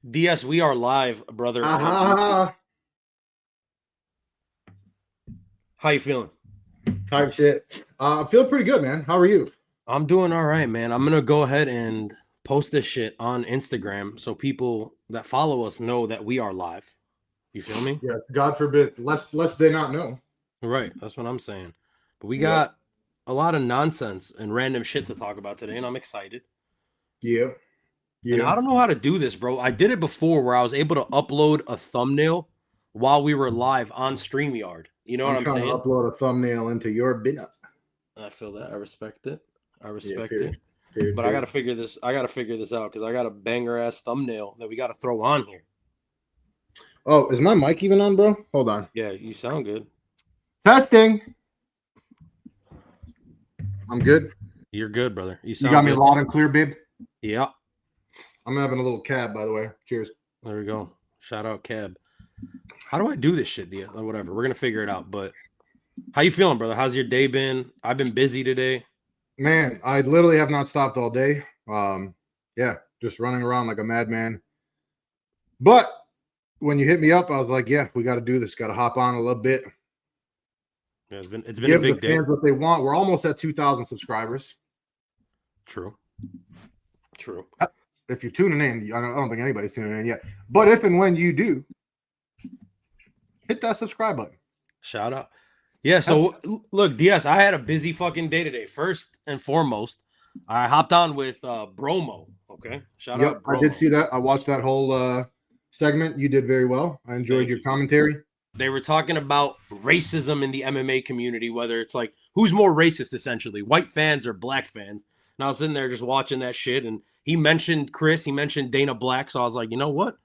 DS, we are live, brother, on YouTube. Aha, How you feeling? type shit. I feel pretty good, man. How are you? I'm doing all right, man. I'm gonna go ahead and post this shit on Instagram so people that follow us know that we are live. You feel me? Yes, God forbid. Lest they not know. Right. That's what I'm saying. But we Yep. got a lot of nonsense and random shit to talk about today, and I'm excited. Yeah. And Yeah. I don't know how to do this, bro. I did it before where I was able to upload a thumbnail while we were live on StreamYard. You know what I'm I'm trying to saying? upload a thumbnail into your bin. I feel that. I respect it. I Yeah, respect it. period. Period. But I Period. gotta figure this. I gotta figure this out because I got a banger ass thumbnail that we gotta throw on here. Oh, is my mic even on, bro? Hold on. Yeah, you sound good. Testing. I'm good. You're good, brother. You You got sound me good. loud and clear, babe. Yeah. I'm having a little cab, by the way. Cheers. There we go. Shout out Cab. How do I do this shit, Dia? Or whatever. We're gonna figure it out. But how you feeling, brother? How's your day been? I've been busy today. Man, I literally have not stopped all day. Yeah, just running around like a madman. But when you hit me up, I was like, yeah, we got to do this. Got to hop on a little bit. Yeah, it's been a Give the big day. fans what they want. We're almost at 2,000 subscribers. True. True. If you're tuning in, I don't think anybody's tuning in yet. But if and when you do, hit that subscribe button. Shout out. Yeah, so look, DS, I had a busy fucking day today. First and foremost, I hopped on with Bromo. Okay. Shout out Bromo. I did see that. I watched that whole segment. You did very well. I enjoyed your commentary. They were talking about racism in the MMA community, whether it's like who's more racist, essentially, white fans or black fans. And I was sitting there just watching that shit, and he mentioned Chris, he mentioned Dana Black, so I was like, you know what?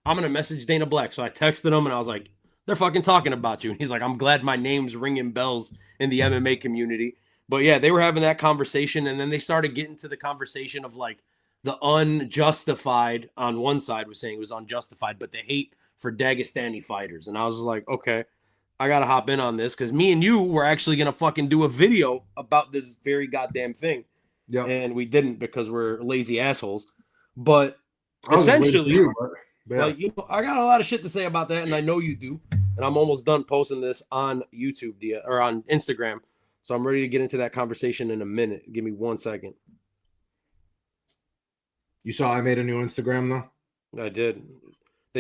I'm gonna message Dana Black. So I texted him, and I was like, they're fucking talking about you. And he's like, I'm glad my name's ringing bells in the MMA community. But yeah, they were having that conversation, and then they started getting to the conversation of like the unjustified on one side was saying it was unjustified, but the hate for Dagestani fighters. And I was like, okay, I got to hop in on this because me and you were actually going to fucking do a video about this very goddamn thing. Yeah. And we didn't because we're lazy assholes. But essentially, like, you know, I got a lot of shit to say about that. And I know you do. And I'm almost done posting this on YouTube or on Instagram. So I'm ready to get into that conversation in a minute. Give me 1 second. You saw I made a new Instagram though? I did.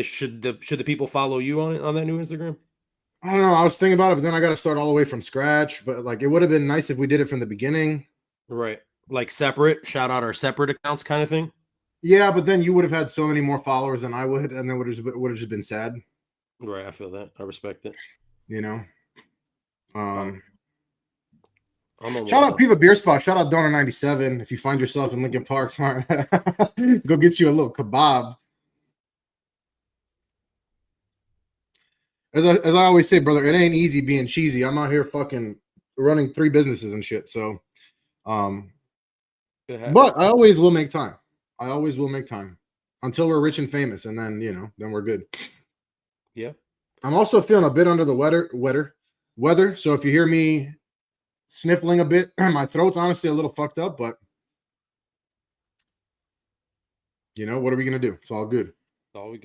Should the people follow you on that new Instagram? I don't know. I was thinking about it, but then I got to start all the way from scratch. But like, it would have been nice if we did it from the beginning. Right, like separate. Shout out our separate accounts, kind of thing. Yeah, but then you would have had so many more followers than I would, and then would have just been sad. Right, I feel that. I respect it. You know. Shout out Piva Beer Spot. Shout out Donor 97. If you find yourself in Lincoln Park, smart, go get you a little kebab. As I always say, brother, it ain't easy being cheesy. I'm out here fucking running 3 businesses and shit. So, but I always will make time. I always will make time until we're rich and famous, and then then we're good. Yeah. I'm also feeling a bit under the weather. So if you hear me sniffling a bit, my throat's honestly a little fucked up, but what are we gonna do? It's all good. All we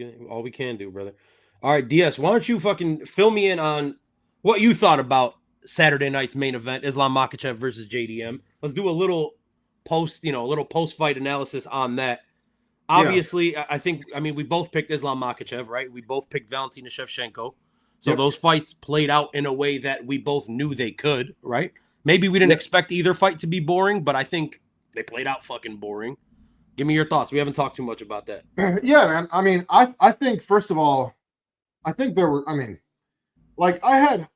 can do, brother. All right, DS, why don't you fucking fill me in on what you thought about Saturday night's main event, Islam Makhachev versus JDM. Let's do a little post-fight analysis on that. Obviously, yeah. I mean, we both picked Islam Makhachev, right? We both picked Valentina Shevchenko. So those fights played out in a way that we both knew they could, right? Maybe we didn't expect either fight to be boring, but I think they played out fucking boring. Give me your thoughts. We haven't talked too much about that. Yeah, man. I mean, I think, first of all, I had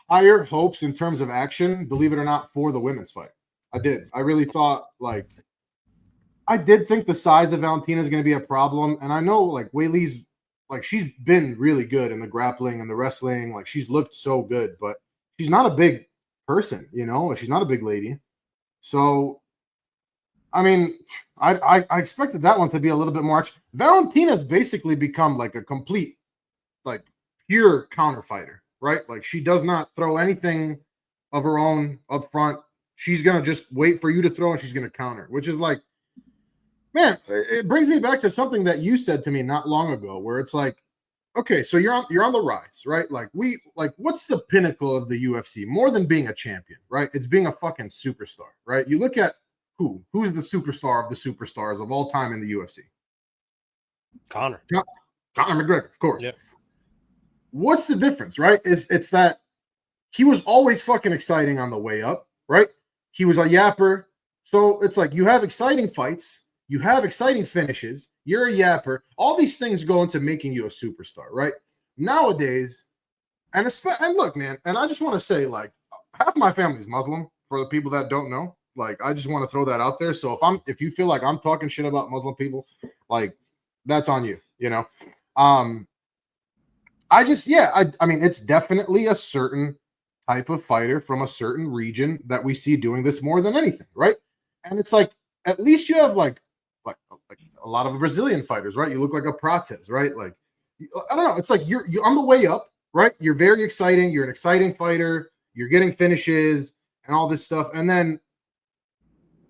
higher hopes in terms of action, believe it or not, for the women's fight. I did. I really thought, I did think the size of Valentina is going to be a problem. And I know, Weili's, she's been really good in the grappling and the wrestling. She's looked so good, but she's not a big person, She's not a big lady. So, I mean, I expected that one to be a little bit more. Valentina's basically become a complete, pure counter fighter, right? She does not throw anything of her own up front. She's going to just wait for you to throw and she's going to counter, which is Man, it brings me back to something that you said to me not long ago, where it's like, okay, so you're on the rise, right? What's the pinnacle of the UFC? More than being a champion, right? It's being a fucking superstar, right? You look at who's the superstar of the superstars of all time in the UFC? Conor McGregor, of course. Yeah. What's the difference, right? It's that he was always fucking exciting on the way up, right? He was a yapper. So it's like you have exciting fights, you have exciting finishes, you're a yapper. All these things go into making you a superstar, right? Nowadays, and look, man, and I just want to say, like, half my family is Muslim, for the people that don't know. Like, I just want to throw that out there. So if you feel like I'm talking shit about Muslim people, like, that's on you, you know. I mean, it's definitely a certain type of fighter from a certain region that we see doing this more than anything, right? And it's like, at least you have like a lot of Brazilian fighters, right? You look like a Prates, right? Like, I don't know. It's like you're on the way up, right? You're very exciting. You're an exciting fighter. You're getting finishes and all this stuff. And then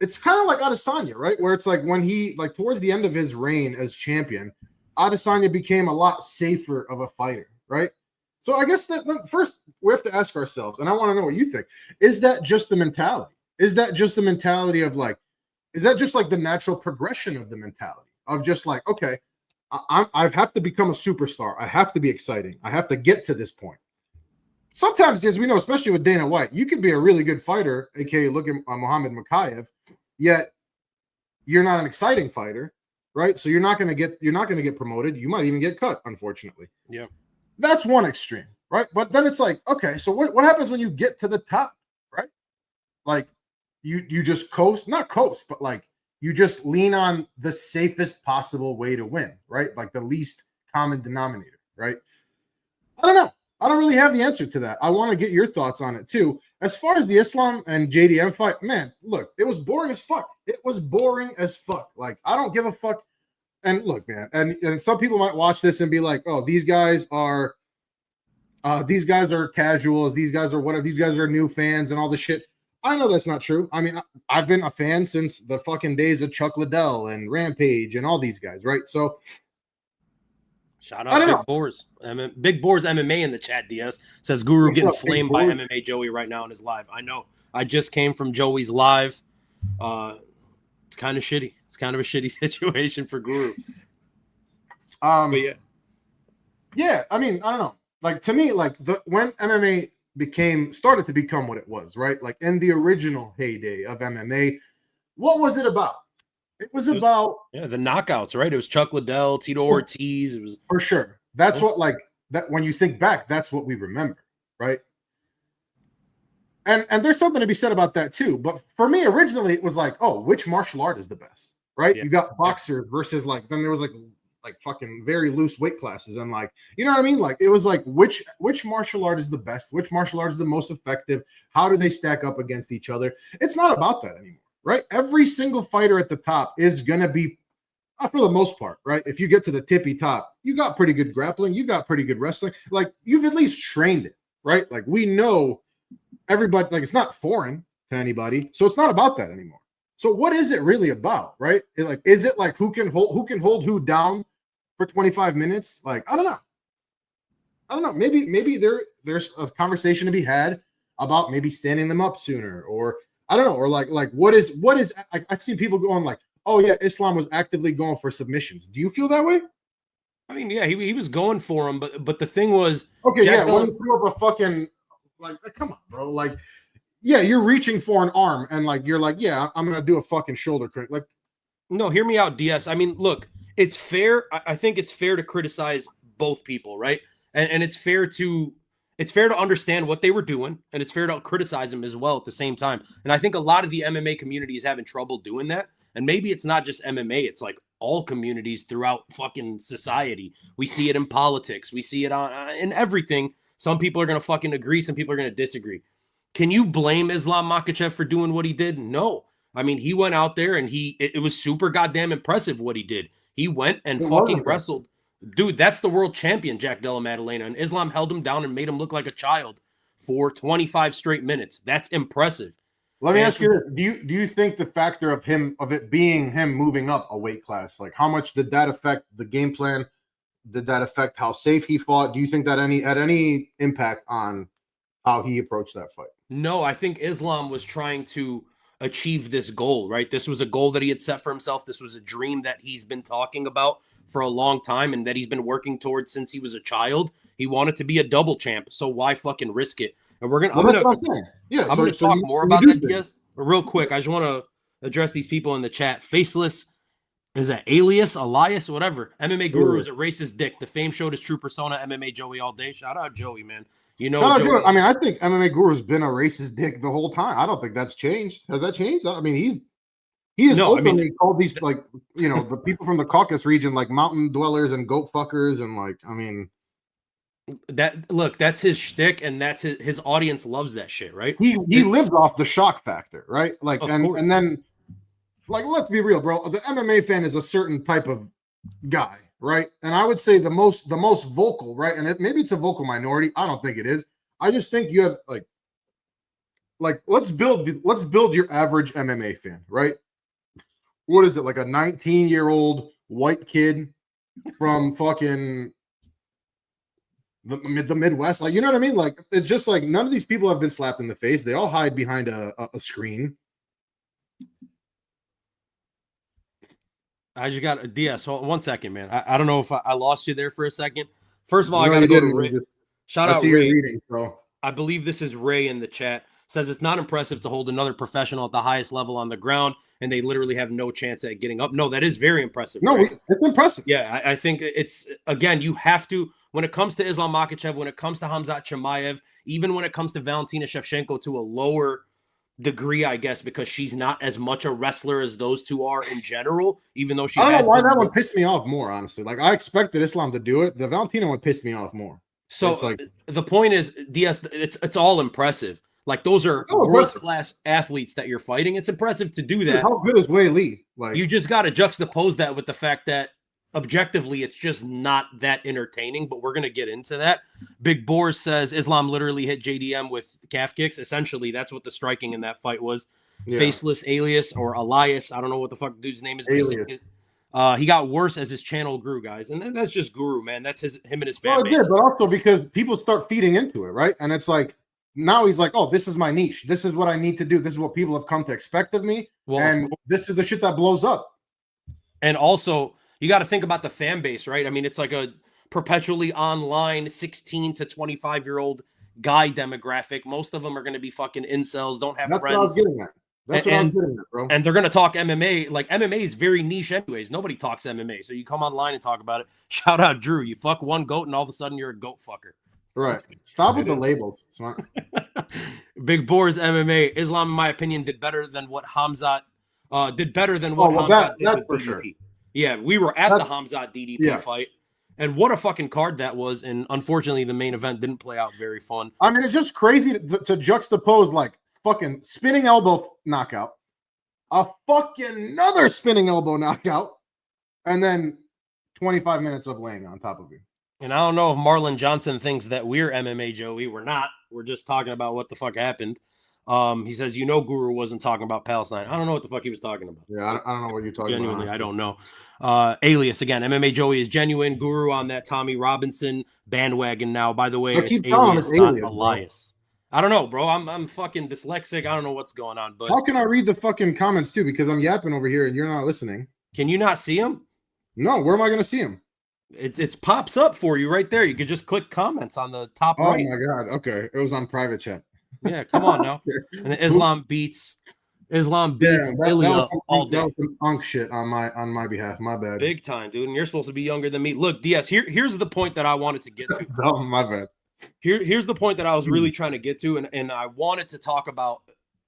it's kind of like Adesanya, right? Where it's like when he, like, towards the end of his reign as champion, Adesanya became a lot safer of a fighter, right? So I guess that first we have to ask ourselves, and I want to know what you think. Is that just the mentality? Is that just the mentality of like, is that just like the natural progression of the mentality of just like, okay, I have to become a superstar. I have to be exciting. I have to get to this point. Sometimes, as we know, especially with Dana White, you could be a really good fighter, aka look at Muhammad Makayev, yet you're not an exciting fighter, right? So you're not going to get promoted. You might even get cut, unfortunately. Yeah. That's one extreme, right? But then it's like, okay, so what happens when you get to the top, right? Like you just not coast, but like you just lean on the safest possible way to win, right? Like the least common denominator, right? I don't know. I don't really have the answer to that. I want to get your thoughts on it too. As far as the Islam and JDM fight, man, look, it was boring as fuck. It was boring as fuck. Like, I don't give a fuck. And look, man, and some people might watch this and be like, oh, these guys are casuals, these guys are whatever, these guys are new fans and all this shit. I know that's not true. I mean, I've been a fan since the fucking days of Chuck Liddell and Rampage and all these guys, right? So shout out Big Boars. Big Boars MMA in the chat, DS. Says Guru getting flamed by MMA Joey right now in his live. I know. I just came from Joey's live. It's kind of shitty. It's kind of a shitty situation for Guru. But yeah. Yeah, I mean, I don't know. Like, to me, like, when MMA started to become what it was, right? Like, in the original heyday of MMA, what was it about? It was about the knockouts, right? It was Chuck Liddell, Tito Ortiz. It was for sure. That's what, like, that when you think back, that's what we remember, right? And there's something to be said about that too. But for me, originally, it was like, oh, which martial art is the best, right? Yeah. You got boxer versus like, then there was like fucking very loose weight classes, and like, you know what I mean? Like, it was like, which martial art is the best? Which martial art is the most effective? How do they stack up against each other? It's not about that anymore, right? Every single fighter at the top is gonna be, for the most part, right? If you get to the tippy top, you got pretty good grappling, you got pretty good wrestling, like you've at least trained it, right? Like, we know everybody, like, it's not foreign to anybody, so it's not about that anymore. So what is it really about, right? Is it like who can hold who down for 25 minutes? Like, I don't know. Maybe there's a conversation to be had about maybe standing them up sooner, or I don't know, or like what is I've seen people going like, oh yeah, Islam was actively going for submissions. Do you feel that way? I mean, yeah, he was going for him, but the thing was, okay, yeah, when he threw up a fucking, like, come on, bro, like, yeah, you're reaching for an arm, and like you're like, yeah, I'm gonna do a fucking shoulder kick. Like, no, hear me out, DS. I mean, look, it's fair. I think it's fair to criticize both people, right? And it's fair to understand what they were doing, and it's fair to criticize them as well at the same time. And I think a lot of the MMA community is having trouble doing that. And maybe it's not just MMA; it's like all communities throughout fucking society. We see it in politics. We see it in everything. Some people are gonna fucking agree. Some people are gonna disagree. Can you blame Islam Makhachev for doing what he did? No. I mean, he went out there and it was super goddamn impressive what he did. He went and fucking wrestled. Dude, that's the world champion, Jack Della Maddalena. And Islam held him down and made him look like a child for 25 straight minutes. That's impressive. Let me ask you this: Do you think the factor of it being him moving up a weight class, like how much did that affect the game plan? Did that affect how safe he fought? Do you think that had any impact on how he approached that fight? No, I think Islam was trying to achieve this goal, right? This was a goal that he had set for himself. This was a dream that he's been talking about for a long time and that he's been working towards since he was a child. He wanted to be a double champ, so why fucking risk it? And I'm gonna talk more about that, Diaz. Real quick, I just want to address these people in the chat. Faceless, is that Alias, Elias, whatever. MMA Guru is a racist dick. The fame showed his true persona. MMA Joey all day. Shout out Joey, man. You know, I mean, I think MMA Guru's been a racist dick the whole time. I don't think that's changed. Has that changed? I mean, he has openly called these, like, you know, the people from the Caucasus region like mountain dwellers and goat fuckers, and like, I mean, that's his shtick, and that's his audience loves that shit, right? He lives off the shock factor, right? Like, and then, like, let's be real, bro. The MMA fan is a certain type of guy, right? And I would say the most vocal, right? And maybe it's a vocal minority. I don't think it is. I just think you have like let's build your average MMA fan, right? What is it, like a 19-year-old white kid from fucking the Midwest? Like, you know what I mean? Like, it's just like none of these people have been slapped in the face. They all hide behind a screen. I just got a DS. Hold on 1 second, man. I don't know if I lost you there for a second. First of all, I got to go to Ray. Shout out Ray. Reading, bro. I believe this is Ray in the chat. Says it's not impressive to hold another professional at the highest level on the ground, and they literally have no chance at getting up. No, that is very impressive. No, right? It's impressive. Yeah, I think it's, again, you have to, when it comes to Islam Makhachev, when it comes to Khamzat Chimaev, even when it comes to Valentina Shevchenko to a lower degree, I guess, because she's not as much a wrestler as those two are in general, even though she I don't know why that one pissed me off more, honestly. Like, I expected Islam to do it. The Valentina one pissed me off more. So like, the point is, DS, it's all impressive. Like, those are world-class athletes that you're fighting. It's impressive to do that. Dude, how good is Wei Li? Like, you just got to juxtapose that with the fact that objectively it's just not that entertaining, but we're going to get into that. Big Boars says Islam literally hit JDM with calf kicks. Essentially, that's what the striking in that fight was. Yeah. Faceless Alias or Elias, I don't know what the fuck dude's name is. He got worse as his channel grew, guys. And that's just Guru, man. That's him and his fan base. It did, but also because people start feeding into it, right? And it's like, now he's like, oh, this is my niche. This is what I need to do. This is what people have come to expect of me. Well, and this is the shit that blows up. And also, you got to think about the fan base, right? I mean, it's like a perpetually online 16 to 25-year-old guy demographic. Most of them are going to be fucking incels, don't have friends. That's what I was getting at. That's what I was getting at, bro. And they're going to talk MMA. Like, MMA is very niche anyways. Nobody talks MMA. So you come online and talk about it. Shout out Drew. You fuck one goat and all of a sudden you're a goat fucker. Right. Stop with the labels. Big Boars MMA. Islam, in my opinion, did better than what Khamzat did that's for sure. Yeah, we were at the Khamzat DDP fight. And what a fucking card that was. And unfortunately, the main event didn't play out very fun. I mean, it's just crazy to juxtapose like fucking spinning elbow knockout, a fucking another spinning elbow knockout, and then 25 minutes of laying on top of you. And I don't know if Marlon Johnson thinks that we're MMA, Joey. We're not. We're just talking about what the fuck happened. He says, Guru wasn't talking about Palestine. I don't know what the fuck he was talking about. Yeah, I don't know what you're talking Genuinely, about. I don't know. Alias, again, MMA Joey is genuine. Guru on that Tommy Robinson bandwagon now. By the way, it's Alias, not Elias. Bro. I don't know, bro. I'm fucking dyslexic. I don't know what's going on. But how can I read the fucking comments, too? Because I'm yapping over here and you're not listening. Can you not see them? No, where am I going to see them? It pops up for you right there. You could just click comments on the top right. Oh my god! Okay, it was on private chat. Yeah, come on now. And then Islam beats Ilya all day. That was some punk shit on my behalf. My bad. Big time, dude. And you're supposed to be younger than me. Look, DS. Here's the point that I wanted to get to. Oh, my bad. Here's the point that I was really trying to get to, and I wanted to talk about.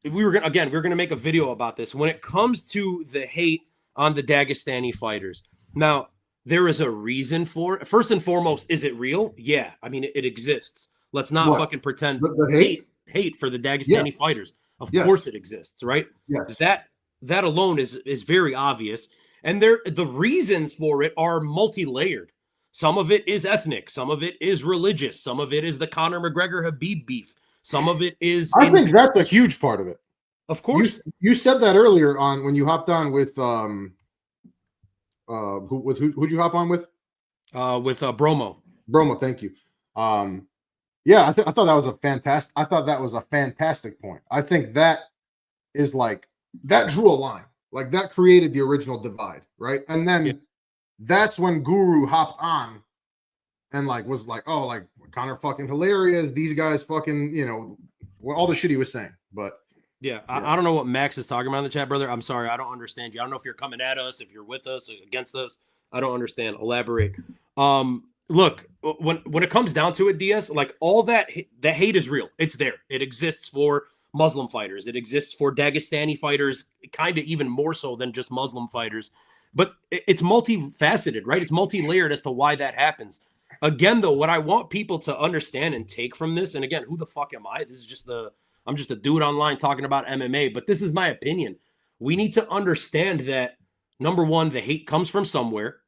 We're gonna make a video about this when it comes to the hate on the Dagestani fighters. Now, there is a reason for it. First and foremost, is it real? Yeah. I mean, it exists. Let's not fucking pretend. The hate for the Dagestani fighters. Of course it exists, right? Yes. That alone is very obvious. And the reasons for it are multi-layered. Some of it is ethnic. Some of it is religious. Some of it is the Conor McGregor Habib beef. Some of it is... I think that's a huge part of it. Of course. You said that earlier on when you hopped on with who'd you hop on with? With Bromo. Bromo, thank you. Yeah, I thought that was a fantastic point. I think that is like that drew a line. Like that created the original divide, right? And then that's when Guru hopped on and like was like, oh, like Connor fucking hilarious. These guys fucking, you know, all the shit he was saying. But yeah. I don't know what Max is talking about in the chat, brother. I'm sorry, I don't understand you. I don't know if you're coming at us, if you're with us, against us. I don't understand. Elaborate. Look, when it comes down to it, DS, like all that hate is real. It's there. It exists for Muslim fighters. It exists for Dagestani fighters, kind of even more so than just Muslim fighters. But it's multifaceted, right? It's multi-layered as to why that happens. Again, though, what I want people to understand and take from this, and again, who the fuck am I? This is just I'm just a dude online talking about MMA, but this is my opinion. We need to understand that, number one, the hate comes from somewhere.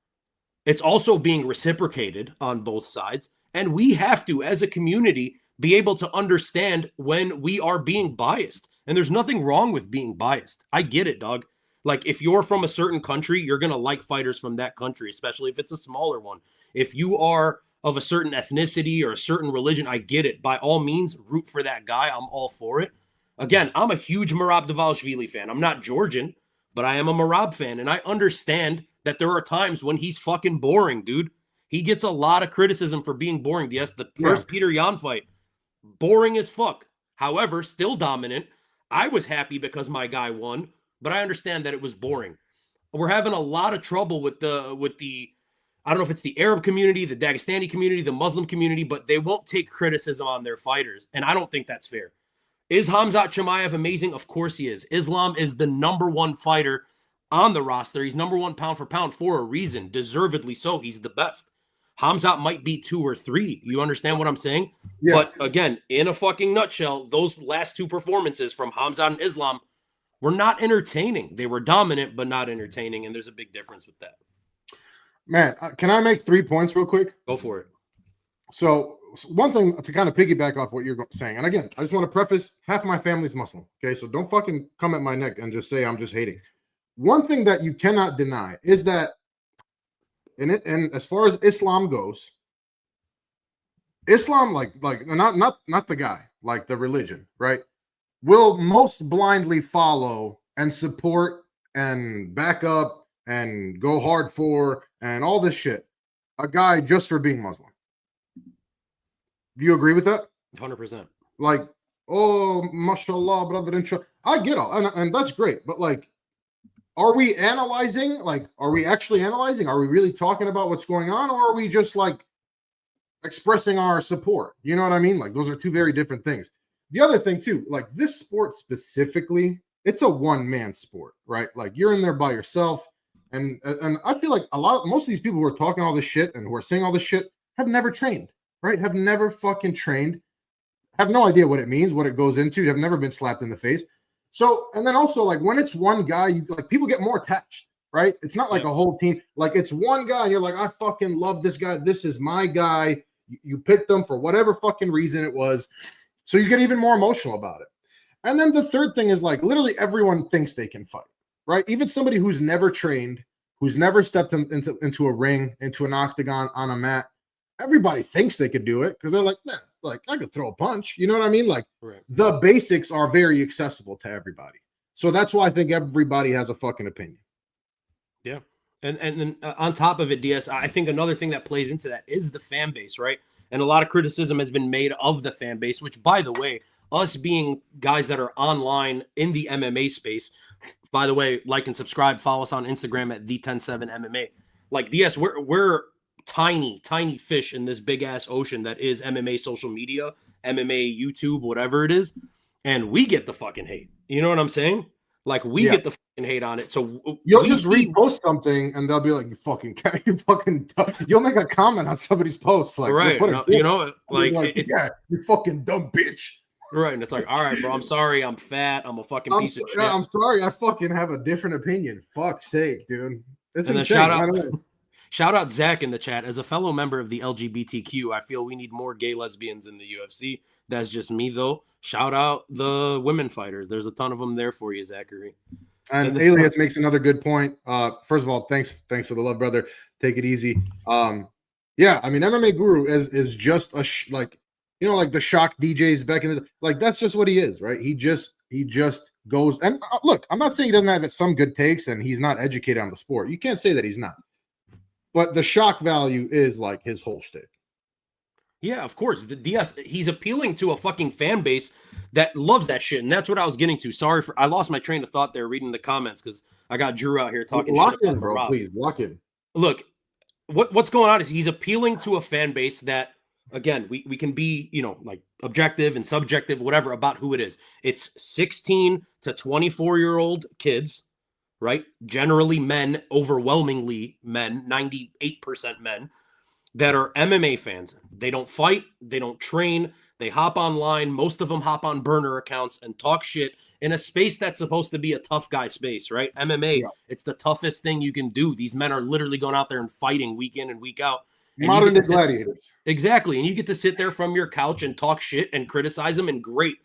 It's also being reciprocated on both sides. And we have to, as a community, be able to understand when we are being biased. And there's nothing wrong with being biased. I get it, dog. Like, if you're from a certain country, you're going to like fighters from that country, especially if it's a smaller one. If you are of a certain ethnicity or a certain religion, I get it. By all means, root for that guy. I'm all for it. Again, I'm a huge Merab Dvalishvili fan. I'm not Georgian, but I am a Merab fan. And I understand that there are times when he's fucking boring, dude. He gets a lot of criticism for being boring. Yes, the first Peter Yan fight, boring as fuck. However, still dominant. I was happy because my guy won, but I understand that it was boring. We're having a lot of trouble with the I don't know if it's the Arab community, the Dagestani community, the Muslim community, but they won't take criticism on their fighters. And I don't think that's fair. Is Khamzat Chimaev amazing? Of course he is. Islam is the number one fighter on the roster. He's number one pound for pound for a reason. Deservedly so. He's the best. Khamzat might be 2 or 3. You understand what I'm saying? Yeah. But again, in a fucking nutshell, those last 2 performances from Khamzat and Islam were not entertaining. They were dominant, but not entertaining. And there's a big difference with that. Man, can I make 3 points real quick? Go for it. So one thing to kind of piggyback off what you're saying. And again, I just want to preface, half of my family's Muslim. Okay. So don't fucking come at my neck and just say I'm just hating. One thing that you cannot deny is that and as far as Islam goes, Islam, like not the guy, like the religion, right, will most blindly follow and support and back up and go hard for and all this shit a guy just for being Muslim. Do you agree with that? 100%. Like, oh, mashallah, brother, inshallah. I get all, and that's great, but like, are we analyzing? Like, are we actually analyzing? Are we really talking about what's going on, or are we just like expressing our support? You know what I mean? Like, those are 2 very different things. The other thing too, like this sport specifically, it's a one-man sport, right? Like you're in there by yourself, and I feel like most of these people who are talking all this shit and who are saying all this shit have never trained, right? Have never fucking trained, have no idea what it means, what it goes into, have never been slapped in the face. So, and then also like when it's one guy, you like people get more attached, right? It's not like a whole team. Like it's one guy and you're like, I fucking love this guy. This is my guy. You picked them for whatever fucking reason it was. So you get even more emotional about it. And then the third thing is like literally everyone thinks they can fight, right? Even somebody who's never trained, who's never stepped into a ring, into an octagon, on a mat. Everybody thinks they could do it because they're like, man, like I could throw a punch. You know what I mean? Like the basics are very accessible to everybody. So that's why I think everybody has a fucking opinion. Yeah. And then on top of it, DS, I think another thing that plays into that is the fan base, right? And a lot of criticism has been made of the fan base, which, by the way, us being guys that are online in the MMA space, by the way, like and subscribe, follow us on Instagram at the107MMA. Like DS, we're tiny fish in this big ass ocean that is MMA social media, MMA, YouTube, whatever it is. And we get the fucking hate. You know what I'm saying? Like we get the fucking hate on it. So you'll just repost something and they'll be like, you'll make a comment on somebody's post. Like, right. You know, like you fucking dumb bitch. Right. And it's like, all right, bro, I'm sorry. I'm fat. I'm a fucking piece of shit. I'm sorry. I fucking have a different opinion. Fuck's sake, dude. It's and insane. Shout out Zach in the chat. As a fellow member of the LGBTQ, I feel we need more gay lesbians in the UFC. That's just me, though. Shout out the women fighters. There's a ton of them there for you, Zachary. And Alias makes another good point. First of all, thanks for the love, brother. Take it easy. Yeah, I mean, MMA Guru is just like the shock DJs back in the like. That's just what he is, right? He just goes and look. I'm not saying he doesn't have some good takes and he's not educated on the sport. You can't say that he's not. But the shock value is like his whole shtick. Yeah, of course. DS, he's appealing to a fucking fan base that loves that shit, and that's what I was getting to. Sorry I lost my train of thought there reading the comments because I got Drew out here talking lock shit in, about bro. Rob. Please lock in. Look, what's going on is he's appealing to a fan base that, again, we can be, like objective and subjective, whatever, about who it is. It's 16 to 24-year-old kids, right? Generally men, overwhelmingly men, 98% men, that are MMA fans. They don't fight, they don't train, they hop online. Most of them hop on burner accounts and talk shit in a space that's supposed to be a tough guy space, right? MMA, It's the toughest thing you can do. These men are literally going out there and fighting week in and week out. Modern day gladiators. Exactly. And you get to sit there from your couch and talk shit and criticize them, and great.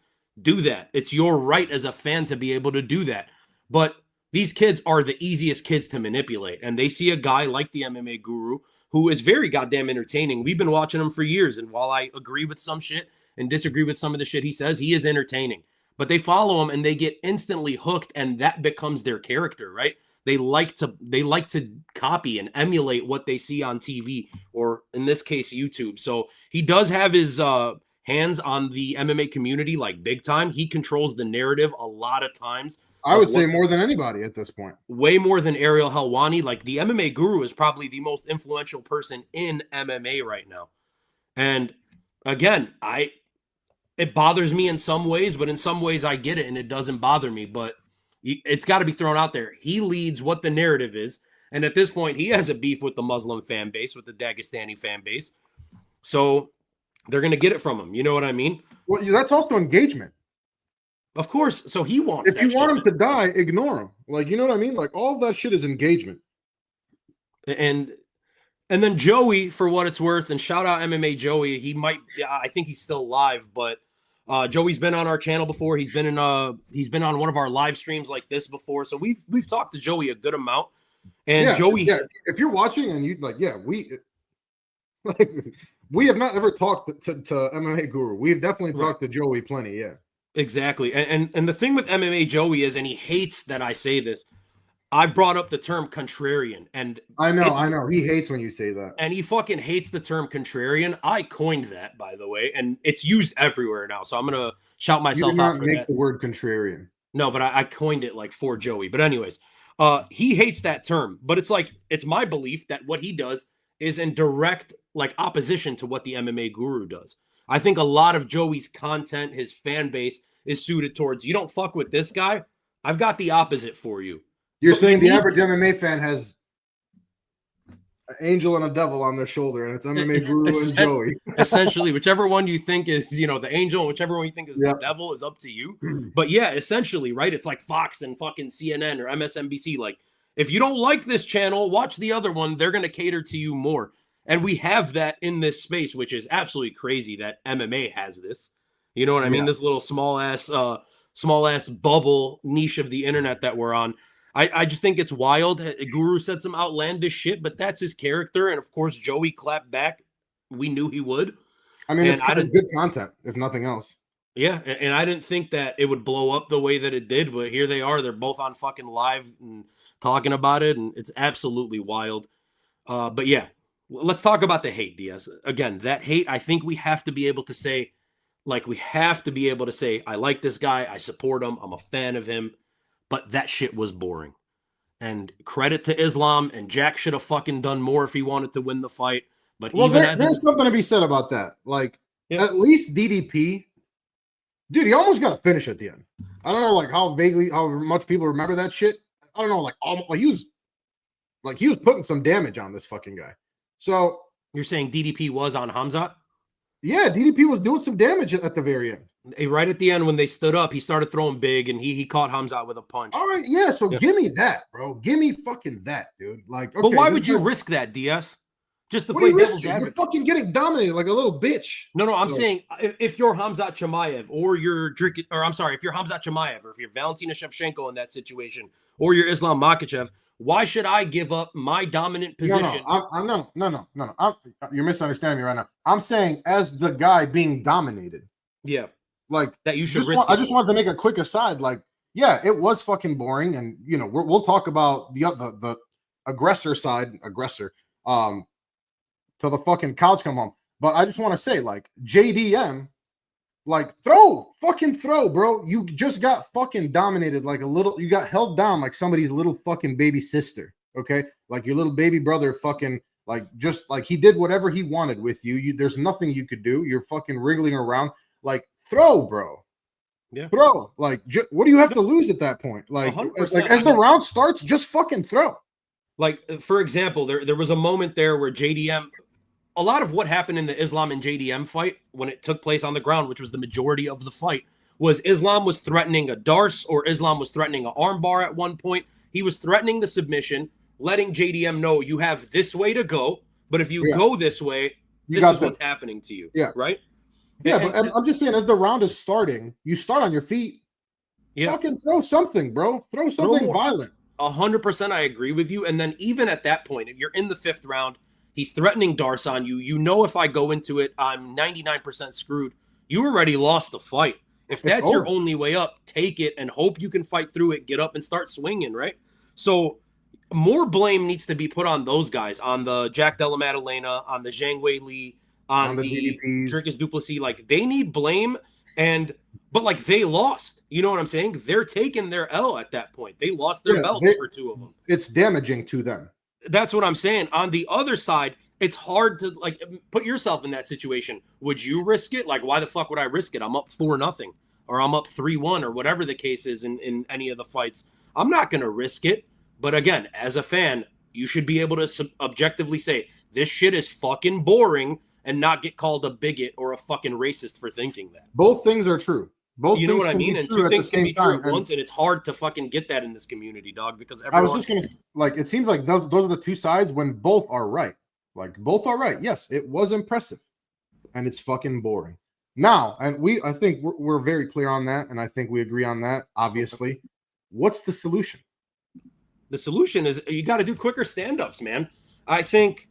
Do that. It's your right as a fan to be able to do that. But these kids are the easiest kids to manipulate. And they see a guy like the MMA Guru who is very goddamn entertaining. We've been watching him for years. And while I agree with some shit and disagree with some of the shit he says, he is entertaining. But they follow him and they get instantly hooked, and that becomes their character, right? They like to copy and emulate what they see on TV, or in this case, YouTube. So he does have his hands on the MMA community like big time. He controls the narrative a lot of times. I would say more than anybody at this point. Way more than Ariel Helwani. Like, the MMA Guru is probably the most influential person in MMA right now. And again, it bothers me in some ways, but in some ways I get it and it doesn't bother me. But it's got to be thrown out there. He leads what the narrative is. And at this point, he has a beef with the Muslim fan base, with the Dagestani fan base. So they're going to get it from him. You know what I mean? Well, that's also engagement. Of course. So he wants. If you want him to die, ignore him. Like, you know what I mean? Like, all of that shit is engagement. And then Joey, for what it's worth, and shout out MMA Joey. I think he's still live, but Joey's been on our channel before. He's been on one of our live streams like this before. So we've talked to Joey a good amount. And Joey, if you're watching and you we have not ever talked to MMA Guru. We've definitely talked to Joey plenty. Yeah. Exactly. And the thing with MMA Joey is, and he hates that I say this, I brought up the term contrarian, and I know he hates when you say that, and he fucking hates the term contrarian. I coined that, by the way, and it's used everywhere now. So I'm gonna shout myself out for that. Make the word contrarian. No, but I coined it like for Joey. But anyways, he hates that term. But it's like, it's my belief that what he does is in direct like opposition to what the MMA Guru does. I think a lot of Joey's content, his fan base, is suited towards, you don't fuck with this guy, I've got the opposite for you. You're saying the average MMA fan has an angel and a devil on their shoulder, and it's MMA Guru and Joey. Essentially, whichever one you think is, the angel, and whichever one you think is the devil is up to you. But yeah, essentially, right? It's like Fox and fucking CNN or MSNBC. Like, if you don't like this channel, watch the other one. They're going to cater to you more. And we have that in this space, which is absolutely crazy that MMA has this. You know what I mean? This little small ass bubble niche of the internet that we're on. I just think it's wild. Guru said some outlandish shit, but that's his character. And of course, Joey clapped back. We knew he would. I mean, it's kind of good content, if nothing else. Yeah, and I didn't think that it would blow up the way that it did, but here they are. They're both on fucking live and talking about it, and it's absolutely wild. But yeah. Let's talk about the hate, Diaz. Again, that hate, I think we have to be able to say, I like this guy, I support him, I'm a fan of him, but that shit was boring. And credit to Islam, and Jack should have fucking done more if he wanted to win the fight. But there's something to be said about that. Like, at least DDP, dude, he almost got a finish at the end. I don't know, like, how much people remember that shit. I don't know, like, he was putting some damage on this fucking guy. So you're saying DDP was on Hamzat? Yeah, DDP was doing some damage at the very end. Right at the end when they stood up, he started throwing big, and he caught Hamzat with a punch. All right, yeah. So Yeah. give me that, bro. Give me fucking that, dude. Like, But okay, why this would you guy's- risk that, DS? Just to What are play you devil's risking? You're advocate. fucking getting dominated like a little bitch. No, I'm So- saying if you're Hamzat Chimaev or you're if you're Hamzat Chimaev or if you're Valentina Shevchenko in that situation or you're Islam Makhachev, why should I give up my dominant position? No. You're misunderstanding me right now. I'm saying as the guy being dominated. Yeah, like that you should risk. I just wanted to make a quick aside. Like, yeah, it was fucking boring, and you know we'll talk about the aggressor side, till the fucking cows come home. But I just want to say, like, JDM, like, fucking throw, bro. You just got fucking dominated like a little. You got held down like somebody's little fucking baby sister. Okay, like your little baby brother, fucking like just like he did whatever he wanted with you. There's nothing you could do. You're fucking wriggling around. Like, throw, bro. Yeah, throw. Like, what do you have to lose at that point? Like as the round starts, just fucking throw. Like, for example, there was a moment there where JDM. A lot of what happened in the Islam and JDM fight when it took place on the ground, which was the majority of the fight, was Islam was threatening a Darce or Islam was threatening an armbar at one point. He was threatening the submission, letting JDM know you have this way to go, but if you go this way, this is what's happening to you. Yeah. Right? Yeah, but I'm just saying, as the round is starting, you start on your feet. Yeah. Fucking throw something, bro. Throw something violent. 100% I agree with you. And then even at that point, if you're in the fifth round, he's threatening Darce on you. You know, if I go into it, I'm 99% screwed. You already lost the fight. If that's your only way up, take it and hope you can fight through it, get up and start swinging, right? So more blame needs to be put on those guys, on the Jack Della Maddalena, on the Zhang Wei Li, on the Dricus Duplessis. Like, they need blame, but like, they lost. You know what I'm saying? They're taking their L at that point. They lost their belts for two of them. It's damaging to them. That's what I'm saying. On the other side, it's hard to like put yourself in that situation. Would you risk it? Like, why the fuck would I risk it? I'm up 4-0 or I'm up 3-1 or whatever the case is in any of the fights. I'm not going to risk it. But again, as a fan, you should be able to objectively say this shit is fucking boring and not get called a bigot or a fucking racist for thinking that. Both things are true. Both you know what I mean? And two things can be true at once, and it's hard to fucking get that in this community, dog, because everyone... I was just going to, like, it seems like those are the two sides when both are right. Like, both are right. Yes, it was impressive, and it's fucking boring. Now, and I think we're very clear on that, and I think we agree on that, obviously. What's the solution? The solution is you got to do quicker stand-ups, man. I think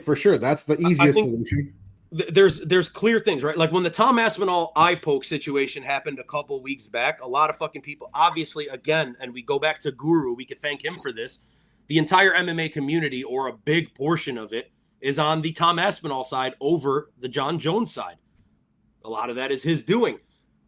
for sure that's the easiest solution. There's clear things, right? Like when the Tom Aspinall eye poke situation happened a couple weeks back, a lot of fucking people, obviously, again, and we go back to Guru, we could thank him for this. The entire MMA community, or a big portion of it, is on the Tom Aspinall side over the John Jones side. A lot of that is his doing.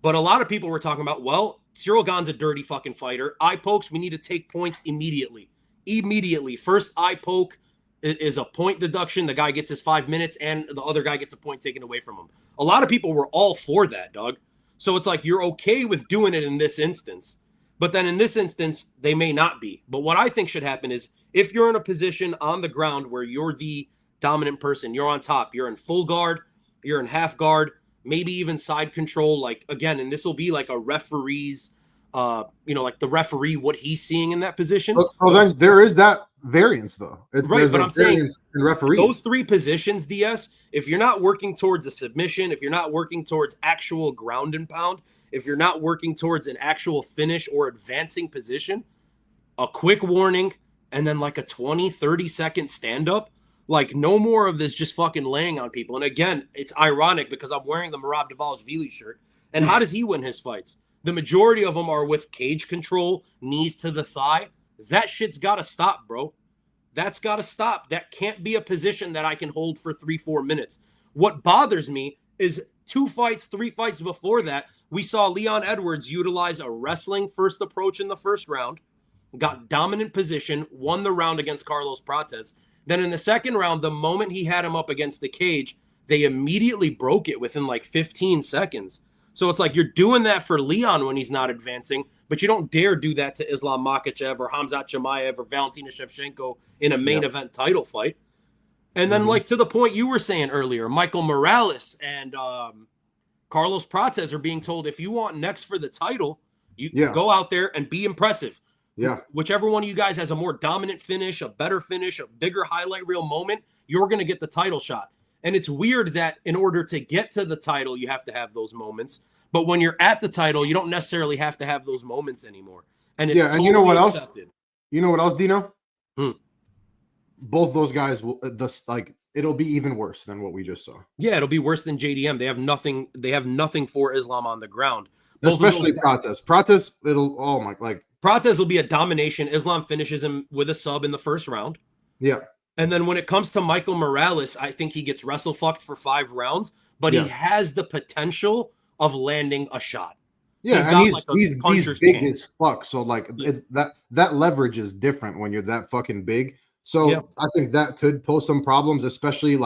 But a lot of people were talking about, well, Cyril Gane's a dirty fucking fighter. Eye pokes, we need to take points immediately. Immediately. First eye poke is a point deduction. The guy gets his 5 minutes and the other guy gets a point taken away from him. A lot of people were all for that, dog. So it's like you're okay with doing it in this instance. But then in this instance, they may not be. But what I think should happen is if you're in a position on the ground where you're the dominant person, you're on top, you're in full guard, you're in half guard, maybe even side control, like, again, and this will be like a referee's, like the referee, what he's seeing in that position. Well, then there is that variance, though. Right, but I'm saying in referees, those three positions, DS, if you're not working towards a submission, if you're not working towards actual ground and pound, if you're not working towards an actual finish or advancing position, a quick warning, and then like a 20, 30-second stand-up, like no more of this just fucking laying on people. And again, it's ironic because I'm wearing the Merab Dvalishvili shirt. And how does he win his fights? The majority of them are with cage control, knees to the thigh. That shit's got to stop, bro. That's got to stop. That can't be a position that I can hold for 3-4 minutes. What bothers me is 2 fights, 3 fights before that, we saw Leon Edwards utilize a wrestling first approach in the first round, got dominant position, won the round against Carlos Prates. Then in the second round, the moment he had him up against the cage, they immediately broke it within like 15 seconds. So it's like you're doing that for Leon when he's not advancing, but you don't dare do that to Islam Makhachev or Hamzat Chimaev or Valentina Shevchenko in a main event title fight. And then like to the point you were saying earlier, Michael Morales and Carlos Prates are being told, if you want next for the title, you go out there and be impressive. Yeah. Whichever one of you guys has a more dominant finish, a better finish, a bigger highlight reel moment, you're going to get the title shot. And it's weird that in order to get to the title, you have to have those moments. But when you're at the title, you don't necessarily have to have those moments anymore. And it's and you know what accepted. else? You know what else, Dino? Hmm. Both those guys will it'll be even worse than what we just saw. Yeah, it'll be worse than JDM. They have nothing. They have nothing for Islam on the ground. Especially Prates. Prates, Prates will be a domination. Islam finishes him with a sub in the first round. Yeah. And then when it comes to Michael Morales, I think he gets wrestle fucked for 5 rounds, but he has the potential of landing a shot. Yeah, he's big as fuck. So it's that leverage is different when you're that fucking big. So I think that could pose some problems, especially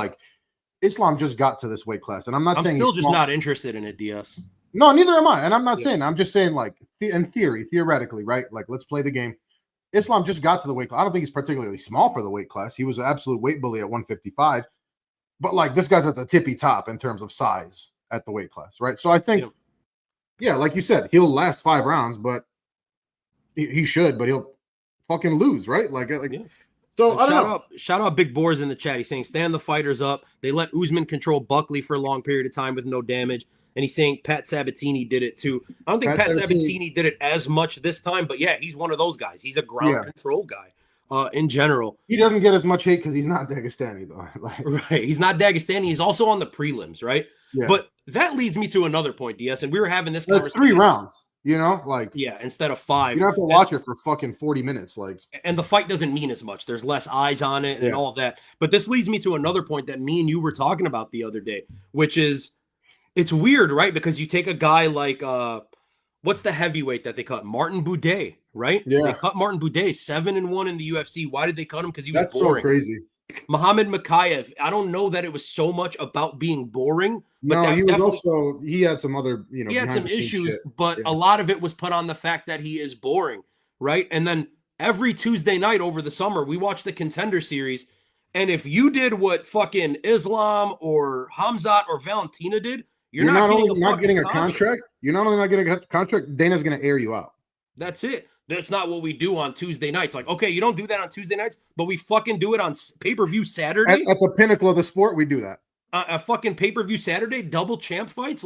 Islam just got to this weight class, and I'm saying still just not interested in it, DS. No, neither am I, and I'm not saying. I'm just saying, in theory, theoretically, right? Let's play the game. Islam just got to the weight class. I don't think he's particularly small for the weight class. He was an absolute weight bully at 155, but this guy's at the tippy top in terms of size at the weight class, right? So I think, like you said, he'll last 5 rounds, but he should, but he'll fucking lose, right? So I don't know. Shout out Big Boars in the chat. He's saying stand the fighters up. They let Usman control Buckley for a long period of time with no damage. And he's saying Pat Sabatini did it too. I don't think Pat Sabatini did it as much this time, but yeah, he's one of those guys. He's a ground control guy in general. He doesn't get as much hate because he's not Dagestani, though. Right. He's not Dagestani. He's also on the prelims, right? Yeah. But that leads me to another point, DS, and we were having this conversation. 3 rounds. Instead of 5. You don't have to watch it for fucking 40 minutes. And the fight doesn't mean as much. There's less eyes on it and all of that. But this leads me to another point that me and you were talking about the other day, which is it's weird, right? Because you take a guy like what's the heavyweight that they cut? Martin Boudet, right? Yeah. They cut Martin Boudet, 7-1 in the UFC. Why did they cut him? Because he was boring. So crazy. Muhammad Makayev, I don't know that it was so much about being boring. But he had some other, he had some issues, but a lot of it was put on the fact that he is boring, right? And then every Tuesday night over the summer, we watched the Contender Series. And if you did what fucking Islam or Hamzat or Valentina did, you're not getting a contract. You're not only not getting a contract, Dana's going to air you out. That's it. That's not what we do on Tuesday nights. Okay, you don't do that on Tuesday nights, but we fucking do it on pay-per-view Saturday. At the pinnacle of the sport, we do that. A fucking pay-per-view Saturday, double champ fights,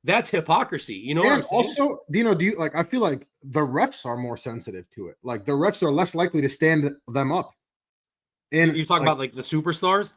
that's hypocrisy. You know what I'm saying? Also, Dino, I feel like the refs are more sensitive to it. The refs are less likely to stand them up. And you're talking about the superstars?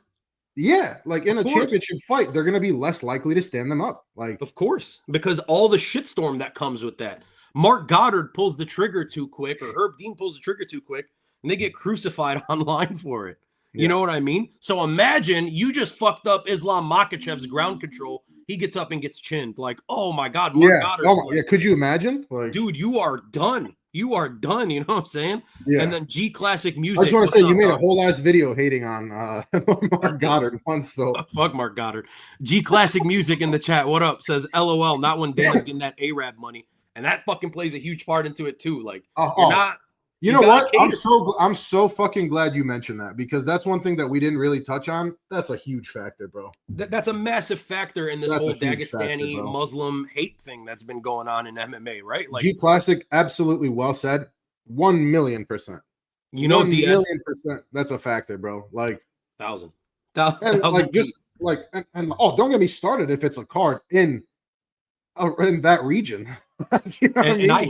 Yeah, in a championship fight, they're going to be less likely to stand them up. Of course, because all the shitstorm that comes with that. Mark Goddard pulls the trigger too quick, or Herb Dean pulls the trigger too quick, and they get crucified online for it. You know what I mean? So imagine you just fucked up Islam Makhachev's ground control. He gets up and gets chinned. Oh my God, Mark Goddard. Oh, could you imagine? Dude, you are done. You are done. You know what I'm saying? Yeah. And then G Classic Music. I just want to say you made a whole ass video hating on Mark Goddard once. So fuck Mark Goddard. G Classic Music in the chat. What up? Says LOL. Not when Dana's getting that Arab money, and that fucking plays a huge part into it too. You're not. You know what? I'm so fucking glad you mentioned that, because that's one thing that we didn't really touch on. That's a huge factor, bro. That's a massive factor in this whole Dagestani Muslim hate thing that's been going on in MMA, right? G Classic, absolutely well said. 1,000,000%. You know, 1,000,000%. That's a factor, bro. 1,000. And don't get me started if it's a card in that region. I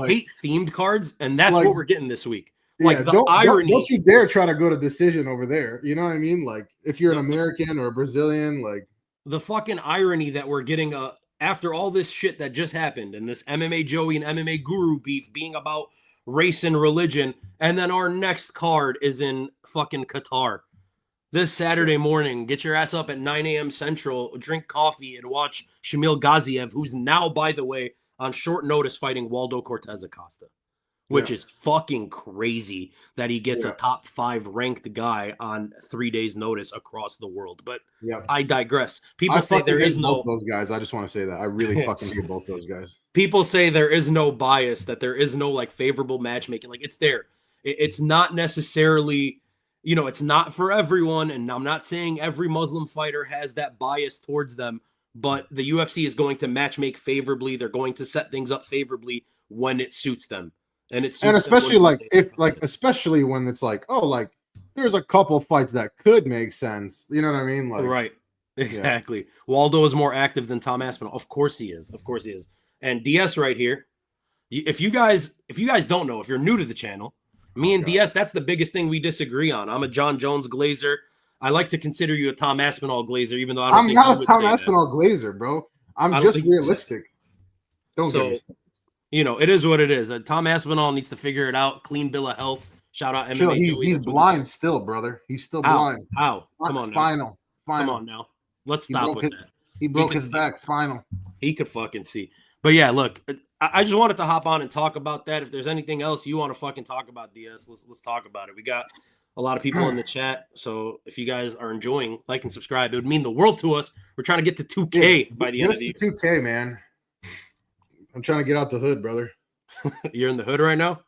hate themed cards, and that's what we're getting this week. Irony. Don't you dare try to go to decision over there. You know what I mean? If you're an American or a Brazilian, the fucking irony that we're getting after all this shit that just happened, and this MMA Joey and MMA Guru beef being about race and religion, and then our next card is in fucking Qatar. This Saturday morning, get your ass up at 9 a.m. Central, drink coffee, and watch Shamil Gaziev, who's now, by the way, on short notice fighting Waldo Cortez Acosta, which is fucking crazy that he gets a top 5 ranked guy on 3 days notice across the world. But I digress. People say there is no those guys. I just want to say that I really fucking hate both those guys. People say there is no bias, that there is no favorable matchmaking. It's there. It's not necessarily, it's not for everyone. And I'm not saying every Muslim fighter has that bias towards them, but the UFC is going to match make favorably. They're going to set things up favorably when it suits them. And it suits And especially them like if like especially when it's like, oh, like there's a couple fights that could make sense. You know what I mean? Like right. Exactly. Yeah. Waldo is more active than Tom Aspinall. Of course he is. Of course he is. And DS right here. If you guys don't know, if you're new to the channel, me and DS, that's the biggest thing we disagree on. I'm a John Jones glazer. I like to consider you a Tom Aspinall glazer, even though I'm not a Tom Aspinall glazer, bro. I'm just realistic. Don't get me. You know, it is what it is. Tom Aspinall needs to figure it out. Clean bill of health. Shout out MMA. He's blind still, brother. He's still blind. Ow. Come on now. Final. Come on now. Let's stop with that. He broke his back. Final. He could fucking see. But yeah, look, I just wanted to hop on and talk about that. If there's anything else you want to fucking talk about, DS, let's talk about it. We got a lot of people in the chat. So if you guys are enjoying, like and subscribe. It would mean the world to us. We're trying to get to 2K by the end of the year. 2K, man. I'm trying to get out the hood, brother. You're in the hood right now?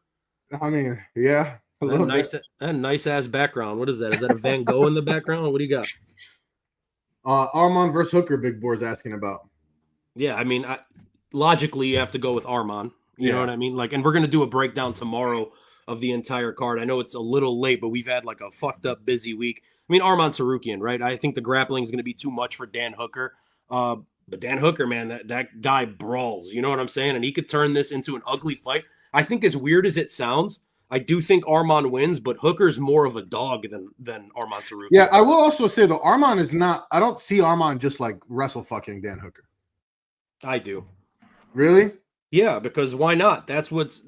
I mean, yeah. That nice ass background. What is that? Is that a Van Gogh in the background? What do you got? Arman versus Hooker, Big Boar's asking about. Yeah, I mean, logically, you have to go with Arman. You know what I mean? Like, and we're gonna do a breakdown tomorrow of the entire card. I know it's a little late, but we've had like a fucked up busy week. I mean, Arman Sarukian, right? I think the grappling is gonna be too much for Dan Hooker. But Dan Hooker, man, that guy brawls. You know what I'm saying? And he could turn this into an ugly fight. I think, as weird as it sounds, I do think Arman wins, but Hooker's more of a dog than Arman Sarukian. Yeah, I will also say, though, Arman is not – I don't see Arman just, like, wrestle fucking Dan Hooker. I do. Really? Yeah, because why not? That's what's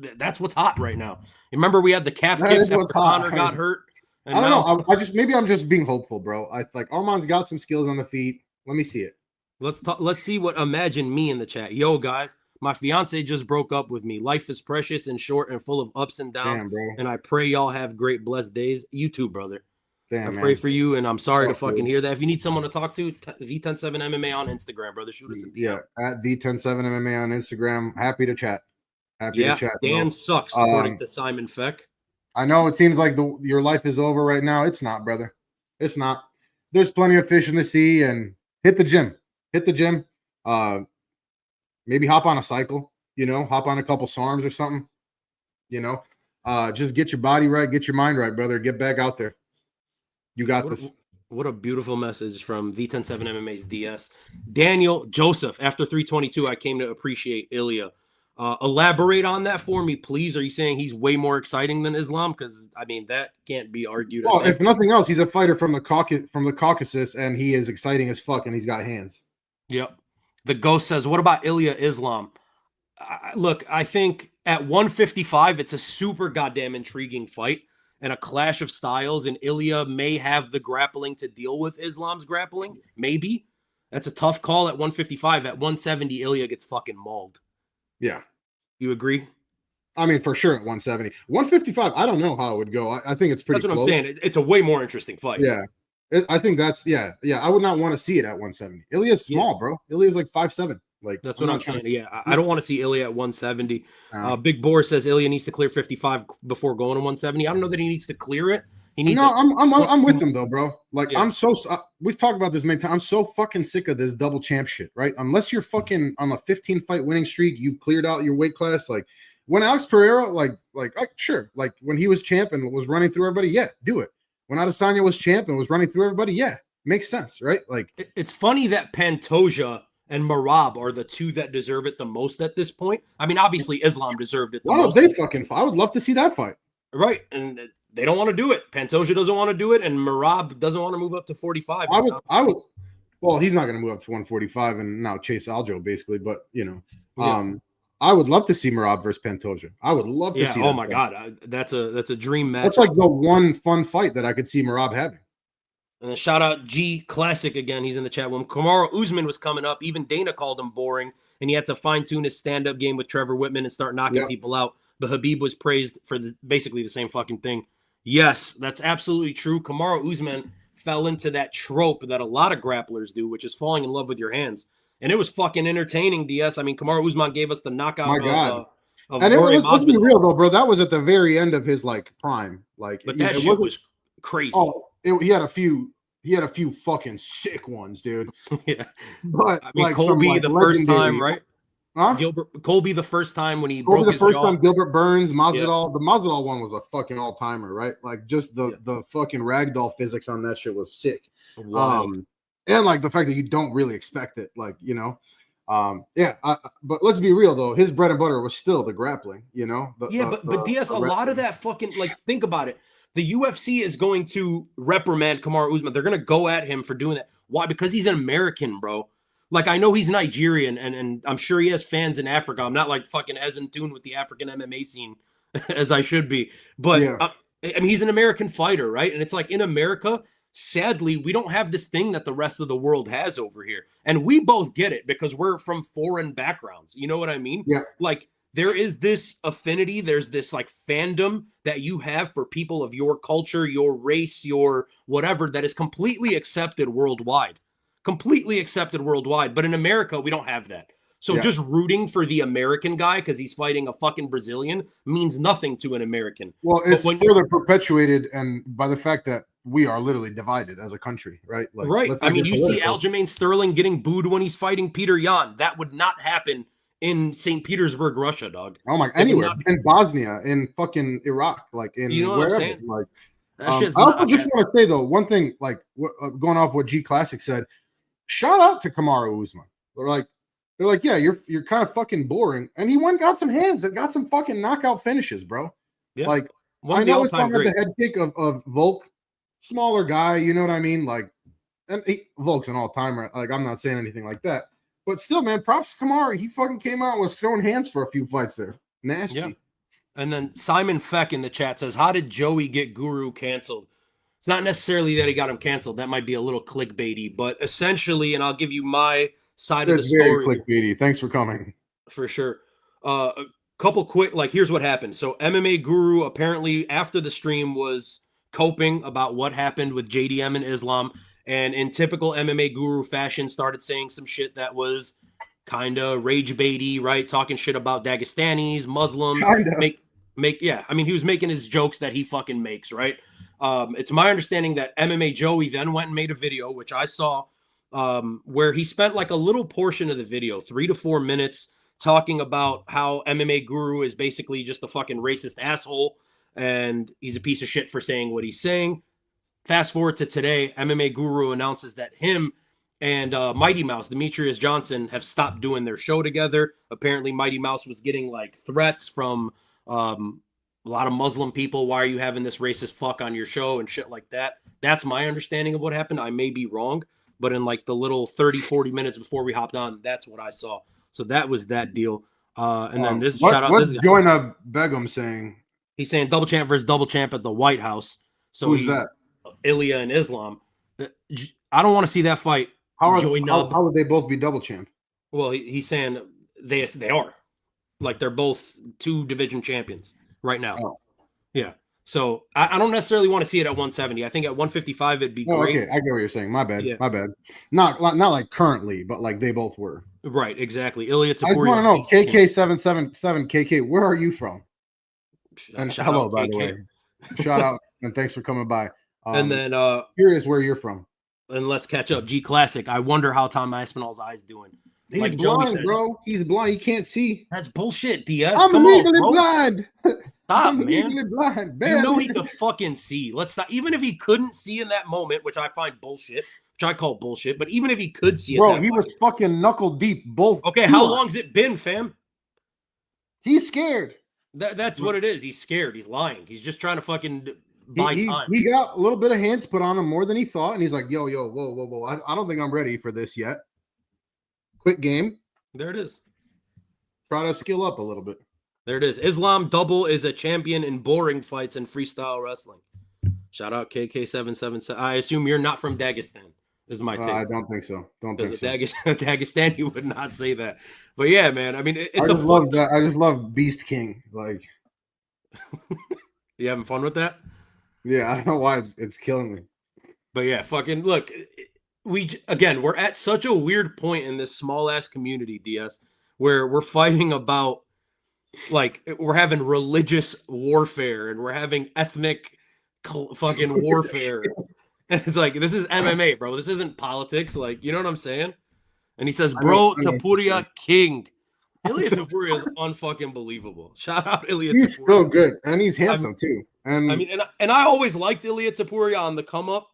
hot right now. Remember we had the calf kicks after Connor got hurt? I don't know. Maybe I'm just being hopeful, bro. Arman's got some skills on the feet. Let me see it. Let's see what Imagine Me in the chat. Yo, guys, my fiance just broke up with me. Life is precious and short and full of ups and downs. Damn, and I pray y'all have great, blessed days. You too, brother. Damn, I pray for you, and I'm sorry to fucking hear that. If you need someone to talk to, V107 MMA on Instagram, brother. Shoot us a DM. Yeah, at V107 MMA on Instagram. Happy to chat. Happy to chat. Dan sucks, according to Simon Feck. I know it seems like your life is over right now. It's not, brother. It's not. There's plenty of fish in the sea, and hit the gym. Hit the gym. Maybe hop on a cycle, hop on a couple SARMs or something, just get your body right, get your mind right, brother. Get back out there. You got this. What a beautiful message from V107 MMA's DS. Daniel Joseph, after 322, I came to appreciate Ilya. Elaborate on that for me, please. Are you saying he's way more exciting than Islam? Because, I mean, that can't be argued. Well, if nothing else, he's a fighter from the Caucasus, and he is exciting as fuck, and he's got hands. Yep. The Ghost says, what about Ilya Islam? Look, I think at 155, it's a super goddamn intriguing fight and a clash of styles, and Ilya may have the grappling to deal with Islam's grappling. Maybe. That's a tough call at 155. At 170, Ilya gets fucking mauled. Yeah. You agree? I mean, for sure at 170. 155, I don't know how it would go. I think it's pretty That's what close. I'm saying. It's a way more interesting fight. Yeah. I think that's I would not want to see it at 170. Ilya's small, bro. Ilya's like 5'7". Like that's what I'm saying. Yeah, I don't want to see Ilya at 170. Big Boar says Ilya needs to clear 55 before going to 170. I don't know that he needs to clear it. He needs. No, I'm with him though, bro. Like I'm so we've talked about this many times. I'm so fucking sick of this double champ shit, right? Unless you're fucking on a 15 fight winning streak, you've cleared out your weight class. Like when Alex Pereira, sure, like when he was champ and was running through everybody, yeah, do it. When Adesanya was champ and was running through everybody, yeah, makes sense, right? Like it's funny that Pantoja and Merab are the two that deserve it the most at this point. I mean, obviously Islam deserved it the most. I would love to see that fight. Right, and they don't want to do it. Pantoja doesn't want to do it, and Merab doesn't want to move up to 45. I would. Well, he's not going to move up to 145 and now chase Aljo basically, but I would love to see Merab versus Pantoja. I would love to see. Oh my god, that's a dream match. That's like the one fun fight that I could see Merab having. And then shout out G Classic again. He's in the chat. When Kamaru Usman was coming up, even Dana called him boring, and he had to fine tune his stand up game with Trevor Whitman and start knocking people out. But Habib was praised for basically the same fucking thing. Yes, that's absolutely true. Kamaru Usman fell into that trope that a lot of grapplers do, which is falling in love with your hands. And it was fucking entertaining, DS. I mean, Kamaru Usman gave us the knockout. My God. And let's be real, though, bro. That was at the very end of his, prime. But that shit was crazy. Oh, he had a few he had a few fucking sick ones, dude. Yeah. But I mean, like Colby some, like, the first time, legendary, right? huh? Colby the first time when he Over broke the his first jaw. time, Gilbert Burns, Yeah. Masvidal. The Masvidal one was a fucking all timer, right? Like just Yeah. the fucking ragdoll physics on that shit was sick. Wild. And like the fact that you don't really expect it, like yeah. But let's be real though, his bread and butter was still the grappling. Yeah, but DS, a lot of that fucking, like, think about it. The UFC is going to reprimand Kamaru Usman. They're going to go at him for doing that. Why? Because he's an American, bro. Like, I know he's Nigerian, and I'm sure he has fans in Africa. I'm not like fucking as in tune with the African MMA scene as I should be. But Yeah. I mean, he's an American fighter, right? And it's like in America, sadly, we don't have this thing that the rest of the world has over here. And we both get it because we're from foreign backgrounds. You know what I mean? Yeah. Like, there is this affinity, there's this like fandom that you have for people of your culture, your race, your whatever, that is completely accepted worldwide. Completely accepted worldwide. But in America, we don't have that. So just rooting for the American guy because he's fighting a fucking Brazilian means nothing to an American. Well, it's further perpetuated and by the fact that we are literally divided as a country, right? Like, right. I mean, you see Aljamain Sterling getting booed when he's fighting Peter Yan. That would not happen in St. Petersburg, Russia, dog. Oh my, anywhere in Bosnia, in fucking Iraq, like in wherever. Like, I also just want to say though, one thing, like going off what G Classic said, shout out to Kamaru Usman. They're like, yeah, you're kind of fucking boring, and he went got some hands and got some fucking knockout finishes, bro. Yeah. Like, I know it's talking about the head kick of Volk, smaller guy, you know what I mean? Like, and Volk's an all timer. Like, I'm not saying anything like that. But still, man, props to Kamaru. He fucking came out and was throwing hands for a few fights there. Nasty. Yeah. And then Simon Feck in the chat says, how did Joey get Guru canceled? It's not necessarily that he got him canceled. That might be a little clickbaity. But essentially, and I'll give you my side of the story. Very clickbaity. Thanks for coming. For sure. A couple quick, like, here's what happened. So MMA Guru apparently after the stream was coping about what happened with JDM and Islam. And in typical MMA Guru fashion, started saying some shit that was kind of rage baity, right? Talking shit about Dagestanis, Muslims. Yeah. I mean, he was making his jokes that he fucking makes, right? It's my understanding that MMA Joey then went and made a video, which I saw, where he spent like a little portion of the video, 3 to 4 minutes, talking about how MMA Guru is basically just a fucking racist asshole. And he's a piece of shit for saying what he's saying. Fast forward to today, MMA Guru announces that him and Mighty Mouse, Demetrius Johnson, have stopped doing their show together. Apparently, Mighty Mouse was getting like threats from a lot of Muslim people. Why are you having this racist fuck on your show and shit like that? That's my understanding of what happened. I may be wrong, but in like the little 30, 40 minutes before we hopped on, that's what I saw. So that was that deal. And then this shout out. What's Joyna Begum saying? He's saying double champ versus double champ at the White House. So who's that? Ilya and Islam. I don't want to see that fight. How would they both be double champ? Well, he's saying they are. Like, they're both 2 division champions right now. Oh. Yeah. So I don't necessarily want to see it at 170. I think at 155 it'd be great. Okay, I get what you're saying. My bad. Yeah. My bad. Not like currently, but like they both were. Right, exactly. Ilya Taporia. I just want to know, KK777, KK, where are you from? And hello, by the way. Shout out and thanks for coming by. And then curious where you're from. And let's catch up. G Classic. I wonder how Tom Aspinall's eyes doing. He's like blind, bro. He's blind. He can't see. That's bullshit, DS. I'm legally blind. Stop, man. Legally blind. You know he could fucking see. Let's stop. Even if he couldn't see in that moment, which I find bullshit, which I call bullshit, but even if he could see, bro, he was fucking knuckle deep. Both. Okay, how long's it been, fam? He's scared. That's what it is. He's scared. He's lying. He's just trying to fucking buy time. He got a little bit of hands put on him more than he thought, and he's like, yo, whoa. I don't think I'm ready for this yet. Quick game. There it is. Try to skill up a little bit. There it is. Islam Double is a champion in boring fights and freestyle wrestling. Shout out KK777. I assume you're not from Dagestan. Is my take. I don't think so. Dagestani would not say that. But yeah, man. I mean, it's I just love Beast King. Like, you having fun with that? Yeah, I don't know why it's killing me. But yeah, fucking look. We're at such a weird point in this small ass community, DS, where we're fighting about, like, we're having religious warfare and we're having ethnic fucking warfare. And it's like, this is MMA, bro. This isn't politics. Like, you know what I'm saying? And he says, I know, bro, Tapuria king. Ilya Tapuria is unfucking believable. Shout out Ilya he's Tapuria. so good, and he's handsome too. And I mean, and I always liked Ilya Tapuria on the come up.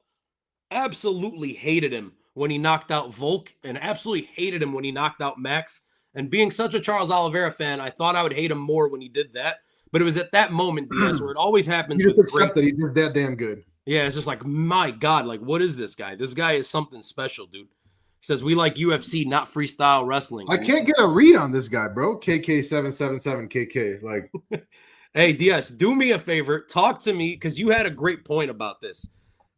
Absolutely hated him when he knocked out Volk, and absolutely hated him when he knocked out Max. And being such a Charles Oliveira fan, I thought I would hate him more when he did that. But it was at that moment, DS, where it always happens you just with accept that he's just that damn good. Yeah, it's just like, my God, like, what is this guy? This guy is something special, dude. He says, we like UFC, not freestyle wrestling. I can't get a read on this guy, bro. KK777KK. Like, hey, DS, do me a favor. Talk to me, because you had a great point about this.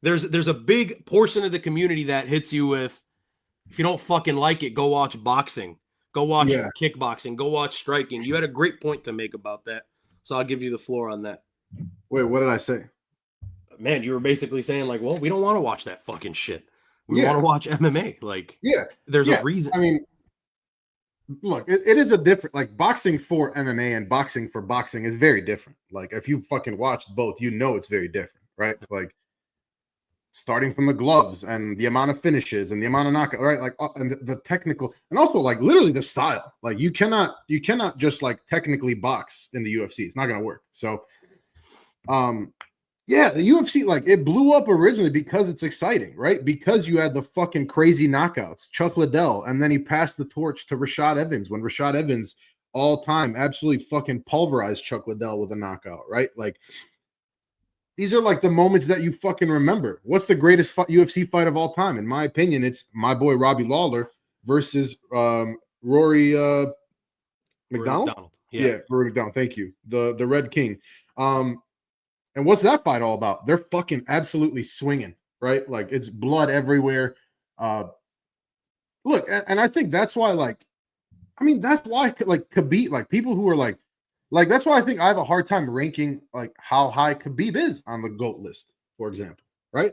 There's a big portion of the community that hits you with, if you don't fucking like it, go watch boxing. Go watch kickboxing. Go watch striking. You had a great point to make about that. So I'll give you the floor on that. wait, what did I say? Man, you were basically saying, like, well, we don't want to watch that fucking shit. We want to watch MMA. Like, there's a reason. I mean, look, it is a different, like, boxing for MMA and boxing for boxing is very different. Like, if you fucking watched both, you know it's very different, right? Like, starting from the gloves and the amount of finishes and the amount of knockout, right? Like, and the technical, and also like literally the style. Like, you cannot just like technically box in the UFC. It's not gonna work. So, yeah, the UFC, like, it blew up originally because it's exciting, right? Because you had the fucking crazy knockouts, Chuck Liddell, and then he passed the torch to Rashad Evans when Rashad Evans all time absolutely fucking pulverized Chuck Liddell with a knockout, right? Like, these are like the moments that you fucking remember. What's the greatest UFC fight of all time? In my opinion, it's my boy Robbie Lawler versus Rory McDonald. Yeah, Rory McDonald. Thank you. The Red King. And what's that fight all about? They're fucking absolutely swinging, right? Like, it's blood everywhere. Look, and I think that's why, like, I mean, that's why, like, Khabib, like, people who are like, that's why I think I have a hard time ranking, like, how high Khabib is on the GOAT list, for example, right?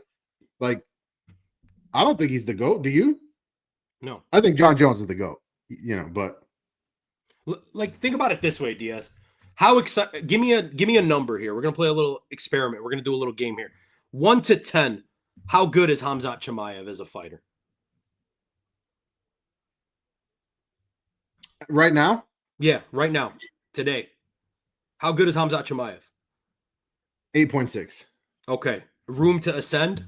Like, I don't think he's the GOAT. Do you? No. I think John Jones is the GOAT, you know, but. Like, think about it this way, DS. How excited? Give me a number here. We're gonna play a little experiment. We're gonna do a little game here. 1 to 10. How good is Khamzat Chimaev as a fighter? Right now? Yeah, right now, today. How good is Khamzat Chimaev? 8.6. Okay. Room to ascend?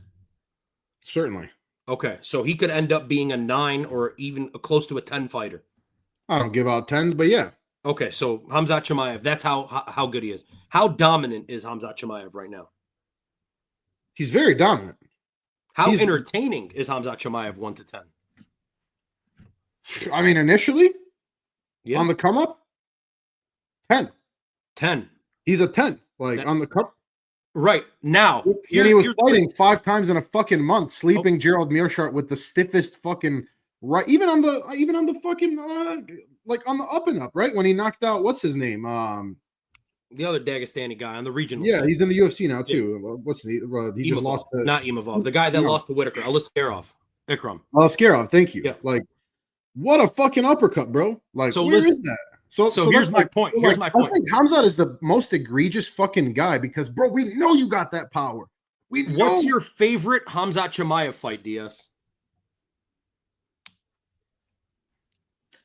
Certainly. Okay, so he could end up being a 9 or even close to a 10 fighter. I don't give out 10s, but yeah. Okay, so Khamzat Chimaev, that's how good he is. How dominant is Khamzat Chimaev right now? He's very dominant. How entertaining is Khamzat Chimaev 1 to 10? I mean, initially, on the come up, 10. 10. He's a 10, like, on the cup. Right. Now, he was fighting 5 times in a fucking month, sleeping Gerald Mearshart with the stiffest fucking right, even on the fucking like on the up and up, right? When he knocked out what's his name? The other Dagestani guy on the regional. Yeah, he's in the UFC now too. Yeah. What's he just lost to, not Imavov, the guy that lost to Whitaker, Aliskerov. Aliskerov, thank you. Yeah. Like, what a fucking uppercut, bro. Like, so where is that? So here's my point. Here's my point. I think Khamzat is the most egregious fucking guy because, bro, we know you got that power. What's your favorite Khamzat Chimaev fight, DS?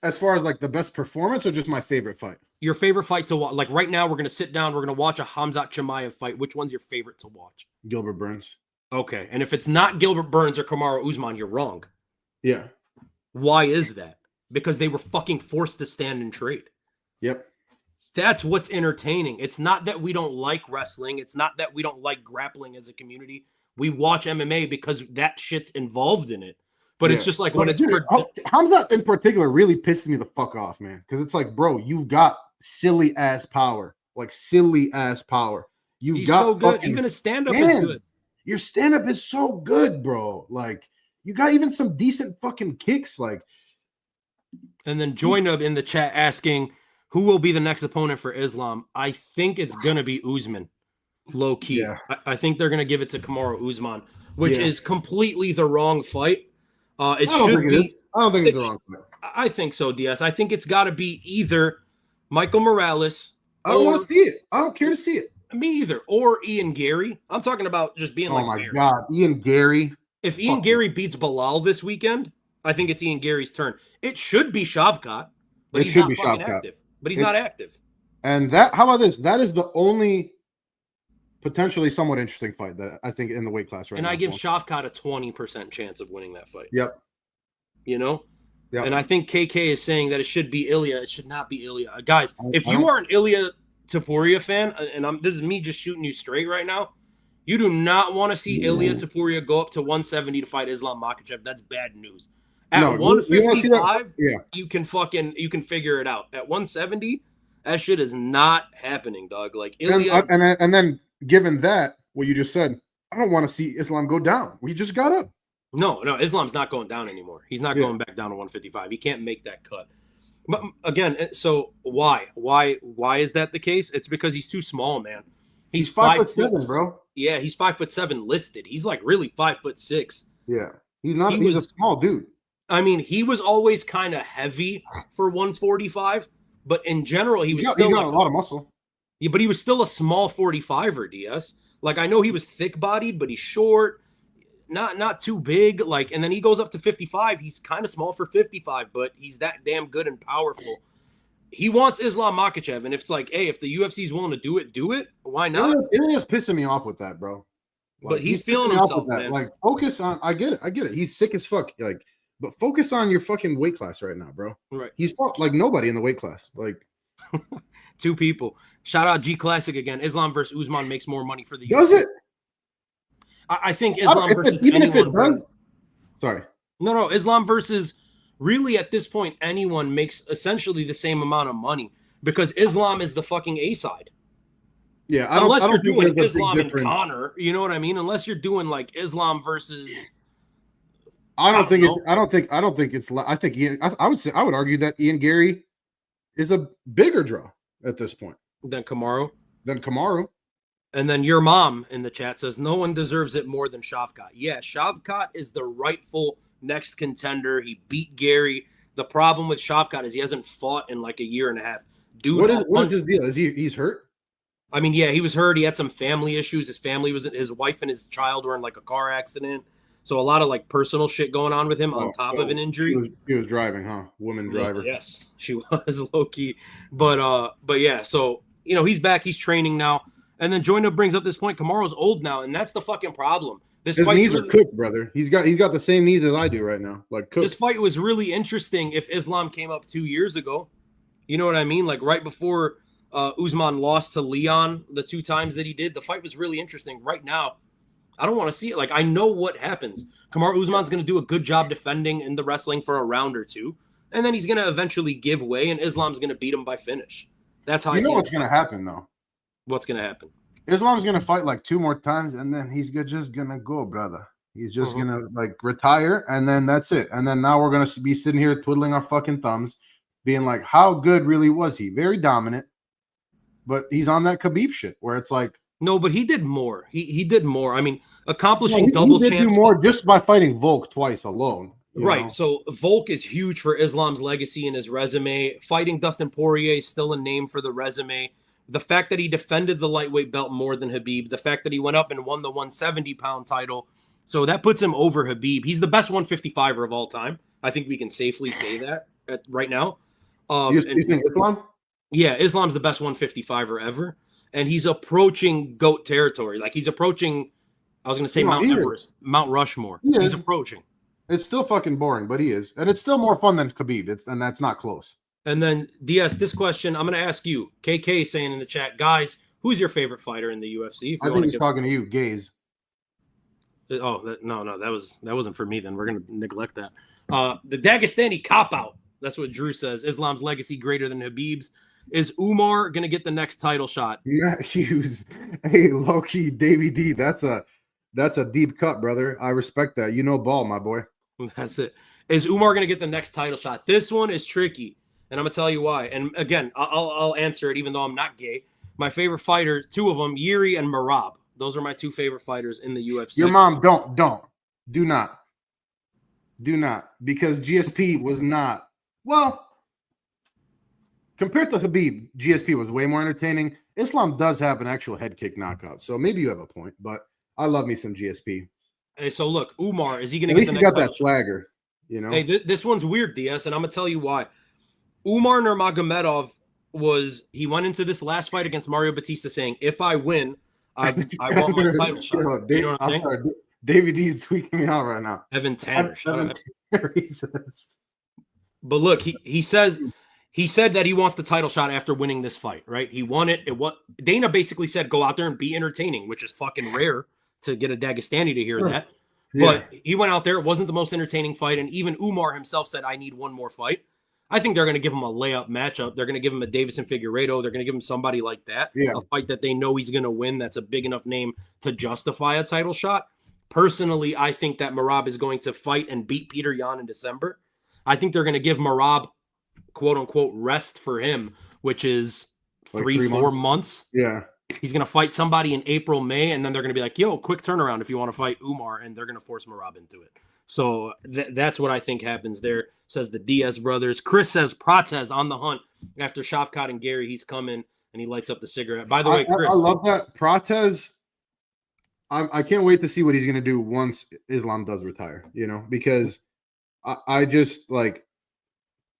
As far as like the best performance or just my favorite fight? Your favorite fight to watch. Like right now, we're going to sit down. We're going to watch a Khamzat Chimaev fight. Which one's your favorite to watch? Gilbert Burns. Okay. And if it's not Gilbert Burns or Kamaru Usman, you're wrong. Yeah. Why is that? Because they were fucking forced to stand and trade. Yep. That's what's entertaining. It's not that we don't like wrestling. It's not that we don't like grappling as a community. We watch MMA because that shit's involved in it. But it's just like when it's... Khamzat in particular really pisses me the fuck off, man. Because it's like, bro, you got silly-ass power. Like, silly-ass power. He's got so good. Even his stand-up is good. Your stand-up is so good, bro. Like, you got even some decent fucking kicks. Like... And then Joinub in the chat asking, who will be the next opponent for Islam? I think it's going to be Usman, low-key. Yeah. I think they're going to give it to Kamaru Usman, which is completely the wrong fight. It should be. I don't think it's the wrong fight. I think so, DS. I think it's got to be either Michael Morales. I don't want to see it. I don't care to see it. Me either. Or Ian Gary. I'm talking about just being Oh like my fair. God, Ian Gary. If Ian Fuck Gary beats Bilal this weekend, I think it's Ian Gary's turn. It should be Shavkat, but It he's should not be fucking Shavkat. active. But he's not active. And that, how about this? That is the only potentially somewhat interesting fight that I think in the weight class right and now. I give Shavkat a 20% chance of winning that fight. Yep. You know? Yep. And I think KK is saying that it should be Ilya. It should not be Ilya. Guys, if I you don't- are an Ilya Taporia fan, and this is me just shooting you straight right now, you do not want to see Ilya Taporia go up to 170 to fight Islam Makhachev. That's bad news. At No, you wanna see that? 155, Yeah. you can figure it out. At 170, that shit is not happening, dog. Like Ilya, And then given that what you just said, I don't want to see Islam go down. We just got up. no, Islam's not going down anymore. He's not going back down to 155. He can't make that cut. But again, so why is that the case? It's because he's too small, man. He's 5'7", bro. Yeah, he's 5'7" listed. He's like really 5'6". Yeah, he's not. He's a small dude. I mean, he was always kind of heavy for 145, but in general, he was still got a lot of muscle. Yeah, but he was still a small 45er, DS. Like I know he was thick bodied, but he's short, not too big. Like, and then he goes up to 55. He's kind of small for 55, but he's that damn good and powerful. He wants Islam Makhachev, and if it's like, hey, if the UFC is willing to do it. Why not? Ilya's pissing me off with that, bro. Like, but he's feeling himself, man. Like, focus on. I get it. He's sick as fuck. Like, but focus on your fucking weight class right now, bro. Right. He's fought like nobody in the weight class. Like, two people. Shout out G Classic again. Islam versus Usman makes more money for the does UFC. It? I think Islam versus anyone. Sorry. No. Islam versus really at this point anyone makes essentially the same amount of money because Islam is the fucking A side. Yeah, unless you're doing Islam and Conor, you know what I mean? Unless you're doing like Islam versus. I don't think it's. I think I would argue that Ian Gary is a bigger draw at this point than Kamaru. And then your mom in the chat says no one deserves it more than Shavkat. Yeah, Shavkat is the rightful next contender. He beat Gary. The problem with Shavkat is he hasn't fought in like a year and a half. Dude, what is his deal? Is he's hurt? I mean, yeah, he was hurt. He had some family issues. His wife and his child were in like a car accident. So a lot of like personal shit going on with him on top of an injury. She was driving, huh? Woman driver. Yes, she was low key. But yeah, so he's back. He's training now. And then Joyno brings up this point. Kamaru's old now, and that's the fucking problem. His knees are cooked, brother. He's got the same knees as I do right now. Like cooked. This fight was really interesting if Islam came up 2 years ago. You know what I mean? Like right before Usman lost to Leon the 2 times that he did. The fight was really interesting. Right now, I don't want to see it. Like I know what happens. Kamaru Usman's going to do a good job defending in the wrestling for a round or two, and then he's going to eventually give way, and Islam's going to beat him by finish. That's how I see what's going to happen, though. What's going to happen? Islam's going to fight like 2 more times, and then he's just going to go, brother. He's just going to like retire, and then that's it. And then now we're going to be sitting here twiddling our fucking thumbs, being like, how good really was he? Very dominant, but he's on that Khabib shit where it's like, no, but he did more. He did more. I mean, accomplishing double champs. He did do more just by fighting Volk twice alone. Right. Know? So Volk is huge for Islam's legacy and his resume. Fighting Dustin Poirier is still a name for the resume. The fact that he defended the lightweight belt more than Khabib. The fact that he went up and won the 170-pound title. So that puts him over Khabib. He's the best 155er of all time. I think we can safely say that right now. You think Islam? Yeah, Islam's the best 155er ever. And he's approaching GOAT territory. Like he's approaching, I was going to say Mount Everest, Mount Rushmore. He's approaching. It's still fucking boring, but he is. And it's still more fun than Khabib. And that's not close. And then, DS, this question, I'm going to ask you. KK saying in the chat, guys, who's your favorite fighter in the UFC? I think he's talking to you, Gaze. Oh, no, that wasn't for me then. We're going to neglect that. The Dagestani cop-out. That's what Drew says. Islam's legacy greater than Khabib's. Is Umar going to get the next title shot? Matt Hughes. Hey, low-key, Davey D. That's a deep cut, brother. I respect that. You know ball, my boy. That's it. Is Umar going to get the next title shot? This one is tricky, and I'm going to tell you why. And again, I'll answer it even though I'm not gay. My favorite fighter, 2 of them, Yuri and Marab. Those are my 2 favorite fighters in the UFC. Your mom, do not. Because GSP was not. Well, compared to Khabib, GSP was way more entertaining. Islam does have an actual head kick knockout, so maybe you have a point. But I love me some GSP. Hey, so look, Umar, is he going to At get least the he next got title that shot? swagger, you know. Hey, this one's weird, DS, and I'm gonna tell you why. Umar Nurmagomedov he went into this last fight against Mario Batista saying, "If I win, I want my title shot." You know what I'm saying? Sorry, David D's tweaking me out right now. Evan Tanner, shout Evan out. Tanner, he says. But look, he said that he wants the title shot after winning this fight, right? He won it. Dana basically said, go out there and be entertaining, which is fucking rare to get a Dagestani to hear that. But he went out there. It wasn't the most entertaining fight. And even Umar himself said, I need one more fight. I think they're going to give him a layup matchup. They're going to give him a Davison Figueiredo. They're going to give him somebody like that. A fight that they know he's going to win. That's a big enough name to justify a title shot. Personally, I think that Merab is going to fight and beat Peter Yan in December. I think they're going to give Merab, quote unquote, rest for him, which is like 3-4 months. Yeah. He's going to fight somebody in April, May, and then they're going to be like, yo, quick turnaround if you want to fight Umar, and they're going to force Merab into it. So that's what I think happens there, says the Diaz brothers. Chris says Prates on the hunt after Shavkat and Gary. He's coming, and he lights up the cigarette. By the way, Chris. I love that. Prates, I can't wait to see what he's going to do once Islam does retire, you know, because I just, like,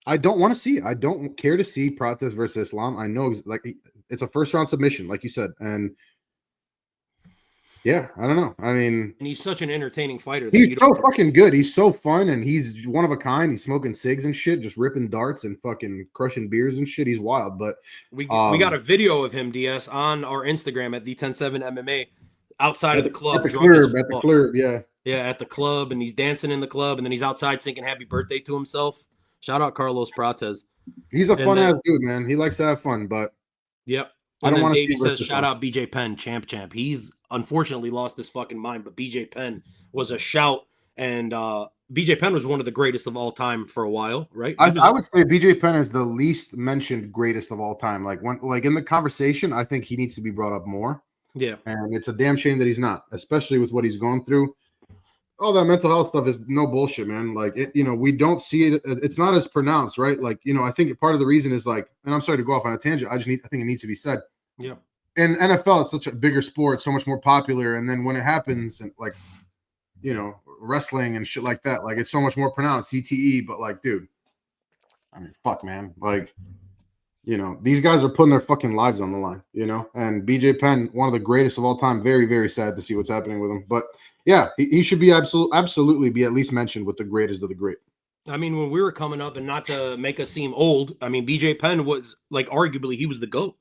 I don't want to see it. I don't care to see Prates versus Islam. I know, like, it's a first-round submission, like you said, and yeah, I don't know. I mean, and he's such an entertaining fighter. He's so fucking good. He's so fun, and he's one of a kind. He's smoking cigs and shit, just ripping darts and fucking crushing beers and shit. He's wild. But we got a video of him, DS, on our Instagram at the 107 MMA outside of the club. At the club, yeah. Yeah, at the club, and he's dancing in the club, and then he's outside singing happy birthday to himself. Shout out Carlos Prates. He's a fun-ass dude, man. He likes to have fun, but yep. And then Davey says, shout out BJ Penn, champ. He's unfortunately lost his fucking mind, but BJ Penn was a shout, and BJ Penn was one of the greatest of all time for a while, right? I would say BJ Penn is the least mentioned greatest of all time. Like in the conversation, I think he needs to be brought up more. Yeah. And it's a damn shame that he's not, especially with what he's going through. All that mental health stuff is no bullshit, man. Like, we don't see it. It's not as pronounced, right? Like, I think part of the reason is like, and I'm sorry to go off on a tangent. I think it needs to be said. Yeah. In NFL, it's such a bigger sport, so much more popular. And then when it happens, and like, wrestling and shit like that, like it's so much more pronounced, CTE. But like, dude, I mean, fuck, man. Like, these guys are putting their fucking lives on the line, and BJ Penn, one of the greatest of all time. Very, very sad to see what's happening with him. But yeah, he should be absolutely be at least mentioned with the greatest of the great. I mean, when we were coming up, and not to make us seem old, I mean, BJ Penn was like, arguably, he was the GOAT.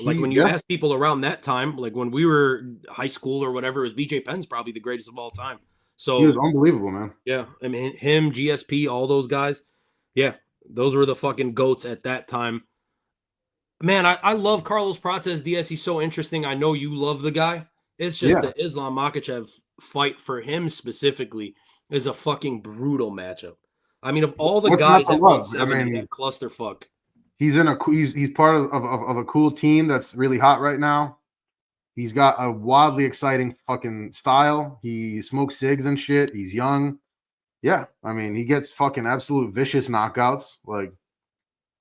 Like when you ask people around that time, like when we were high school or whatever, it was BJ Penn's probably the greatest of all time. So he was unbelievable, man. Yeah. I mean, him, GSP, all those guys. Yeah. Those were the fucking GOATs at that time. Man, I love Carlos Prates, DS. He's so interesting. I know you love the guy. It's just the Islam Makhachev fight for him specifically is a fucking brutal matchup. I mean, of all the guys at 170, that clusterfuck. He's part of a cool team that's really hot right now. He's got a wildly exciting fucking style. He smokes cigs and shit. He's young. Yeah, I mean, he gets fucking absolute vicious knockouts. Like,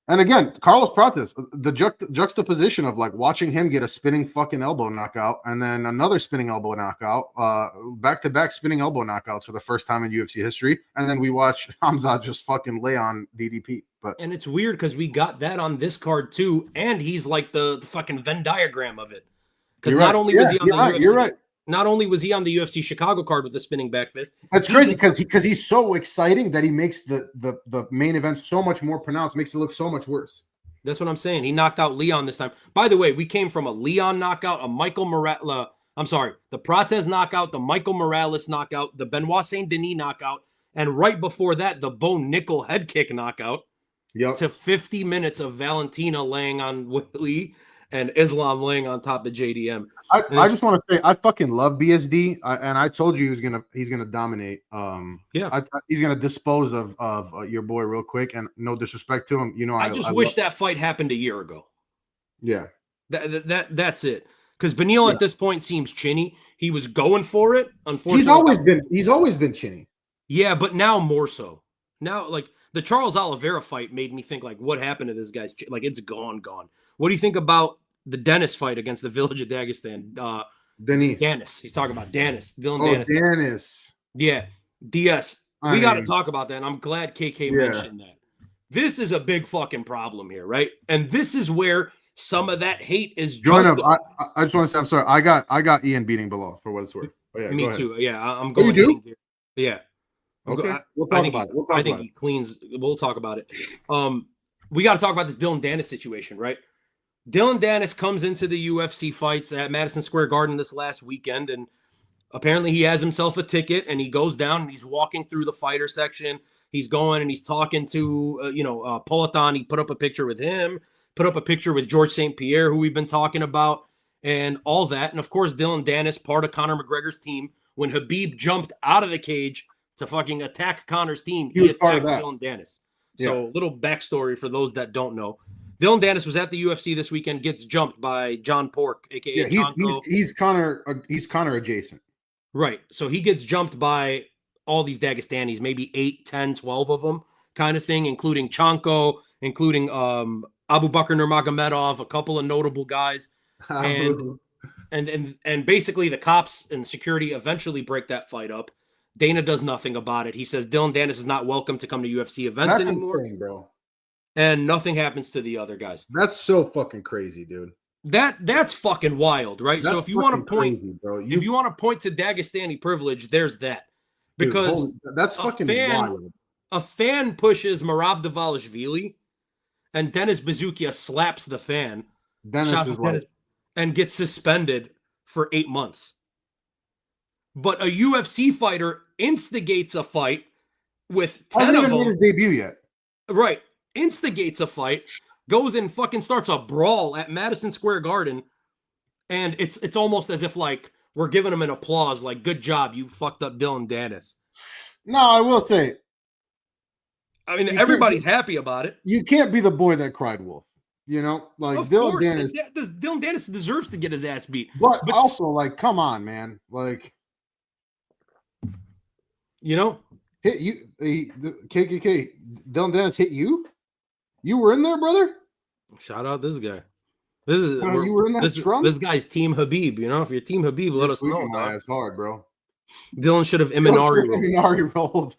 and again, Carlos Prates, the juxtaposition of like watching him get a spinning fucking elbow knockout and then another spinning elbow knockout, back-to-back spinning elbow knockouts for the first time in UFC history, and then we watch Hamza just fucking lay on DDP. And it's weird because we got that on this card too, and he's like the fucking Venn diagram of it. Because not only was he on the UFC, not only was he on the UFC Chicago card with the spinning back fist. That's crazy because he's so exciting that he makes the main event so much more pronounced, makes it look so much worse. That's what I'm saying. He knocked out Leon this time. By the way, we came from a Leon knockout, a Michael Morales. I'm sorry, the Prates knockout, the Michael Morales knockout, the Benoit Saint Denis knockout, and right before that, the Bo Nickel head kick knockout. Yep. To 50 minutes of Valentina laying on Whitley and Islam laying on top of JDM. I just want to say I fucking love BSD, and I told you he's gonna dominate. He's gonna dispose of your boy real quick, and no disrespect to him, I just wish that fight happened a year ago. Yeah, that's it. Because Beneil at this point seems chinny. He was going for it. Unfortunately, he's always been chinny. Yeah, but now more so. Now, like the Charles Oliveira fight made me think, like, what happened to this guy's? Like, it's gone. What do you think about the Dennis fight against the Village of Dagestan? Denis. Dennis. He's talking about Dennis. Dylan Oh, Dennis. Dennis. Yeah, DS. We got to talk about that. And I'm glad KK Yeah. mentioned that. This is a big fucking problem here, right? And this is where some of that hate is justified. I just want to say, I'm sorry. I got Ian beating below for what it's worth. Oh, yeah, me too. Yeah, I'm Oh, going. you do? Here. Yeah. Okay. We'll talk about it. I think he cleans. We'll talk about it. We got to talk about this Dylan Dennis situation, right? Dylan Dennis comes into the UFC fights at Madison Square Garden this last weekend, and apparently he has himself a ticket, and he goes down and he's walking through the fighter section. He's going and he's talking to, Politan. He put up a picture with him, put up a picture with George St. Pierre, who we've been talking about, and all that. And of course, Dylan Dennis, part of Conor McGregor's team. When Khabib jumped out of the cage to fucking attack Conor's team, he attacked Dylan Dennis. So little backstory for those that don't know. Dylan Dennis was at the UFC this weekend, gets jumped by John Pork, aka Chanko. He's Conor adjacent. Right. So he gets jumped by all these Dagestanis, maybe 8, 10, 12 of them kind of thing, including Chanko, including Abu Bakr Nurmagomedov, a couple of notable guys. And basically the cops and security eventually break that fight up. Dana does nothing about it. He says Dylan Dennis is not welcome to come to UFC events anymore. Insane, bro. And nothing happens to the other guys. That's so fucking crazy, dude. That's fucking wild, right? That's so if you want to point, crazy, bro. if you want to point to Dagestani privilege, there's that. Because dude, that's fucking wild. A fan pushes Merab Dvalishvili, and Dennis Bazookia slaps the fan. Dennis and gets suspended for 8 months. But a UFC fighter instigates a fight with 10 of them. Hasn't even made his debut yet. Right. Instigates a fight, goes and fucking starts a brawl at Madison Square Garden. And it's almost as if, like, we're giving him an applause, like, good job, you fucked up Dylan Dennis. No, I will say. I mean, everybody's happy about it. You can't be the boy that cried wolf. You know, like Dylan Dennis. Dylan Dennis deserves to get his ass beat. But also, like, come on, man. Like, hit you. The KKK. Dylan Dennis hit you? You were in there, brother? Shout out this guy. You were in that scrum? This guy's Team Khabib. If you're Team Khabib, let us know. That's hard, bro. Dylan should have Imanari rolled.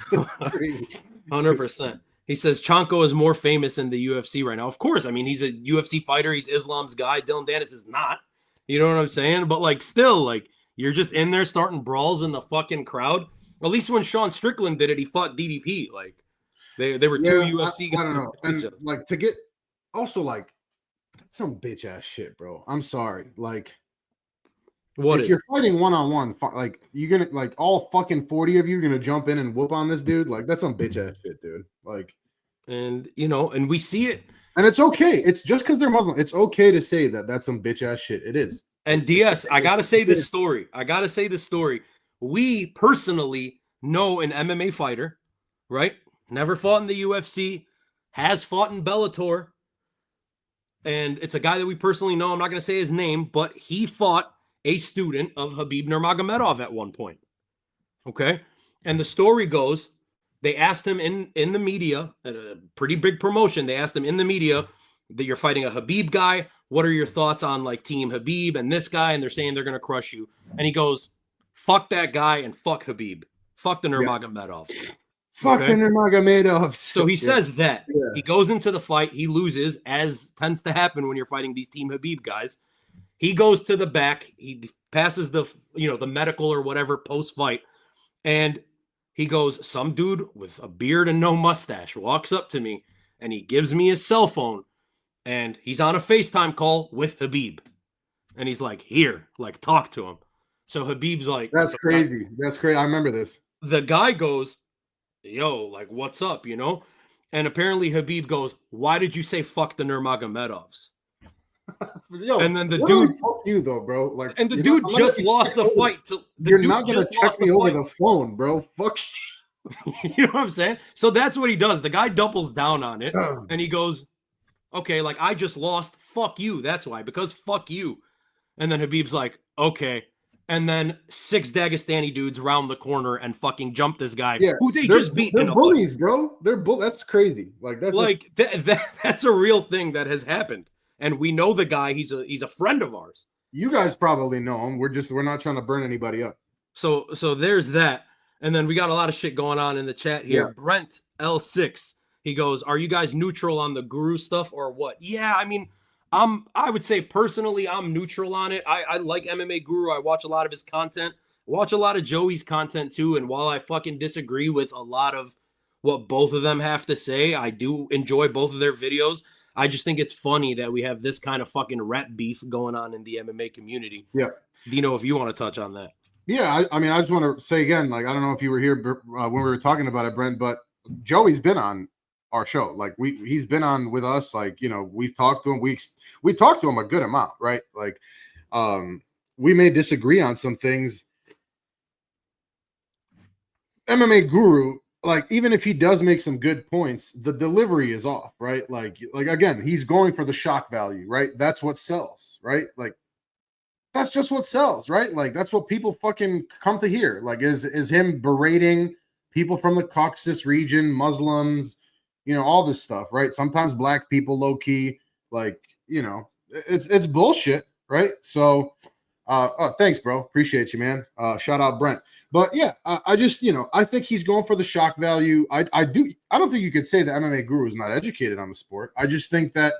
100%. He says Chanko is more famous in the UFC right now. Of course, I mean, he's a UFC fighter. He's Islam's guy. Dylan Dennis is not. You know what I'm saying? But, like, still, like, you're just in there starting brawls in the fucking crowd. At least when Sean Strickland did it, he fought DDP. Like, they were two UFC guys. I don't know. And, like, to get – also, like, that's some bitch-ass shit, bro. I'm sorry. Like – if you're fighting one-on-one, like, you're going to, like, all fucking 40 of you are going to jump in and whoop on this dude? Like, that's some bitch-ass shit, dude. Like. And, and we see it. And it's okay. It's just because they're Muslim. It's okay to say that that's some bitch-ass shit. It is. And DS, I got to say this story. We personally know an MMA fighter, right? Never fought in the UFC, has fought in Bellator. And it's a guy that we personally know. I'm not going to say his name, but he fought a student of Khabib Nurmagomedov at one point. Okay? And the story goes, they asked him in the media, at a pretty big promotion, they asked him in the media that you're fighting a Khabib guy. What are your thoughts on, like, Team Khabib and this guy? And they're saying they're going to crush you. And he goes, fuck that guy and fuck Khabib. Fuck the Nurmagomedovs. Fuck the Nurmagomedovs. So he says that. Yeah. He goes into the fight. He loses, as tends to happen when you're fighting these Team Khabib guys. He goes to the back. He passes the medical or whatever post-fight. And he goes, some dude with a beard and no mustache walks up to me and he gives me his cell phone and he's on a FaceTime call with Khabib. And he's like, here, like, talk to him. So Habib's like, that's crazy. That's crazy. I remember this. The guy goes, yo, like, what's up, And apparently Khabib goes, why did you say fuck the Nurmagomedovs? Yo, and then the dude, fuck you though, bro. Like, and the dude just lost the fight. You're not gonna check me over the phone, bro. Fuck you. You know what I'm saying? So that's what he does. The guy doubles down on it, and he goes, "Okay, like, I just lost. Fuck you. That's why. Because fuck you." And then Habib's like, "Okay, and then 6 Dagestani dudes round the corner and fucking jump this guy Yeah, who they just beat in they're a bullies, fight. bro. That's crazy. Like that's just, Like that's a real thing that has happened, and we know the guy. He's a friend of ours. you guys probably know him. We're not trying to burn anybody up. So there's that. And then we got a lot of shit going on in the chat here. Yeah. Brent L6, he goes, "Are you guys neutral on the guru stuff or what?" Yeah, I mean, I would say personally I'm neutral on it. I like MMA Guru. I watch a lot of his content. Watch a lot of Joey's content too, and while I fucking disagree with a lot of what both of them have to say, I do enjoy both of their videos. I just think it's funny that we have this kind of fucking rap beef going on in the MMA community. Yeah. Dino, if you want to touch on that. Yeah, I mean, I just want to say again, like, I don't know if you were here when we were talking about it, Brent, but Joey's been on our show. Like, he's been on with us. Like, you know, we've talked to him. We talked to him a good amount, right? Like, we may disagree on some things. MMA Guru, like, even if he does make some good points, the delivery is off, right? Like again, he's going for the shock value, right? That's what sells, right? Like, that's just what sells, right? Like that's what people fucking come to hear. Like is him berating people from the Caucasus region, Muslims, you know, all this stuff, right? Sometimes black people, low key, like, you know, it's bullshit, right? So, oh, thanks, bro, appreciate you, man. Shout out Brent. But yeah, I just, you know, I think he's going for the shock value. I don't think you could say the MMA Guru is not educated on the sport. I just think that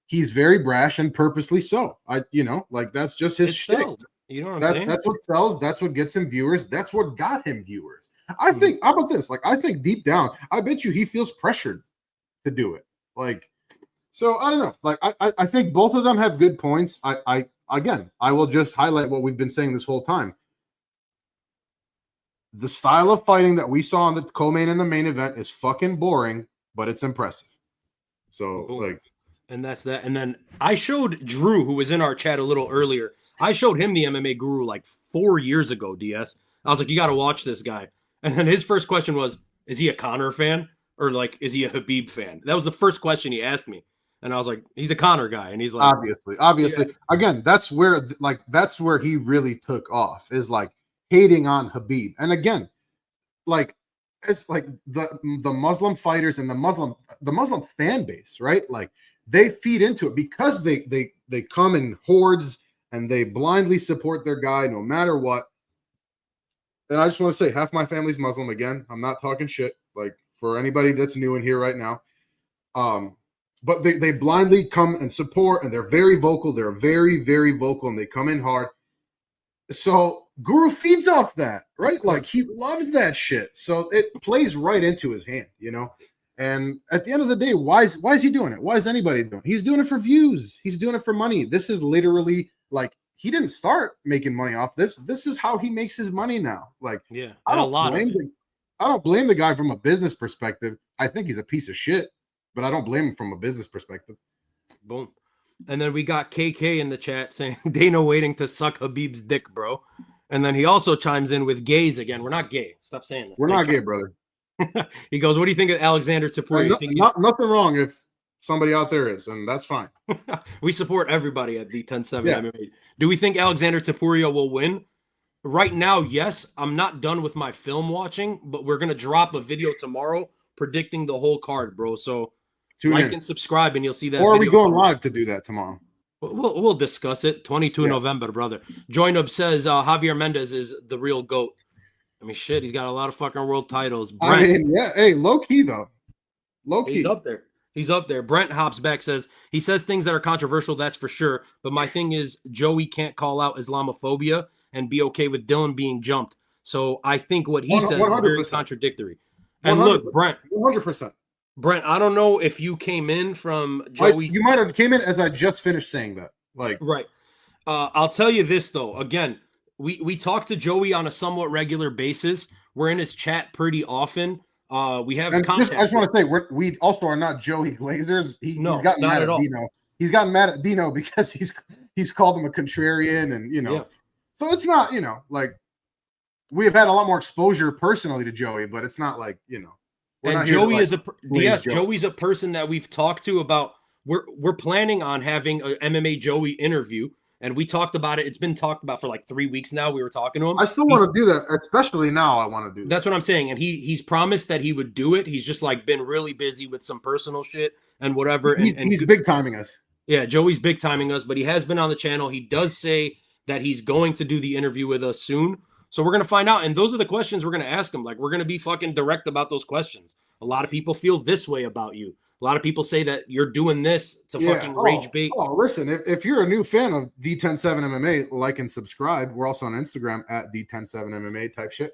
he's very brash and purposely so. You know, like that's just his shtick. You know what I'm saying? That's what sells. That's what gets him viewers. That's what got him viewers. I think. How about this? Like, I think deep down, I bet you he feels pressured to do it. Like, so I don't know. Like, I think both of them have good points. Again, I will just highlight what we've been saying this whole time. The style of fighting that we saw in the co-main and the main event is fucking boring, but it's impressive. So, like. And that's that. And then I showed Drew, who was in our chat a little earlier, I showed him the MMA Guru like 4 years ago, DS. I was like, you got to watch this guy. And then his first question was, is he a Conor fan? Or like, is he a Khabib fan? That was the first question he asked me. And I was like, he's a Conor guy. And he's like, obviously. Yeah. Again, that's where he really took off, is like hating on Khabib. And again, like, it's like the Muslim fighters and the Muslim fan base, right? Like, they feed into it because they come in hordes and they blindly support their guy no matter what. And I just want to say, half my family's Muslim. Again, I'm not talking shit, like, for anybody that's new in here right now. But they blindly come and support, and they're very vocal. They're very, very vocal, and they come in hard. So Guru feeds off that, right? Like, he loves that shit. So it plays right into his hand, you know? And at the end of the day, why is he doing it? Why is anybody doing it? He's doing it for views. He's doing it for money. This is literally, like, he didn't start making money off this. This is how he makes his money now. Like, yeah, I don't blame the guy from a business perspective. I think he's a piece of shit, but I don't blame him from a business perspective. Boom. And then we got KK in the chat saying, Dana waiting to suck Habib's dick, bro. And then he also chimes in with gays again. We're not gay. Stop saying that. We're not gay, brother. He goes, what do you think of Alexander Topuria? Nothing wrong if somebody out there is, and that's fine. We support everybody at the 10-7 MMA. Do we think Alexander Topuria will win? Right now, yes. I'm not done with my film watching, but we're going to drop a video tomorrow predicting the whole card, bro. So like and subscribe, and you'll see that. Or are we going live to do that tomorrow? We'll discuss it. 22 November, brother. Joinub says Javier Mendez is the real GOAT. I mean, shit, he's got a lot of fucking world titles. Brent, I mean, yeah. Hey, low key though. Low key. He's up there. Brent hops back, says he says things that are controversial, that's for sure. But my thing is, Joey can't call out Islamophobia and be okay with Dylan being jumped. So I think what he says 100%. Is very contradictory. And 100%. Look, Brent, 100%. Brent, I don't know if you came in from Joey. You might have came in as I just finished saying that. Like, right. I'll tell you this though. Again, we talk to Joey on a somewhat regular basis. We're in his chat pretty often. We have contact. I just want to say we also are not Joey Glazers. He's gotten mad at Dino. He's gotten mad at Dino because he's called him a contrarian, and you know. Yeah. So it's not, you know, like, we have had a lot more exposure personally to Joey, but it's not like, you know. And Joey is Joey's a person that we've talked to about. We're planning on having an MMA Joey interview, And we talked about it. It's been talked about for like 3 weeks now. We were talking to him. I still want to do that, especially now. I want to do that. That's what I'm saying. And he's promised that he would do it. He's just like been really busy with some personal shit and whatever. He's big timing us. Yeah, Joey's big timing us, but he has been on the channel. He does say that he's going to do the interview with us soon. So we're going to find out. And those are the questions we're going to ask him. Like, we're going to be fucking direct about those questions. A lot of people feel this way about you. A lot of people say that you're doing this to fucking rage bait. Oh, listen, if you're a new fan of D107 MMA, like and subscribe. We're also on Instagram at D107 MMA type shit.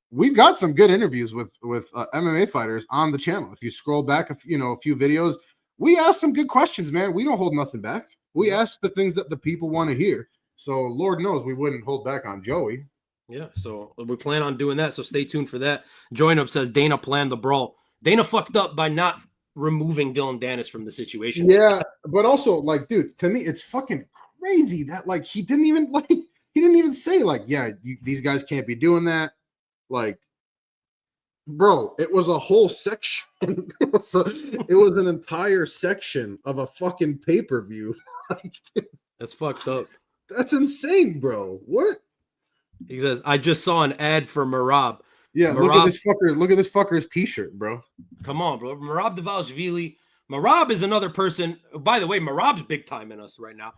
We've got some good interviews with MMA fighters on the channel. If you scroll back, a few videos, we ask some good questions, man. We don't hold nothing back. We ask the things that the people want to hear. So Lord knows we wouldn't hold back on Joey. Yeah, so we plan on doing that. So stay tuned for that. Join Up says Dana planned the brawl. Dana fucked up by not removing Dylan Dennis from the situation. Yeah, but also, like, dude, to me, it's fucking crazy that like he didn't even say like, yeah, these guys can't be doing that. Like, bro, it was a whole section. It was an entire section of a fucking pay-per-view. Like, that's fucked up. That's insane, bro. What? He says, I just saw an ad for Merab. Yeah, Merab, look at this fucker's t-shirt, bro. Come on, bro. Merab Dvalishvili. Merab is another person. By the way, Merab's big time in us right now.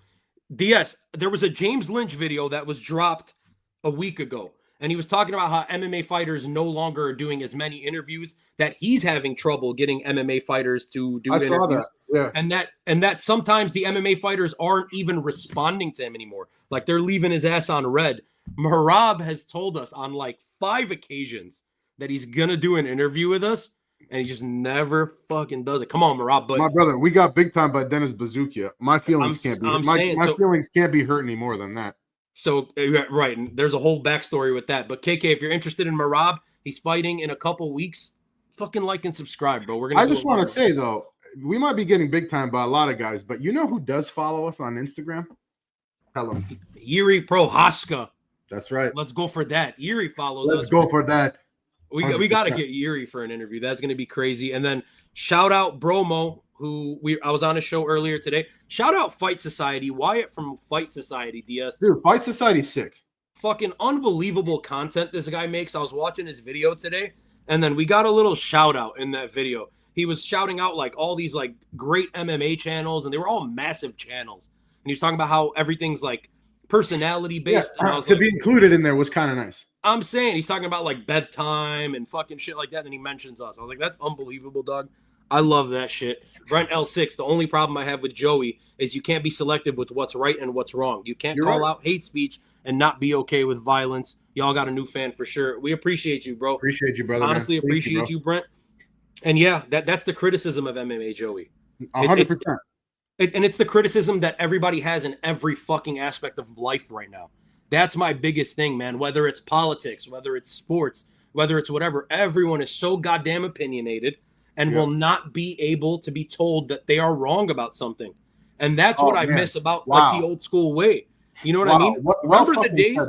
DS, there was a James Lynch video that was dropped a week ago. And he was talking about how MMA fighters no longer are doing as many interviews, that he's having trouble getting MMA fighters to do interviews. Saw that. Yeah. And that sometimes the MMA fighters aren't even responding to him anymore. Like, they're leaving his ass on red. Merab has told us on like 5 occasions that he's gonna do an interview with us, and he just never fucking does it. Come on, Merab. But my brother, we got big time by Dennis Bazookia. My feelings can't be my feelings can't be hurt any more than that. So right, and there's a whole backstory with that. But KK, if you're interested in Merab, he's fighting in a couple weeks. Fucking like and subscribe, bro. I just want to say though, we might be getting big time by a lot of guys, but you know who does follow us on Instagram? Tell him. Yuri Prohaska. That's right. Let's go for that. Yuri follows us. Let's go for that. We got to get Yuri for an interview. That's going to be crazy. And then shout out Bromo, who I was on a show earlier today. Shout out Fight Society. Wyatt from Fight Society, DS. Dude, Fight Society's sick. Fucking unbelievable content this guy makes. I was watching his video today, and then we got a little shout out in that video. He was shouting out like all these like great MMA channels, and they were all massive channels. And he was talking about how everything's like personality based. Yeah, to be included in there was kind of nice. I'm saying he's talking about like bedtime and fucking shit like that, and he mentions us. I was like, that's unbelievable, dog. I love that shit. Brent L6, the only problem I have with Joey is you can't be selective with what's right and what's wrong. You can't call out hate speech and not be okay with violence. Y'all got a new fan for sure. We appreciate you, bro. Appreciate you, brother. Honestly, appreciate you, Brent. And yeah, that's the criticism of MMA, Joey. 100%. And it's the criticism that everybody has in every fucking aspect of life right now. That's my biggest thing, man. Whether it's politics, whether it's sports, whether it's whatever, everyone is so goddamn opinionated and will not be able to be told that they are wrong about something. And that's what I miss about like the old school way. You know what I mean? Remember the days?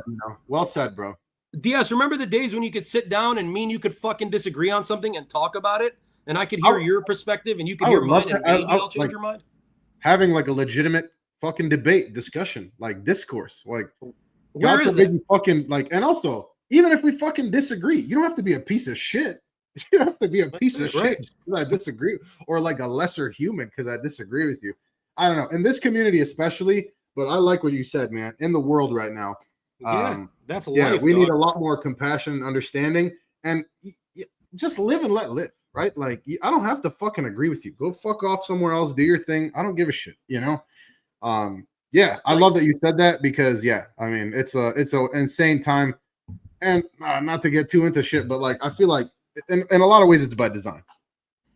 Well said, bro. Diaz, remember the days when you could sit down and me and you could fucking disagree on something and talk about it? And I could hear your perspective and you could hear mine and maybe I'll change your mind? Having like a legitimate fucking debate, discussion, like discourse. Like, where is it? Fucking like, and also, even if we fucking disagree, you don't have to be a piece of shit. You have to be a piece of shit because I disagree, or like a lesser human because I disagree with you. I don't know. In this community, especially, but I like what you said, man. In the world right now, that's life. We need a lot more compassion and understanding, and just live and let live. Right? Like, I don't have to fucking agree with you. Go fuck off somewhere else. Do your thing. I don't give a shit. You know. I love that you said that because I mean it's a insane time, and not to get too into shit, but like I feel like in a lot of ways it's by design.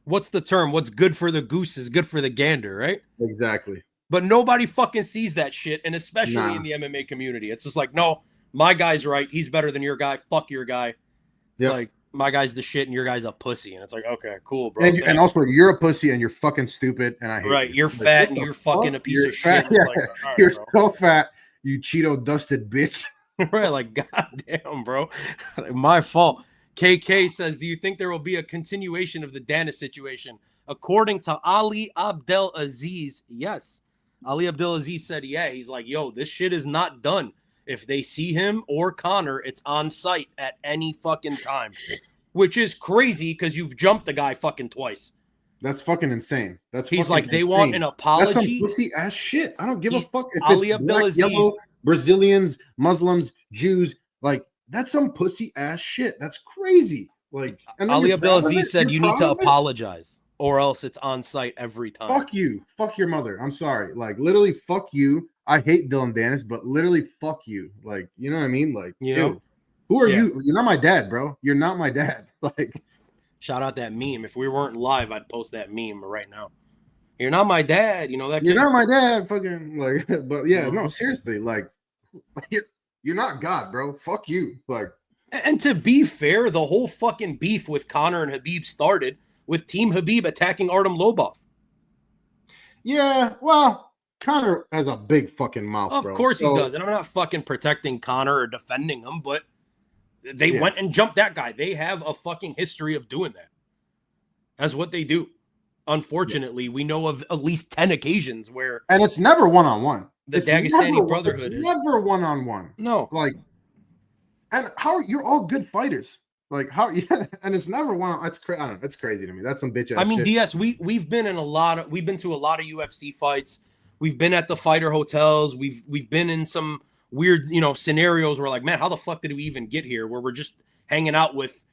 What's the term? What's good for the goose is good for the gander, right? Exactly. But nobody fucking sees that shit, and especially in the MMA community, it's just like, no, my guy's right. He's better than your guy. Fuck your guy. Yeah. Like, my guy's the shit and your guy's a pussy. And it's like, okay, cool, bro. And also, you're a pussy and you're fucking stupid. And I hate you. You're fat and you're fucking a piece of shit. Yeah. Like, you're so fat, you Cheeto dusted bitch. Right, like, goddamn, bro. Like, my fault. KK says, do you think there will be a continuation of the Dana situation? According to Ali Abdel Aziz, yes. Ali Abdelaziz said, yeah, he's like, yo, this shit is not done. If they see him or Connor, it's on site at any fucking time, which is crazy because you've jumped the guy fucking twice. That's fucking insane. That's He's fucking like, they insane. want an apology. That's some pussy ass shit. I don't give a fuck if Ali it's black, Abdelaziz, yellow, Brazilians, Muslims, Jews. Like, that's some pussy ass shit. That's crazy. Like, and Ali Abdelaziz said, you need to apologize, apologize or else it's on site every time. Fuck you. Fuck your mother. I'm sorry. Like, literally, fuck you. I hate Dylan Dennis, but literally, fuck you. Like, you know what I mean? Like, ew. Who are you? You're not my dad, bro. You're not my dad. Like, shout out that meme. If we weren't live, I'd post that meme right now. You're not my dad. You know that. You're not my dad. Fucking like, but yeah, no, seriously, like, you're not God, bro. Fuck you. Like, and to be fair, the whole fucking beef with Conor and Khabib started with Team Khabib attacking Artem Lobov. Yeah, well, Conor has a big fucking mouth, of bro. Course he does, and I'm not fucking protecting Conor or defending him, but they went and jumped that guy. They have a fucking history of doing that. That's what they do. Unfortunately, we know of at least 10 occasions where, and it's never one-on-one. The Dagestani Brotherhood is never one-on-one. No, like, and how you're all good fighters. Like, how? Yeah, and it's never one. It's crazy. I don't know. It's crazy to me. That's some bitch ass. I mean, shit. DS, we've been to a lot of UFC fights. We've been at the fighter hotels. We've been in some weird, scenarios where, like, man, how the fuck did we even get here? Where we're just hanging out with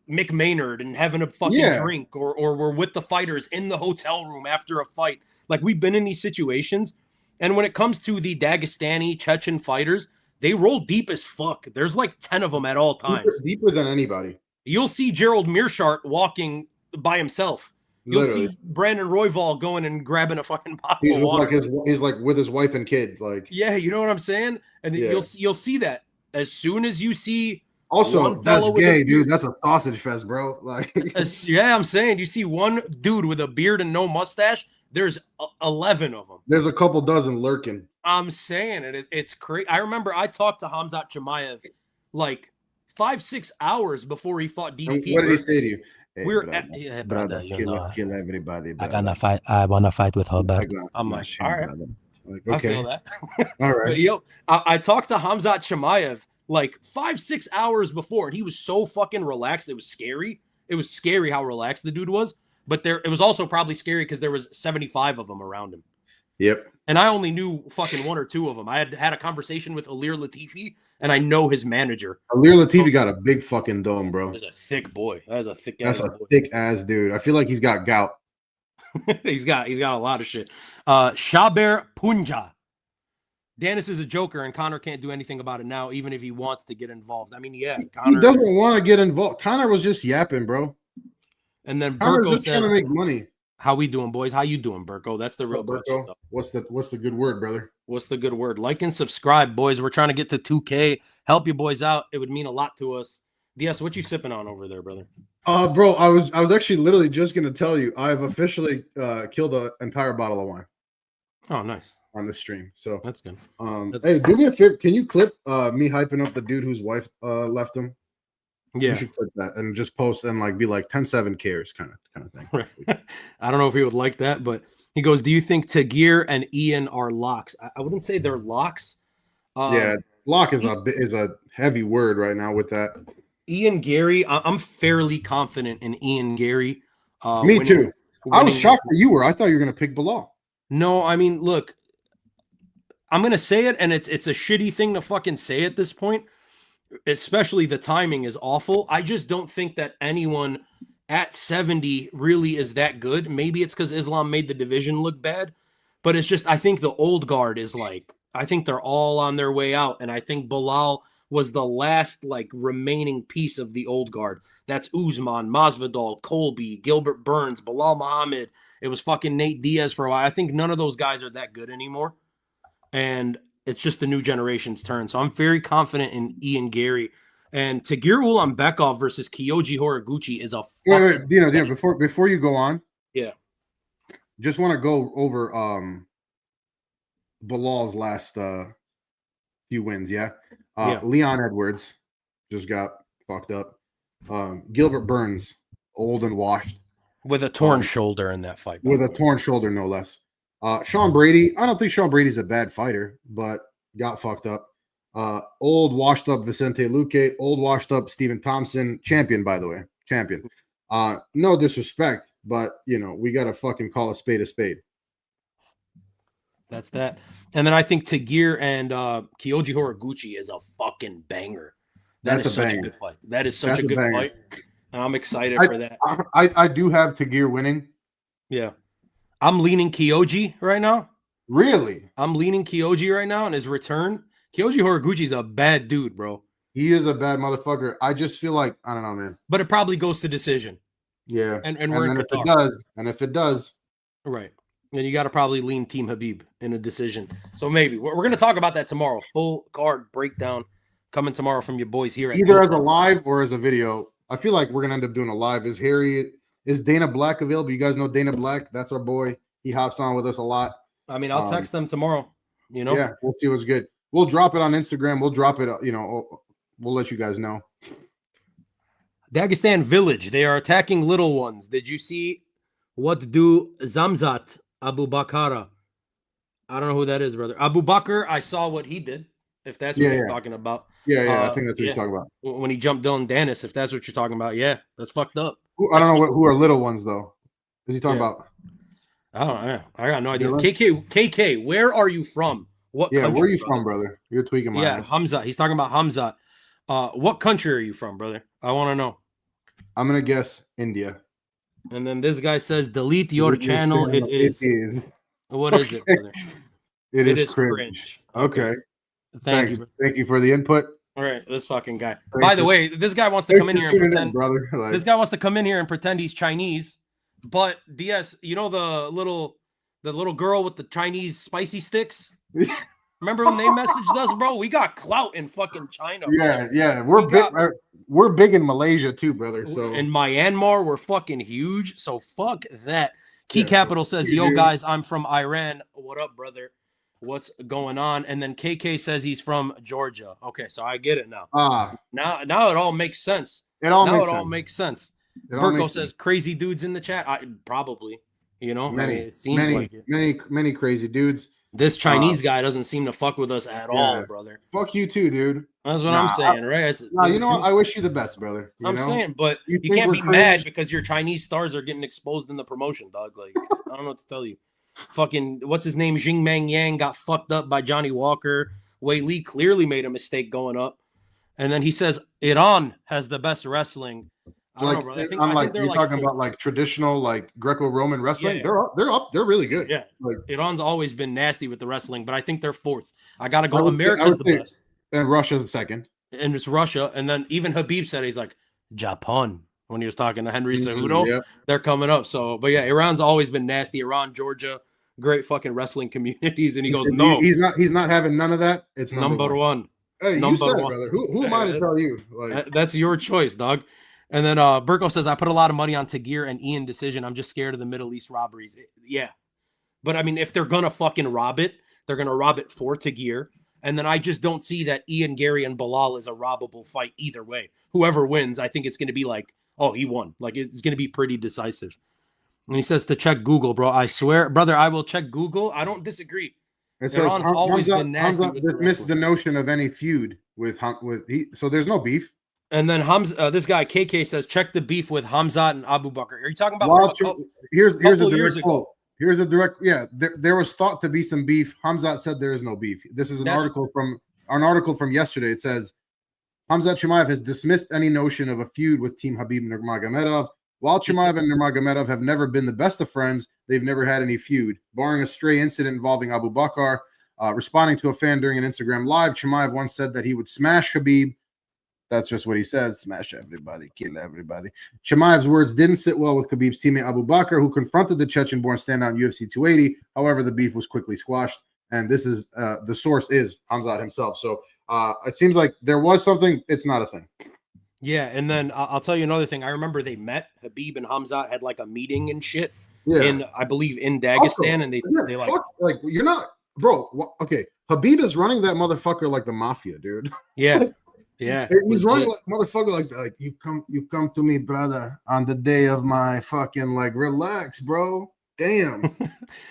Mick Maynard and having a fucking drink, or we're with the fighters in the hotel room after a fight. Like, we've been in these situations. And when it comes to the Dagestani Chechen fighters, they roll deep as fuck. There's like 10 of them at all times. Deeper than anybody. You'll see Gerald Mearshart walking by himself. You'll see Brandon Royval going and grabbing a fucking bottle of water. He's like with his wife and kid. Like, yeah, you know what I'm saying? And you'll see that as soon as you see. Also, that's gay, dude. That's a sausage fest, bro. Like, yeah, I'm saying you see one dude with a beard and no mustache. There's 11 of them. There's a couple dozen lurking. I'm saying it. It's crazy. I remember I talked to Khamzat Chimaev like 5-6 hours before he fought DDP. What did he say to you? Hey, we're brother, kill everybody. Brother. I gonna fight. I wanna fight with Herbert. I'm like, all right. Like, okay. I feel that. All right. But, I talked to Khamzat Chimaev like 5-6 hours before, and he was so fucking relaxed. It was scary. It was scary how relaxed the dude was. But it was also probably scary because there was 75 of them around him. Yep. And I only knew fucking 1 or 2 of them. I had a conversation with Alir Latifi, and I know his manager. Alir Latifi got a big fucking dome, bro. That's a thick boy. That's a thick ass. That's a thick ass dude. I feel like he's got gout. he's got a lot of shit. Shaber Punja. Dennis is a joker, and Conor can't do anything about it now, even if he wants to get involved. I mean, yeah, Conor, he doesn't want to get involved. Conor was just yapping, bro. And then Burko says, trying to make money. How we doing, boys? How you doing, Burko? That's the real question. What's the good word, brother? What's the good word? Like and subscribe, boys. We're trying to get to 2K. Help you boys out. It would mean a lot to us. DS, what you sipping on over there, brother? Bro, I was actually literally just gonna tell you I've officially killed an entire bottle of wine. Oh, nice. On the stream. So that's good. Hey, do me a favor. Can you clip me hyping up the dude whose wife left him? Yeah, you should clip that and just post and like be like 10-7 cares kind of thing. Right. I don't know if he would like that, but he goes, "Do you think Tagir and Ian are locks?" I wouldn't say they're locks. Yeah, lock is a heavy word right now with that. Ian Gary, I'm fairly confident in Ian Gary. Me too. I was shocked that you were. I thought you were going to pick Bilal. No, I mean, look, I'm going to say it, and it's a shitty thing to fucking say at this point. Especially the timing is awful. I just don't think that anyone at 70 really is that good. Maybe it's because Islam made the division look bad, but it's just, I think the old guard is like, I think they're all on their way out. And I think Bilal was the last like remaining piece of the old guard. That's Usman, Masvidal, Colby, Gilbert Burns, Bilal Muhammad. It was fucking Nate Diaz for a while. I think none of those guys are that good anymore. And it's just the new generation's turn. So I'm very confident in Ian Gary. And Tagir Ulanbekov versus Kyoji Horiguchi is a wait, Dino, before you go on. Yeah. Just want to go over Bilal's last few wins, yeah? Leon Edwards just got fucked up. Gilbert Burns, old and washed. With a torn shoulder in that fight. With a torn shoulder, no less. Sean Brady, I don't think Sean Brady's a bad fighter, but got fucked up. Old washed up Vicente Luque, old washed up Stephen Thompson, champion, by the way, champion. No disrespect, but we gotta fucking call a spade a spade. That's that. And then I think Tagir and Kyoji Horiguchi is a fucking banger. That's such a good fight. That is such a good fight. And I'm excited for that. I do have Tagir winning. Yeah. I'm leaning Kyoji right now. Really? I'm leaning Kyoji right now on his return. Kyoji Horiguchi's a bad dude, bro. He is a bad motherfucker. I just feel like, I don't know, man. But it probably goes to decision. Yeah. And we're in Qatar. If it does. Right. And you got to probably lean Team Habib in a decision. So maybe. We're going to talk about that tomorrow. Full card breakdown coming tomorrow from your boys here. Either as a live or as a video. I feel like we're going to end up doing a live. Is Dana Black available? You guys know Dana Black? That's our boy. He hops on with us a lot. I mean, I'll text them tomorrow. Yeah, we'll see what's good. We'll drop it on Instagram. We'll drop it, we'll let you guys know. Dagestan village. They are attacking little ones. Did you see what do Zamzat Abu Bakara? I don't know who that is, brother. Abu Bakr, I saw what he did, if that's what you're talking about. Yeah, I think that's what he's talking about. When he jumped Dylan Dennis, if that's what you're talking about. Yeah, that's fucked up. I don't know who are little ones, though. Is he talking about? I got no idea. KK, where are you from? What country, where are you from, brother? You're tweaking my ass. Hamza. He's talking about Hamza. What country are you from, brother? I want to know. I'm going to guess India. And then this guy says, delete your channel. It is. What is it, brother? It is cringe. Okay. Thank you. Thank you for the input. All right, this fucking guy. By the way, this guy wants to come in here and pretend, brother. This guy wants to come in here and pretend he's Chinese. But DS, the little girl with the Chinese spicy sticks? Remember when they messaged us, bro? We got clout in fucking China. Bro. Yeah. We're big in Malaysia too, brother. So in Myanmar, we're fucking huge. So fuck that. Key Capital says, "Yo guys, I'm from Iran. What up, brother? What's going on?" And then KK says he's from Georgia. Okay, so I get it now. Now it all makes sense. It all makes sense. Burko says crazy dudes in the chat. Probably, it seems like it. Many crazy dudes. This Chinese guy doesn't seem to fuck with us at all, brother. Fuck you too, dude. That's what I'm saying, right? You know what? I wish you the best, brother. I'm saying, but you can't be mad because your Chinese stars are getting exposed in the promotion, dog. Like, I don't know what to tell you. Fucking, what's his name? Jing Meng Yang got fucked up by Johnny Walker. Wei Li clearly made a mistake going up. And then he says, Iran has the best wrestling. I don't know, bro. I think they're you're talking about like traditional like Greco-Roman wrestling. Yeah. They're up. They're really good. Yeah, like Iran's always been nasty with the wrestling, but I think they're fourth. I gotta go. America's the best, and Russia's second. And it's Russia. And then even Habib said he's like Japan when he was talking to Henry Cejudo. Yeah. They're coming up. So, but yeah, Iran's always been nasty. Iran, Georgia, great fucking wrestling communities. And he goes, no, he's not having none of that. It's number one. Hey, you said it, brother. Who am I to tell you? Like, that's your choice, dog. And then Burko says, I put a lot of money on Tagir and Ian decision. I'm just scared of the Middle East robberies. Yeah. But I mean, if they're going to fucking rob it, they're going to rob it for Tagir. And then I just don't see that Ian, Gary, and Bilal is a robbable fight either way. Whoever wins, I think it's going to be like, oh, he won. Like, it's going to be pretty decisive. And he says to check Google, bro. I swear, brother, I will check Google. I don't disagree. It says always been nasty. Dismissed the notion of any feud with so there's no beef. And then this guy KK says, check the beef with Hamzat and Abu Bakr. Are you talking about here's a direct quote. Here's a direct there was thought to be some beef. Hamzat said there is no beef. This is an article from yesterday. It says Hamzat Chimaev has dismissed any notion of a feud with Team Habib Nurmagomedov. While Chimaev and Nurmagomedov have never been the best of friends, they've never had any feud, barring a stray incident involving Abu Bakr. Responding to a fan during an Instagram live, Chimaev once said that he would smash Habib. That's just what he says. Smash everybody, kill everybody. Chimaev's words didn't sit well with Khabib's teammate Abu Bakr, who confronted the Chechen-born standout in UFC 280. However, the beef was quickly squashed. And this is the source is Hamzat himself. So it seems like there was something. It's not a thing. Yeah, and then I'll tell you another thing. I remember they met. Habib and Hamzat had like a meeting and shit. Yeah. I believe in Dagestan, and they like you're not, bro. Okay, Habib is running that motherfucker like the mafia, dude. Yeah. Yeah, he's running like motherfucker like you come to me, brother, on the day of my fucking like relax, bro. Damn.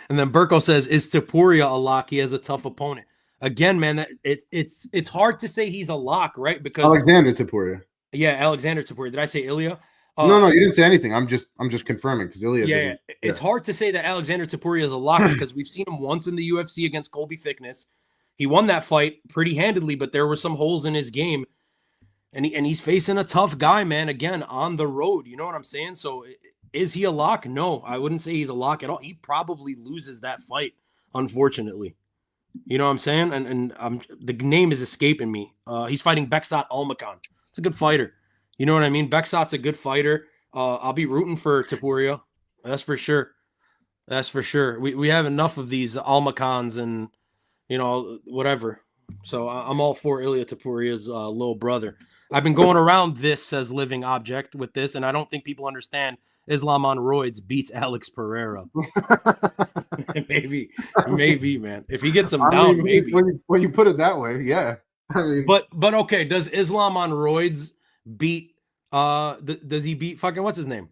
And then Burko says, "Is Topuria a lock? He has a tough opponent." Again, man, it's hard to say he's a lock, right? Because Alexander Topuria. yeah, Alexander Topuria. Did I say Ilya? No, you didn't say anything. I'm just confirming because Ilya. Yeah, it's hard to say that Alexander Topuria is a lock because we've seen him once in the UFC against Colby Thickness. He won that fight pretty handedly, but there were some holes in his game, and he's facing a tough guy, man. Again, on the road, you know what I'm saying? So, is he a lock? No, I wouldn't say he's a lock at all. He probably loses that fight, unfortunately. You know what I'm saying? And the name is escaping me. He's fighting Beksat Almakan. It's a good fighter. You know what I mean? Beksat's a good fighter. I'll be rooting for Topuria. That's for sure. That's for sure. We have enough of these Almakans and, you know, whatever. So I'm all for Ilya Topuria's little brother. I've been going around this, says Living Object, with this, and I don't think people understand Islam on roids beats Alex Pereira. maybe, man. If he gets him down, maybe. When you put it that way, yeah. I mean, but okay, does Islam on roids beat? Does he beat fucking what's his name?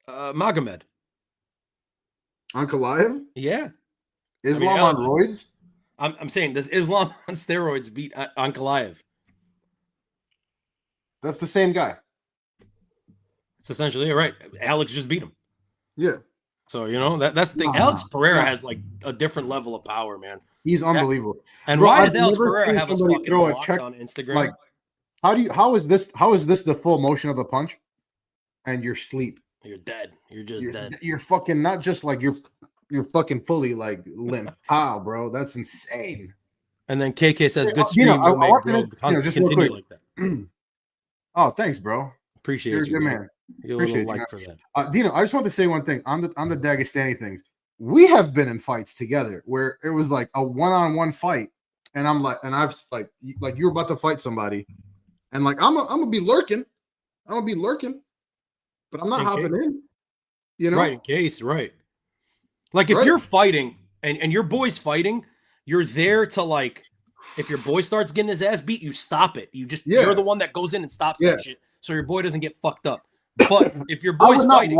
Magomed. Ankalaev? Yeah. Islam on roids? I'm saying, does Islam on steroids beat Ankalaev? That's the same guy. It's essentially right. Alex just beat him. Yeah. So, you know, that's the thing. Alex Pereira has like a different level of power, man. He's unbelievable. And why does Alex Pereira have us fucking blocked on Instagram? Like, how is this the full motion of the punch? And you're asleep. You're dead. You're just dead. You're fucking not just like you're fucking fully like limp. How, bro? That's insane. And then KK says, "Good stream. I want to just continue like that." Oh, thanks, bro. Appreciate you're you, a good man. Appreciate you like for that. Dino, I just want to say one thing on the Dagestani things. We have been in fights together where it was like a one-on-one fight, and I'm like, and I've like you're about to fight somebody, and like I'm gonna be lurking, but I'm not hopping in. You know, right? In case, right? Like if you're fighting and your boy's fighting, you're there to like. If your boy starts getting his ass beat, you stop it. You're the one that goes in and stops that shit, so your boy doesn't get fucked up. But if your boy's fighting,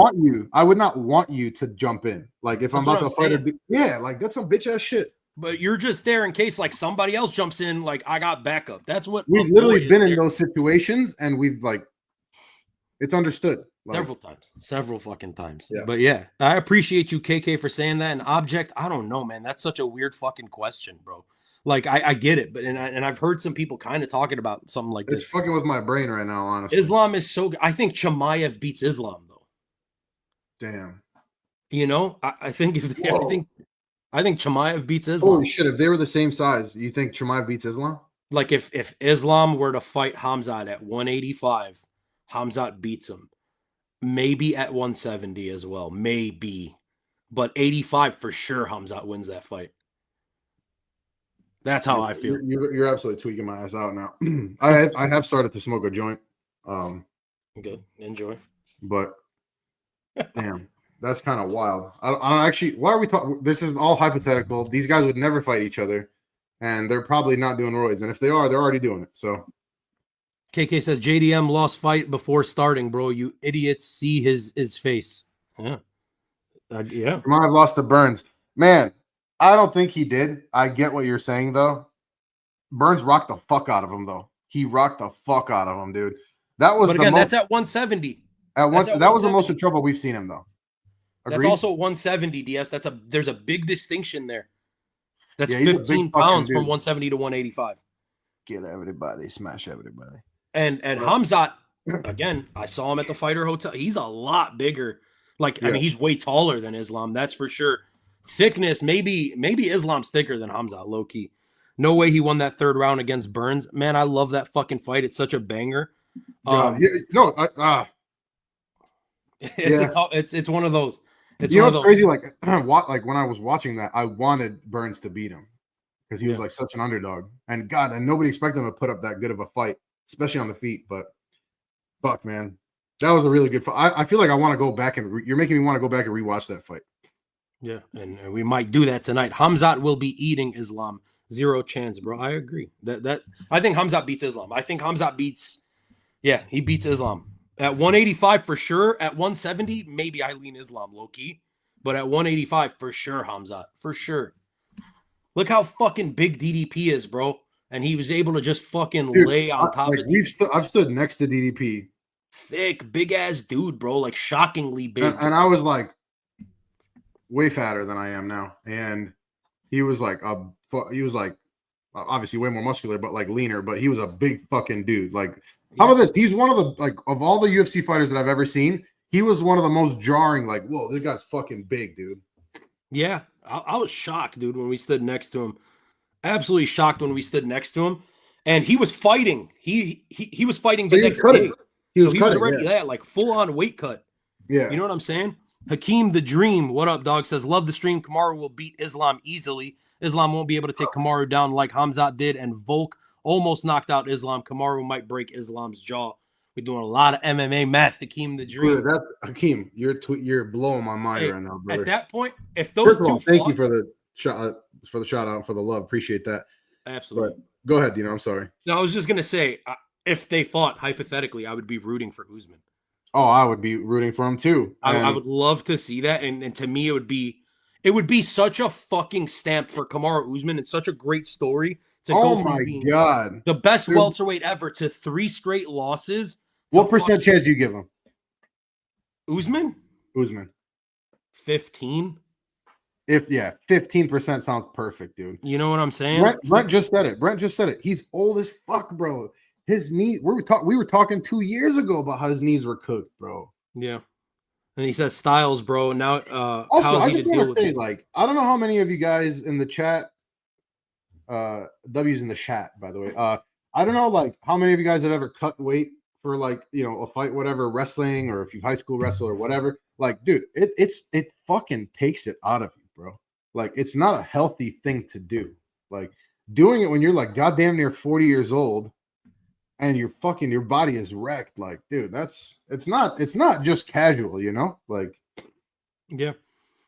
I would not want you to jump in. Like if I'm about to fight like that's some bitch ass shit. But you're just there in case like somebody else jumps in. Like I got backup. That's what we've literally been in those situations, and we've like it's understood several fucking times. Yeah. But yeah, I appreciate you, KK, for saying that. An object, I don't know, man. That's such a weird fucking question, bro. Like I get it, but and I've heard some people kind of talking about something like this. It's fucking with my brain right now, honestly. Islam is so good. I think Chimaev beats Islam though. Damn. You know, I think I think Chimaev beats Islam. Holy shit! If they were the same size, you think Chimaev beats Islam? Like if Islam were to fight Hamzat at 185, Hamzat beats him. Maybe at 170 as well. Maybe, but 85 for sure. Hamzat wins that fight. That's how I feel. You're absolutely tweaking my ass out now. I have started to smoke a joint. Good. Enjoy. But damn, that's kind of wild. I don't actually. Why are we talking? This is all hypothetical. These guys would never fight each other, and they're probably not doing roids. And if they are, they're already doing it. So KK says JDM lost fight before starting, bro. You idiots, see his face. Yeah. Yeah. I've lost to Burns. Man, I don't think he did. I get what you're saying, though. Burns rocked the fuck out of him, though. He rocked the fuck out of him, dude. That was that's at 170. That was the most trouble we've seen him, though. Agreed? That's also 170, DS. There's a big distinction there. That's 15 pounds from 170 to 185. Kill everybody, smash everybody. And Hamzat, again, I saw him at the Fighter Hotel. He's a lot bigger. Like, I mean, he's way taller than Islam, that's for sure. Thickness, maybe Islam's thicker than Hamzat, low key. No way he won that third round against Burns. Man, I love that fucking fight. It's such a banger. It's one of those. It's crazy. Like when I was watching that, I wanted Burns to beat him because he was like such an underdog, and nobody expected him to put up that good of a fight, especially on the feet. But fuck, man, that was a really good fight. I feel like I want to go back and you're making me want to go back and rewatch that fight. Yeah, and we might do that tonight. Hamzat will be eating Islam. Zero chance, bro. I agree. That I think Hamzat beats Islam. I think Hamzat beats. Yeah, he beats Islam at 185 for sure. At 170, maybe I lean Islam low key, But at 185, for sure, Hamzat, for sure. Look how fucking big DDP is, bro. And he was able to just fucking lay on top of DDP. I've stood next to DDP. Thick, big ass dude, bro. Like shockingly big. And I was like way fatter than I am now. And he was like obviously way more muscular, but like leaner. But he was a big fucking dude. Like, how about this? He's one of the, like, of all the UFC fighters that I've ever seen, he was one of the most jarring. Like, whoa, this guy's fucking big, dude. Yeah, I was shocked, dude, when we stood next to him. Absolutely shocked when we stood next to him. And he was fighting. He was fighting the next day. He was already like full on weight cut. Yeah. You know what I'm saying? Hakeem the Dream, what up, dog? Says, love the stream. Kamaru will beat Islam easily. Islam won't be able to take Kamaru down like Hamzat did, and Volk almost knocked out Islam. Kamaru might break Islam's jaw. We're doing a lot of MMA math. Hakeem the Dream. Dude, that's Hakeem. You're blowing my mind right now, brother. At that point, if those two thank you for the shout out and for the love. Appreciate that. Absolutely. But go ahead, Dino. I'm sorry. No, I was just gonna say, if they fought hypothetically, I would be rooting for Usman. Oh, I would be rooting for him too. I would love to see that, and to me, it would be such a fucking stamp for Kamaru Usman and such a great story to go from being the best welterweight ever to 3 straight losses. What percent chance do you give him? Usman? 15. 15% sounds perfect, dude. You know what I'm saying? Brent just said it. He's old as fuck, bro. His knee. We were talking 2 years ago about how his knees were cooked, bro. Yeah. And he says Styles, bro. Now, also, how is I he just to deal want with to say, this? like, I don't know how many of you guys in the chat, W's in the chat, by the way. I don't know, like, how many of you guys have ever cut weight for, like, you know, a fight, whatever, wrestling, or if you high school wrestle or whatever. Like, dude, it fucking takes it out of you, bro. Like, it's not a healthy thing to do. Like, doing it when you're like goddamn near 40 years old and your body is wrecked. Like, dude, it's not just casual, you know? Like, yeah.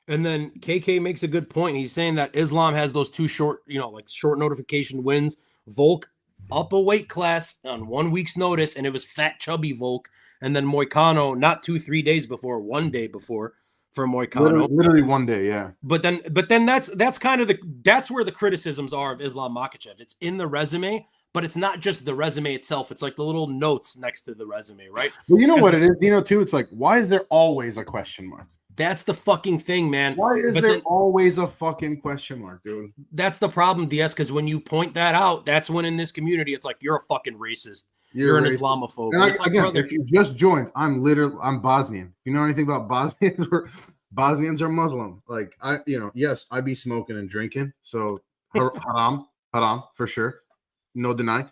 And then KK makes a good point. He's saying that Islam has those 2 short, like short notification wins. Volk up a weight class on 1 week's notice, and it was fat, chubby Volk. And then Moicano not 2-3 days before, 1 day before for Moicano. Literally 1 day, yeah. But then that's kind of that's where the criticisms are of Islam Makhachev. It's in the resume, but it's not just the resume itself. It's like the little notes next to the resume, right? Well, you know what it is, too? It's like, why is there always a question mark? That's the fucking thing, man. Why is there always a fucking question mark, dude? That's the problem, DS, because when you point that out, that's when in this community, it's like, you're a fucking racist. You're an Islamophobe. And again, brother, if you just joined, I'm Bosnian. You know anything about Bosnians? Bosnians are Muslim. Like, yes, I be smoking and drinking. So haram for sure. No deny.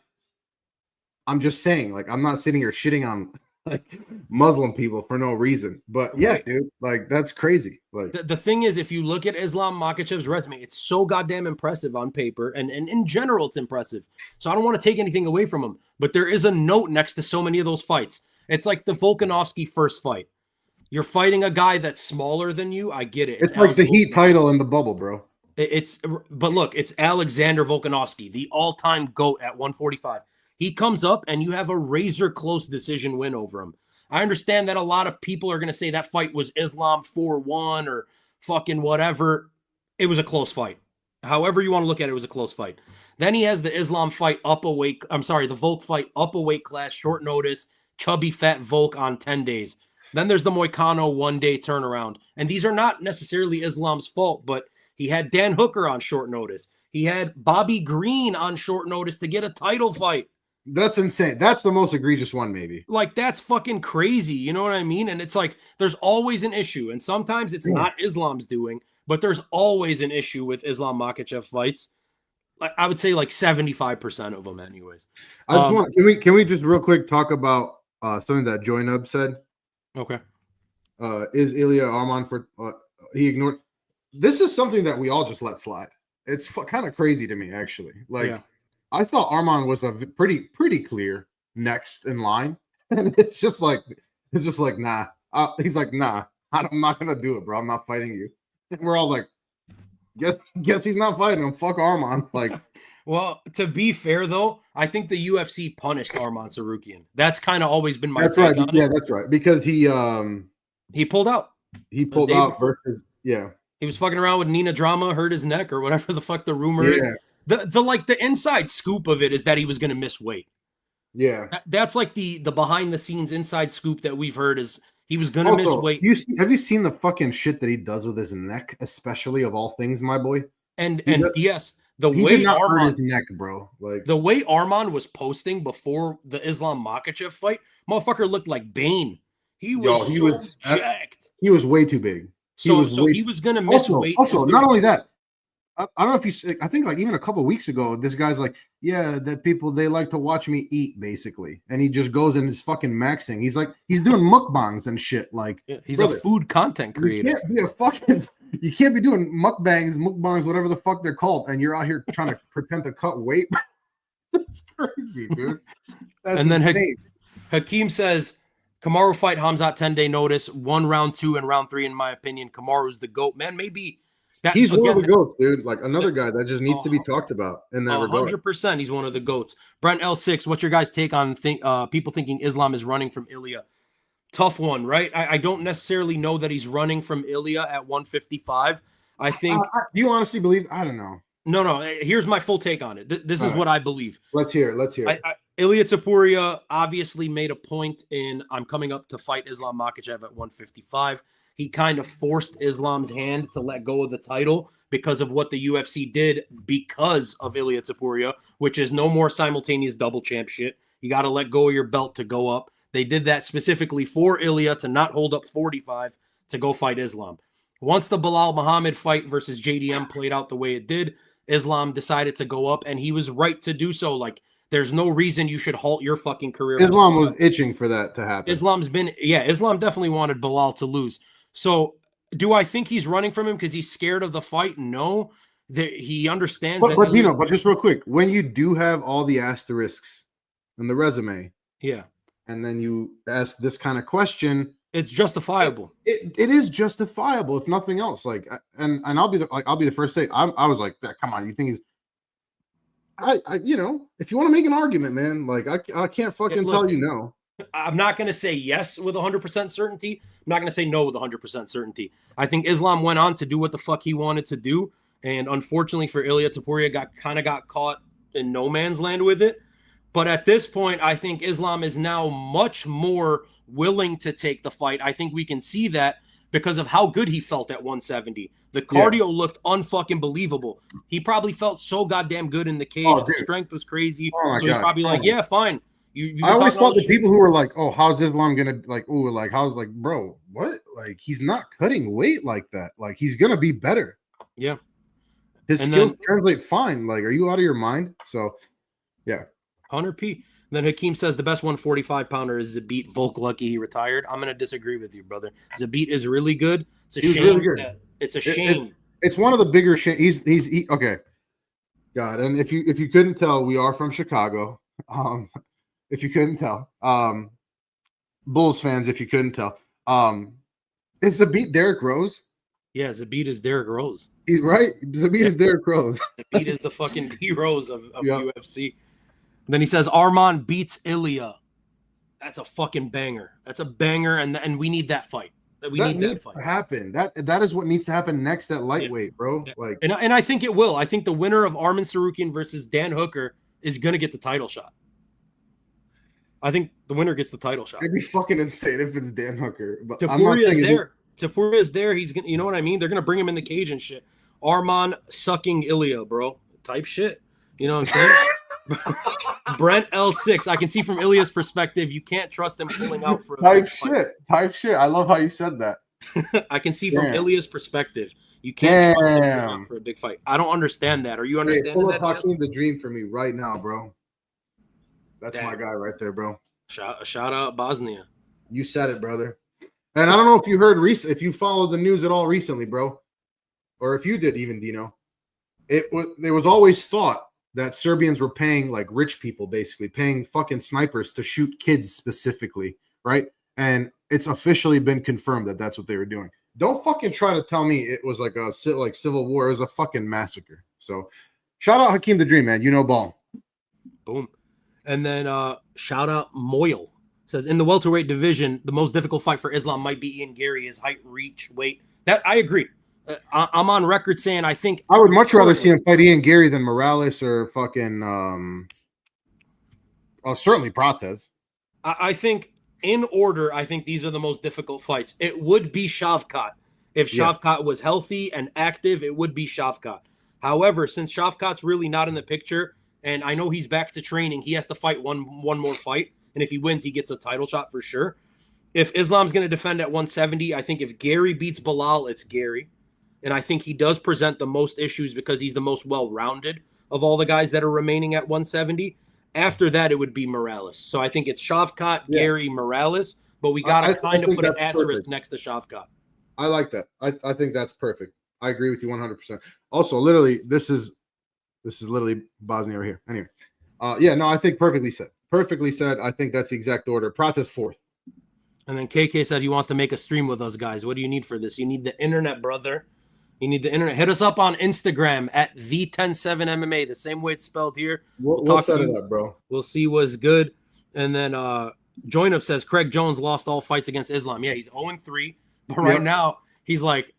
I'm just saying, like, I'm not sitting here shitting on like Muslim people for no reason. But yeah, right. Dude, like, that's crazy. Like, the thing is, if you look at Islam Makhachev's resume, it's so goddamn impressive on paper, and in general, it's impressive. So I don't want to take anything away from him, but there is a note next to so many of those fights. It's like the Volkanovski first fight. You're fighting a guy that's smaller than you. I get it. It's like the Heat title in the bubble, bro. But look, it's Alexander Volkanovski, the all-time GOAT at 145. He comes up and you have a razor close decision win over him. I understand that a lot of people are going to say that fight was Islam 4-1 or fucking whatever. It was a close fight. However you want to look at it, it was a close fight. Then he has the Islam fight the Volk fight up a weight class, short notice, chubby fat Volk on 10 days. Then there's the Moicano 1 day turnaround. And these are not necessarily Islam's fault, but he had Dan Hooker on short notice. He had Bobby Green on short notice to get a title fight. That's insane. That's the most egregious one, maybe. Like, that's fucking crazy. You know what I mean? And it's like, there's always an issue. And sometimes it's not Islam's doing, but there's always an issue with Islam Makhachev fights. Like, I would say like 75% of them anyways. I just want, can we just real quick talk about something that Joy Nub said? Okay. Is Ilya Arman he ignored. This is something that we all just let slide. It's kind of crazy to me, actually. Like, yeah. I thought Arman was a pretty clear next in line, and it's just like nah. He's like, nah, I'm not gonna do it, bro. I'm not fighting you. And we're all like, guess he's not fighting him. Fuck Arman. Like, well, to be fair though, I think the UFC punished Arman Sarukian. That's kind of always been my take right. on it. Yeah, that's right. Because he pulled out. He pulled out versus Yeah. He was fucking around with Nina Drama, hurt his neck or whatever the fuck the rumor is. The inside scoop of it is that he was going to miss weight. Yeah. That's like the behind the scenes inside scoop that we've heard is he was going to miss weight. Have you seen the fucking shit that he does with his neck, especially of all things, my boy? And yes, he did not hurt his neck, bro. Like the way Arman was posting before the Islam Makhachev fight, motherfucker looked like Bane. He was jacked. He was way too big. He was going to miss weight. Also, not only that, I don't know if you. I think like even a couple of weeks ago, this guy's like, yeah, that people they like to watch me eat, basically, and he just goes and is fucking maxing. He's like, he's doing mukbangs and shit. Like, he's a food content creator. You can't be doing mukbangs, whatever the fuck they're called, and you're out here trying to pretend to cut weight. That's crazy, dude. That's and then insane. Hakeem says, Kamaru fight Hamzat 10-day notice, 1 round 2 and round 3, in my opinion. Kamaru's the GOAT. Man, maybe he's one of the GOATs, dude. Like another guy that just needs to be talked about in that regard. 100%, he's one of the GOATs. Brent L6, what's your guys' take on people thinking Islam is running from Ilya? Tough one, right? I don't necessarily know that he's running from Ilya at 155. I think. Do you honestly believe? I don't know. No. Here's my full take on it. This is what I believe. Let's hear it. Ilya Topuria obviously made a point in I'm coming up to fight Islam Makhachev at 155. He kind of forced Islam's hand to let go of the title because of what the UFC did because of Ilya Topuria, which is no more simultaneous double champ shit. You got to let go of your belt to go up. They did that specifically for Ilya to not hold up 45 to go fight Islam. Once the Bilal Muhammad fight versus JDM played out the way it did, Islam decided to go up, and he was right to do so. Like, there's no reason you should halt your fucking career. Islam was itching for that to happen. Islam definitely wanted Bilal to lose. So do I think he's running from him because he's scared of the fight? No. He understands that. But just real quick, when you do have all the asterisks in the resume, and then you ask this kind of question, it's justifiable. It is justifiable, if nothing else. Like, and I'll be the first to say, I was like, come on, you think he's? If you want to make an argument, man, like I can't fucking tell you no. I'm not going to say yes with 100% certainty. I'm not going to say no with 100% certainty. I think Islam went on to do what the fuck he wanted to do. And unfortunately for Ilya Topuria, got caught in no man's land with it. But at this point, I think Islam is now much more willing to take the fight. I think we can see that because of how good he felt at 170. The cardio looked unfucking believable. He probably felt so goddamn good in the cage. The strength was crazy. So he's probably like, yeah, fine. I always thought the people who were like, oh, how's Islam gonna bro, what? Like, he's not cutting weight like that. Like, he's gonna be better. Yeah. His skills translate fine. Like, are you out of your mind? So, yeah. 100p. Then Hakeem says the best 145-pounder is Zabit. Volk lucky he retired. I'm going to disagree with you, brother. Zabit is really good. It's a shame. Really good. It's a shame. It's one of the bigger shames. He's okay. God, and if you couldn't tell, we are from Chicago. If you couldn't tell, Bulls fans, if you couldn't tell, is Zabit Derrick Rose? Yeah, Zabit is Derrick Rose. He's right. Zabit is Derrick Rose. Zabit is the fucking D Rose of UFC. And then he says Arman beats Ilya. That's a fucking banger. That's a banger, and we need that fight. We need that fight to happen. That is what needs to happen next at lightweight, bro. Like, and I think it will. I think the winner of Arman Sarukian versus Dan Hooker is gonna get the title shot. I think the winner gets the title shot. It'd be fucking insane if it's Dan Hooker. But Topuria is there. Topuria is there. He's gonna, you know what I mean? They're gonna bring him in the cage and shit. Arman sucking Ilya, bro. Type shit. You know what I'm saying? Brent L6. I can see from Ilya's perspective, you can't trust him pulling out for a type shit. Type shit. I love how you said that. I can see from Ilya's perspective, you can't trust him pulling out for a big fight. I don't understand that. Are you understanding that? Hakeem the dream for me right now, bro. That's my guy right there, bro. Shout out Bosnia. You said it, brother. And I don't know if you heard if you followed the news at all recently, bro, or if you did even, Dino. There was always thought that Serbians were paying like rich people, basically paying fucking snipers to shoot kids specifically, right? And it's officially been confirmed that that's what they were doing. Don't fucking try to tell me it was like a civil war. It was a fucking massacre. So shout out Hakeem the Dream, man. You know ball. Boom. And then shout out Moyle. Says in the welterweight division, the most difficult fight for Islam might be Ian Gary. His height, reach, weight. That I agree. I'm on record saying I think I would much rather see him fight Ian Gary than Morales or fucking certainly Prates. I think in order, I think these are the most difficult fights. It would be Shavkat. If Shavkat was healthy and active, it would be Shavkat. However, since Shavkat's really not in the picture, and I know he's back to training, he has to fight one more fight. And if he wins, he gets a title shot for sure. If Islam's going to defend at 170, I think if Gary beats Bilal, it's Gary. And I think he does present the most issues because he's the most well-rounded of all the guys that are remaining at 170. After that, it would be Morales. So I think it's Shavkat, Gary, Morales, but we got to kind of put an asterisk next to Shavkat. I like that. I think that's perfect. I agree with you 100%. Also, literally, this is literally Bosnia over here. Anyway, I think perfectly said. Perfectly said. I think that's the exact order. Prates fourth. And then KK says he wants to make a stream with us, guys. What do you need for this? You need the internet, brother. You need the internet. Hit us up on Instagram at the107MMA, the same way it's spelled here. We'll set it up, bro. We'll see what's good. And then Join Up says Craig Jones lost all fights against Islam. Yeah, he's 0-3. But right now, he's like,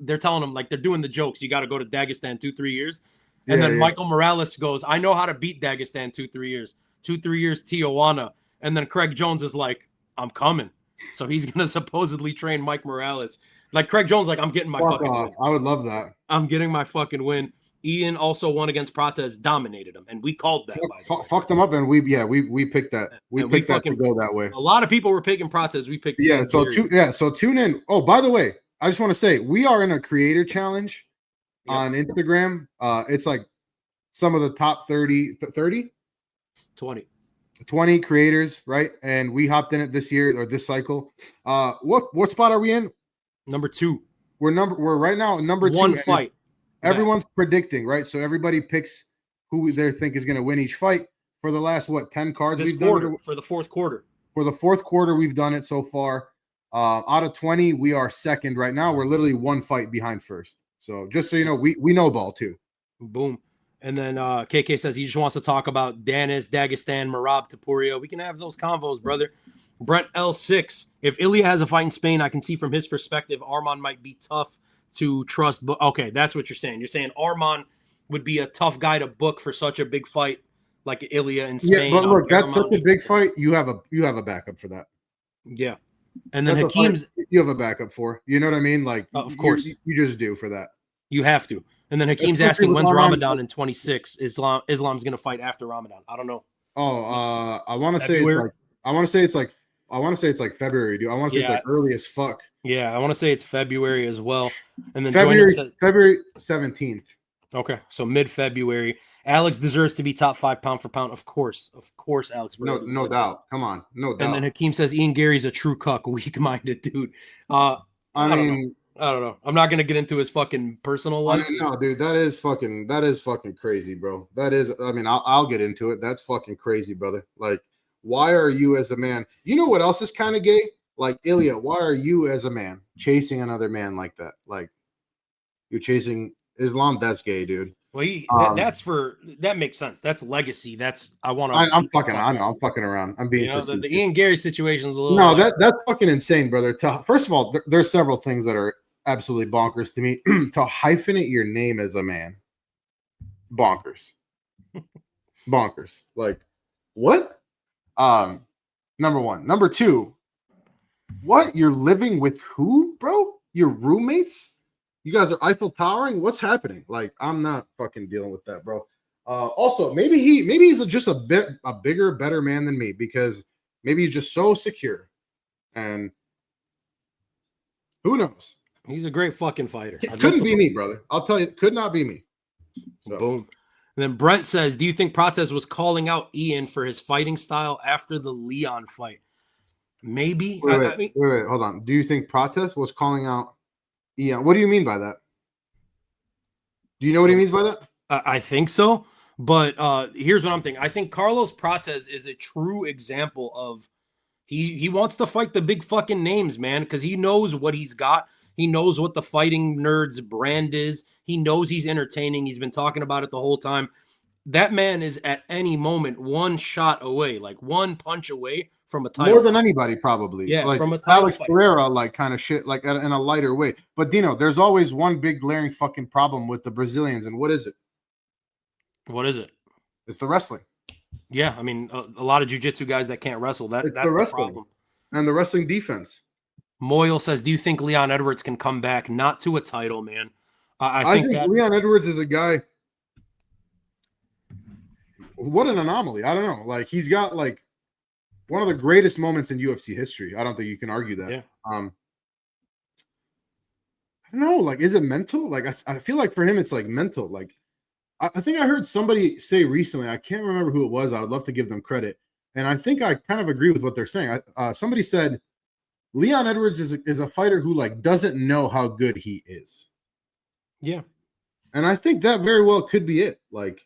they're telling him, like, they're doing the jokes. You got to go to Dagestan 2-3 years. And then Michael Morales goes, I know how to beat Dagestan 2-3 years. 2-3 years, Tijuana. And then Craig Jones is like, I'm coming. So he's going to supposedly train Mike Morales. Like Craig Jones, like, I'm getting my fucking win. I would love that. I'm getting my fucking win. Ian also won against Prates, dominated him, and we called that. Fucked them up, and we picked that. We picked that to go that way. A lot of people were picking Prates. We picked. So tune in. Oh, by the way, I just want to say we are in a creator challenge on Instagram. It's like some of the top 30 20 creators, right? And we hopped in it this year or this cycle. What spot are we in? Number 2. We're right now number 2. One fight. Everyone's predicting, right? So everybody picks who they think is going to win each fight for the last 10 cards this we've quarter, done for the fourth quarter. For the fourth quarter, we've done it so far. Out of 20, we are second right now. We're literally one fight behind first. So just so you know, we know ball too. Boom. And then KK says he just wants to talk about Danis, Dagestan, Marab, Tapuria. We can have those convos, brother. Brent L6. If Ilya has a fight in Spain, I can see from his perspective, Arman might be tough to trust. But okay, that's what you're saying. You're saying Arman would be a tough guy to book for such a big fight like Ilya in Spain. Yeah, but look, that's such a big fight. You have a backup for that. Yeah. And then Hakeem's you have a backup for. You know what I mean? Like, of course, you just do for that. You have to. And then Hakeem's asking when's Ramadan in 26. Islam's going to fight after Ramadan. I don't know. Oh, I want to say it's like February, dude. I want to say it's like early as fuck. Yeah, I want to say it's February as well. And then February 17th. Okay, so mid-February. Alex deserves to be top 5 pound for pound. Of course, Alex. No doubt. Come on, no doubt. And then Hakeem says Ian Gary's a true cuck, weak-minded dude. I don't know. I'm not gonna get into his fucking personal life. No, dude, that is fucking crazy, bro. That is. I mean, I'll get into it. That's fucking crazy, brother. Like, why are you as a man? You know what else is kind of gay? Like, Ilya, why are you as a man chasing another man like that? Like, you're chasing Islam. That's gay, dude. Well, that makes sense. That's legacy. I'm fucking around. I'm being the Ian Gary situation is a little. No, that's fucking insane, brother. First of all, there's several things that are absolutely bonkers to me. To hyphenate your name as a man, bonkers. Like, what? Number one. Number two, what? You're living with who, bro? Your roommates? You guys are Eiffel Towering? What's happening? Like, I'm not fucking dealing with that, bro. Also, maybe he's just a bigger, better man than me, because maybe he's just so secure. And who knows? He's a great fucking fighter. It couldn't be me, brother. I'll tell you, it could not be me. So. Boom. And then Brent says, do you think Prates was calling out Ian for his fighting style after the Leon fight? Maybe. Wait, hold on. Do you think Prates was calling out Ian? What do you mean by that? Do you know what he means by that? I think so. But here's what I'm thinking. I think Carlos Prates is a true example of he wants to fight the big fucking names, man, because he knows what he's got. He knows what the fighting nerds brand is. He knows he's entertaining. He's been talking about it the whole time. That man is at any moment one shot away, like one punch away from a title. More than anybody, probably. Yeah, like from a title Alex fight. Pereira, like kind of shit, like in a lighter way. But Dino, there's always one big glaring fucking problem with the Brazilians, and what is it? What is it? It's the wrestling. Yeah, I mean, a lot of jiu-jitsu guys that can't wrestle. That's the wrestling problem. And the wrestling defense. Moyle says, do you think Leon Edwards can come back? Not to a title, man. I think that Leon Edwards is a guy. What an anomaly. I don't know. Like, he's got like one of the greatest moments in UFC history. I don't think you can argue that. Yeah. I don't know. Like, is it mental? Like, I feel like for him, it's like mental. Like, I think I heard somebody say recently, I can't remember who it was. I would love to give them credit. And I think I kind of agree with what they're saying. Somebody said Leon Edwards is a fighter who like doesn't know how good he is. Yeah. And I think that very well could be it. Like,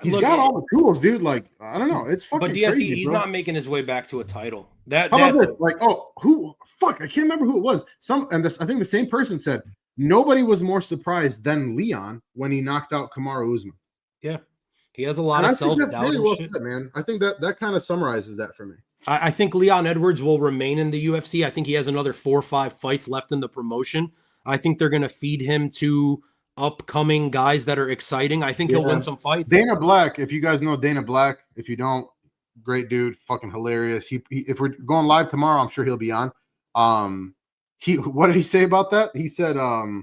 he's got all the tools, dude. Like, I don't know. It's fucking But DSC, crazy, he's bro. not making his way back to a title. How about this? Like, fuck, I can't remember who it was. I think the same person said nobody was more surprised than Leon when he knocked out Kamaru Usman. Yeah. He has a lot of self-doubt very well shit. said, man. I think that kind of summarizes that for me. I think Leon Edwards will remain in the UFC. I think he has another 4 or 5 fights left in the promotion. I think they're going to feed him to upcoming guys that are exciting. I think he'll win some fights. Dana Black, if you guys know Dana Black, if you don't, great dude, fucking hilarious. He if we're going live tomorrow, I'm sure he'll be on. What did he say about that? He said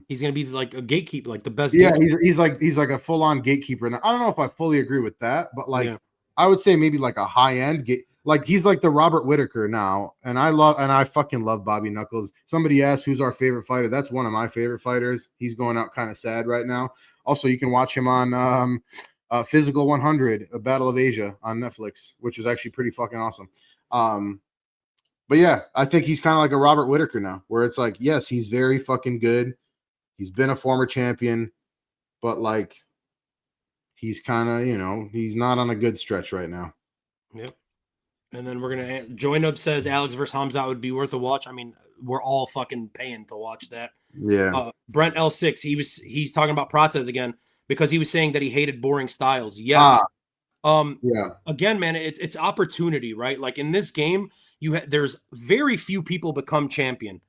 he's going to be like a gatekeeper, like the best. Yeah, he's like a full-on gatekeeper. And I don't know if I fully agree with that, but like I would say maybe like a high-end like he's like the Robert Whittaker now. And I fucking love Bobby Knuckles. Somebody asked who's our favorite fighter. That's one of my favorite fighters. He's going out kind of sad right now. Also, you can watch him on Physical 100, A Battle of Asia on Netflix, which is actually pretty fucking awesome. But yeah, I think he's kind of like a Robert Whittaker now, where it's like, yes, he's very fucking good. He's been a former champion, but like he's kind of, he's not on a good stretch right now. Yep. And then we're going to Join Up says Alex versus Hamzat would be worth a watch. I mean, we're all fucking paying to watch that. Yeah. Brent L6, he's talking about Prates again because he was saying that he hated boring styles. Yes. Yeah. Again, man, it's opportunity, right? Like in this game, there's very few people become champion.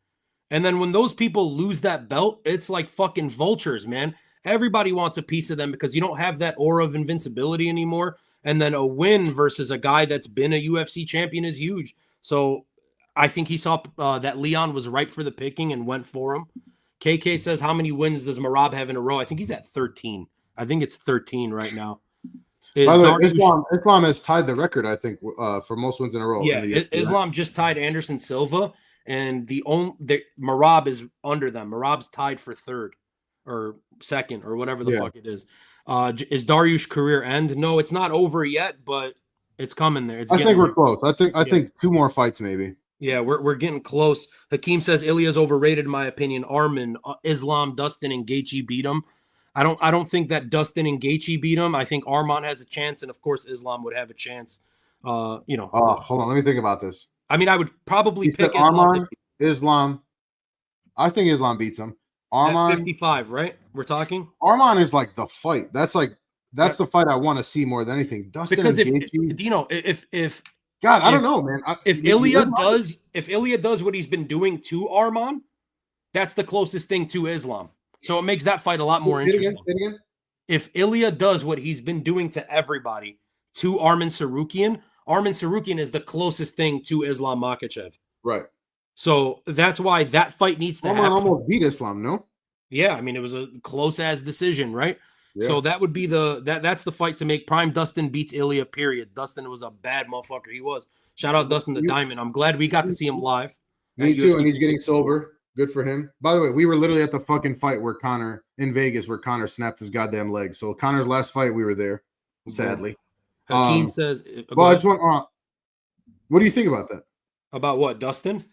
And then when those people lose that belt, it's like fucking vultures, man. Everybody wants a piece of them because you don't have that aura of invincibility anymore. And then a win versus a guy that's been a UFC champion is huge. So I think he saw that Leon was ripe for the picking and went for him. KK says, how many wins does Merab have in a row? I think he's at 13. I think it's 13 right now. By the way, Islam has tied the record, I think, for most wins in a row. Yeah, Islam just tied Anderson Silva, and Merab is under them. Merab's tied for third or second or whatever the fuck it is. Is Dariush's career end? No, it's not over yet, but it's coming there. I think we're close. I think 2 more fights maybe. Yeah, we're getting close. Hakeem says Ilya's overrated, in my opinion. Arman, Islam, Dustin, and Gaethje beat him. I don't think that Dustin and Gaethje beat him. I think Arman has a chance, and of course Islam would have a chance. Hold on, let me think about this. I mean, I would probably pick Islam. I think Islam beats him. Arman at 55, right? We're talking. Arman is like the fight. That's the fight I want to see more than anything. Dustin because and Gaethje. If God, I don't know, man. If Ilya does what he's been doing to Arman, that's the closest thing to Islam. So it makes that fight a lot more interesting. If Ilya does what he's been doing to everybody to Arman Tsarukyan is the closest thing to Islam Makhachev. Right. So that's why that fight needs to happen. Almost beat Islam, no? Yeah, I mean, it was a close-ass decision, right? Yeah. So that would be that's the fight to make. Prime Dustin beats Ilya, period. Dustin was a bad motherfucker. He was. Shout out Dustin the Diamond. I'm glad we got to see him live. Me too, and he's getting sober. Good for him. By the way, we were literally at the fucking fight where Connor snapped his goddamn leg. So Connor's last fight, we were there, sadly. Hakeem says, well, I just want what do you think about that? About what, Dustin?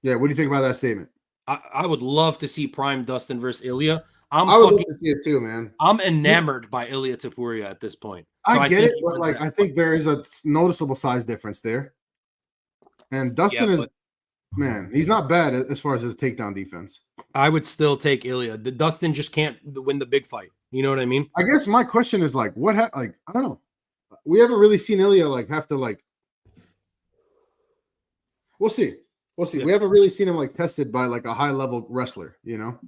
Yeah, what do you think about that statement? I would love to see Prime Dustin versus Ilya. I would love to see it too, man. I'm enamored by Ilya Tapuria at this point. So I get it, but like I think there is a noticeable size difference there. And Dustin is man, he's not bad as far as his takedown defense. I would still take Ilya. Dustin just can't win the big fight. You know what I mean? I guess my question is like, I don't know. We haven't really seen Ilya like have to like We'll see. We'll see. Yeah. We haven't really seen him like tested by like a high level wrestler, you know.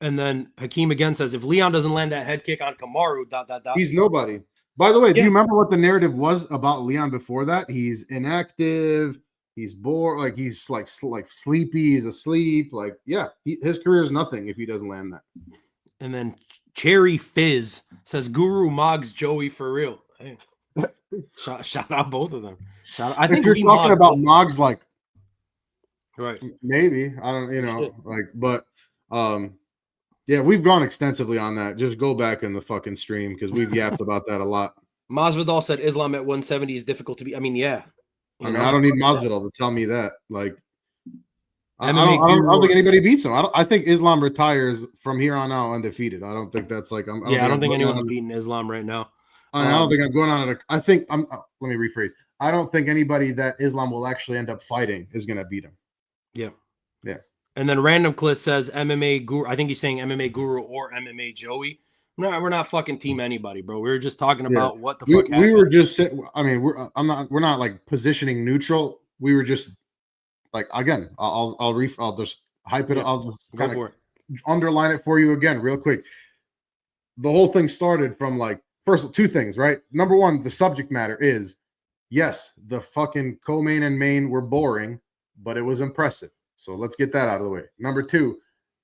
And then Hakeem again says, if Leon doesn't land that head kick on Kamaru, ... He's nobody. By the way, do Yeah. you remember what the narrative was about Leon before that? He's inactive. He's bored. Like he's like sleepy. He's asleep. Like his career is nothing if he doesn't land that. And then Cherry Fizz says, Guru Moggs Joey for real. Hey. shout out both of them. I think you're talking about Moggs, like, right? Maybe I don't, like, but yeah, we've gone extensively on that. Just go back in the fucking stream because we've yapped about that a lot. Masvidal said Islam at 170 is difficult to be. I mean, yeah. I don't need Masvidal to tell me that. Like, I don't think anybody beats him. I think Islam retires from here on out undefeated. I don't think that's like. I don't think anyone's beating Islam right now. I don't think I'm going on it. I think let me rephrase. I don't think anybody that Islam will actually end up fighting is going to beat him. Yeah. Yeah. And then Random Cliff says MMA Guru. I think he's saying MMA Guru or MMA Joey. No, we're not fucking team anybody, bro. We were just talking about what the fuck happened. We were just I mean, we're not like positioning neutral. We were just like, again, I'll just hype it. I'll just go for it. Underline it for you again real quick. The whole thing started from like first two things, right? Number one, the subject matter is yes, the fucking co-main and main were boring, but it was impressive. So let's get that out of the way. Number two,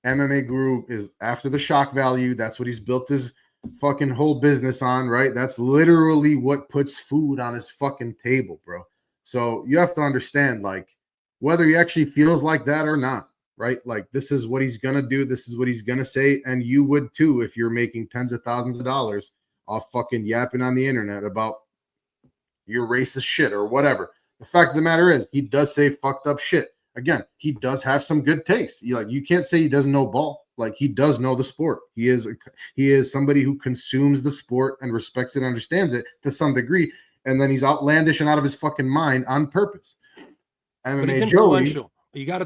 MMA Guru is after the shock value. That's what he's built his fucking whole business on, right? That's literally what puts food on his fucking table, bro. So you have to understand, like, whether he actually feels like that or not, right? Like, this is what he's gonna do. This is what he's gonna say, and you would too if you're making tens of thousands of dollars off fucking yapping on the internet about your racist shit or whatever. The fact of the matter is, he does say fucked up shit. Again, he does have some good taste. You can't say he doesn't know ball. Like, he does know the sport. He is somebody who consumes the sport and respects it and understands it to some degree. And then he's outlandish and out of his fucking mind on purpose. MMA but he's influential. You got to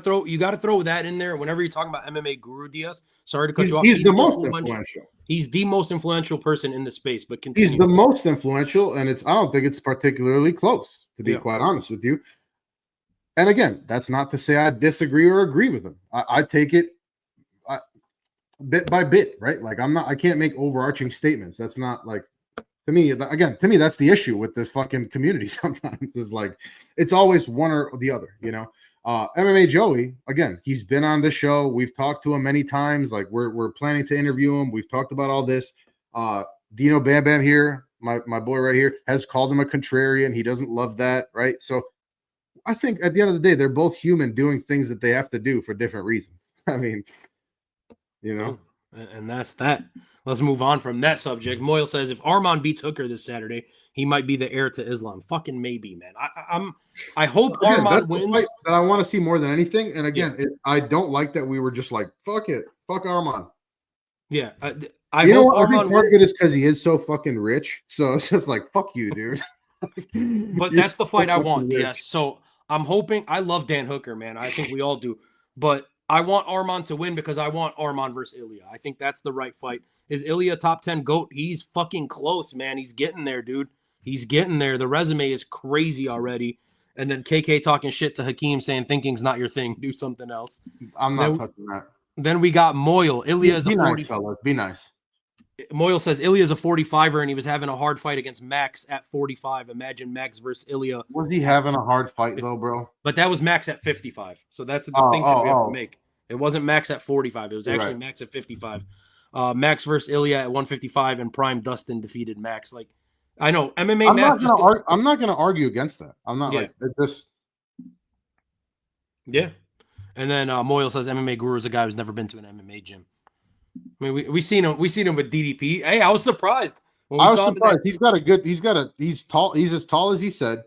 throw that in there whenever you're talking about MMA Guru Diaz. Sorry to cut you off. He's the most influential. He's the most influential person in the space. But he's the most influential, and I don't think it's particularly close, to be quite honest with you. And again, that's not to say I disagree or agree with him. I take it bit by bit, right? Like, I can't make overarching statements. That's not like, to me, that's the issue with this fucking community sometimes is like, it's always one or the other, MMA Joey, again, he's been on the show. We've talked to him many times. Like, we're planning to interview him. We've talked about all this. Dino Bam Bam here, my boy right here, has called him a contrarian. He doesn't love that, right? So I think at the end of the day, they're both human doing things that they have to do for different reasons. I mean, And that's that. Let's move on from that subject. Moyle says, if Arman beats Hooker this Saturday, he might be the heir to Islam. Fucking maybe, man. I hope Arman wins. That I want to see more than anything. And again, I don't like that we were just like, fuck it. Fuck Arman. Yeah. I hope Arman part of it is because he is so fucking rich. So it's just like, fuck you, dude. But that's the fight I want. Rich. Yes. So I'm hoping. I love Dan Hooker, man. I think we all do. But I want Arman to win because I want Arman versus Ilya. I think that's the right fight. Is Ilya top 10 GOAT? He's fucking close, man. He's getting there, dude. He's getting there. The resume is crazy already. And then KK talking shit to Hakeem saying thinking's not your thing. Do something else. I'm not touching that. Then we got Moyle. Ilya is a 40. Nice, fellas. Be nice. Moyle says Ilya is a 45er and he was having a hard fight against Max at 45. Imagine Max versus Ilya. Was he having a hard fight though, bro? But that was Max at 55. So that's a distinction we have to make. It wasn't Max at 45. It was actually Max at 55. Max versus Ilya at 155, and Prime Dustin defeated Max. Like, I know MMA. I'm not going to argue against that. I'm not like it just. Yeah, and then Moyle says MMA Guru is a guy who's never been to an MMA gym. I mean, we seen him with DDP. Hey, I was surprised. I was surprised. He's tall. He's as tall as he said,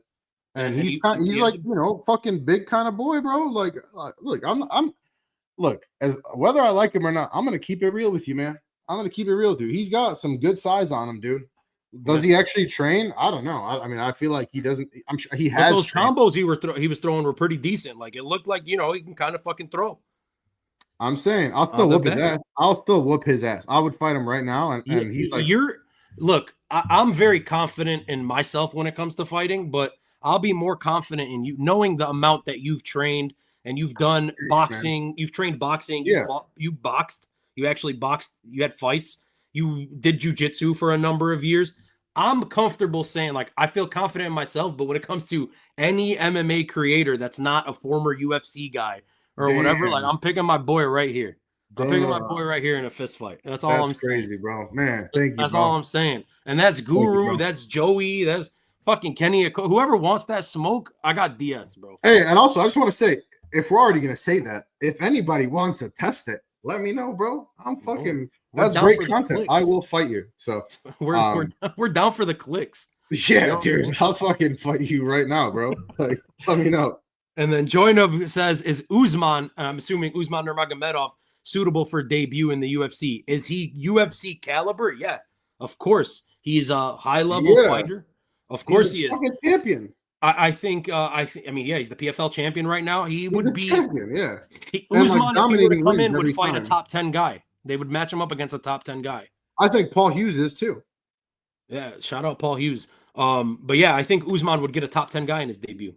and he's like fucking big kind of boy, bro. Like look, as whether I like him or not, I'm gonna keep it real with you, man. I'm gonna keep it real with you. He's got some good size on him, dude. Does he actually train? I don't know. I mean, I feel like he doesn't. I'm sure he has. But those combos he was throwing were pretty decent. Like, it looked like he can kind of fucking throw. I'm saying I'll still whoop his ass. I'll still whoop his ass. I would fight him right now, and he's like, I'm very confident in myself when it comes to fighting, but I'll be more confident in you knowing the amount that you've trained and you've done boxing. You've trained boxing. You fought, you boxed. You actually boxed. You had fights. You did jujitsu for a number of years. I'm comfortable saying, like, I feel confident in myself, but when it comes to any MMA creator that's not a former UFC guy or whatever, like, I'm picking my boy right here. I'm picking my boy right here in a fist fight. That's all I'm saying. That's crazy, bro. Man, thank you, That's bro. all I'm saying. And that's Guru, that's Joey, that's fucking Kenny. Whoever wants that smoke, I got DS, bro. Hey, and also, I just want to say, if we're already going to say that, if anybody wants to test it, let me know, bro. I'm fucking... That's great content. I will fight you. So we're down for the clicks. Yeah, dude. I'll fucking fight you right now, bro. Like, let me know. And then Joinub says, is Usman, I'm assuming Usman Nurmagomedov, suitable for debut in the UFC? Is he UFC caliber? Yeah, of course. He's a high-level fighter. Of course he is. Fucking champion. I mean, yeah, he's the PFL champion right now. He would be champion, yeah. Usman, if he were to come in, would fight a top 10 guy. They would match him up against a top 10 guy. I think Paul Hughes is too. Yeah, shout out Paul Hughes. But yeah, I think Usman would get a top 10 guy in his debut.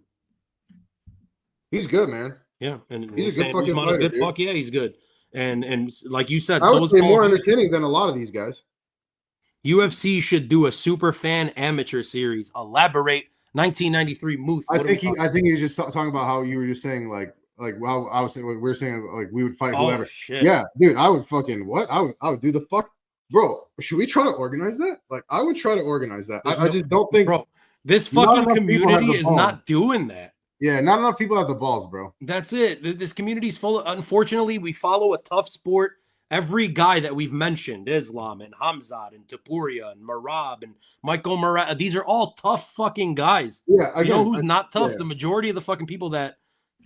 He's good, man. Yeah, and he's a good fucking Usman fighter, is good. Dude. Fuck yeah, he's good. And like you said, I so would is say Paul more Hughes. entertaining than a lot of these guys. UFC should do a super fan amateur series. Elaborate. 1993 Muth. I think he was just talking about how you were just saying like well, I was saying we were saying like we would fight whoever. Shit. Yeah, dude, I would fucking what? I would do the fuck, bro. Should we try to organize that? Like, I would try to organize that. I just don't think, bro. This fucking community is not doing that. Yeah, not enough people have the balls, bro. That's it. This community's full of, unfortunately, we follow a tough sport. Every guy that we've mentioned, Islam and Hamzat and Tapuria and Marab and Michael Murad, these are all tough fucking guys. Yeah, again, you know who's not tough? Yeah. The majority of the fucking people that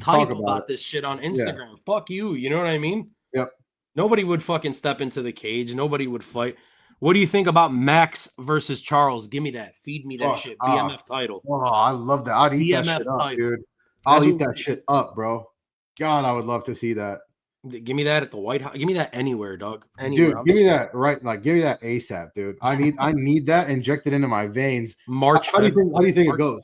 type about this shit on Instagram. Yeah. Fuck you. You know what I mean? Yep. Nobody would fucking step into the cage. Nobody would fight. What do you think about Max versus Charles? Give me that. Feed me that shit. BMF title. Oh, I love that. I'd eat BMF that shit up, dude. I'll eat that shit up, bro. God, I would love to see that. Give me that at the White House. Give me that anywhere, dog. Anywhere. Dude, give me that right. Like, give me that ASAP, dude. I need that injected into my veins. March. How do you think it goes?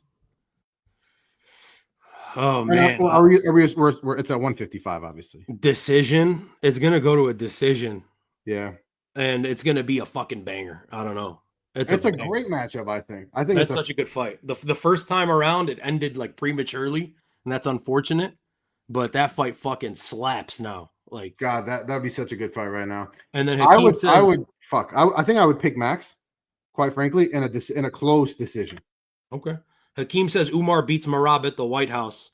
Oh man, we're it's at 155, obviously. Decision. It's gonna go to a decision. Yeah, and it's gonna be a fucking banger. I don't know. It's a great matchup. I think that's such a good fight. The first time around, it ended like prematurely, and that's unfortunate. But that fight fucking slaps now. Like, God, that'd be such a good fight right now. And then I would I think I would pick Max, quite frankly, in a close decision. Okay. Hakeem says Umar beats Marab at the White House.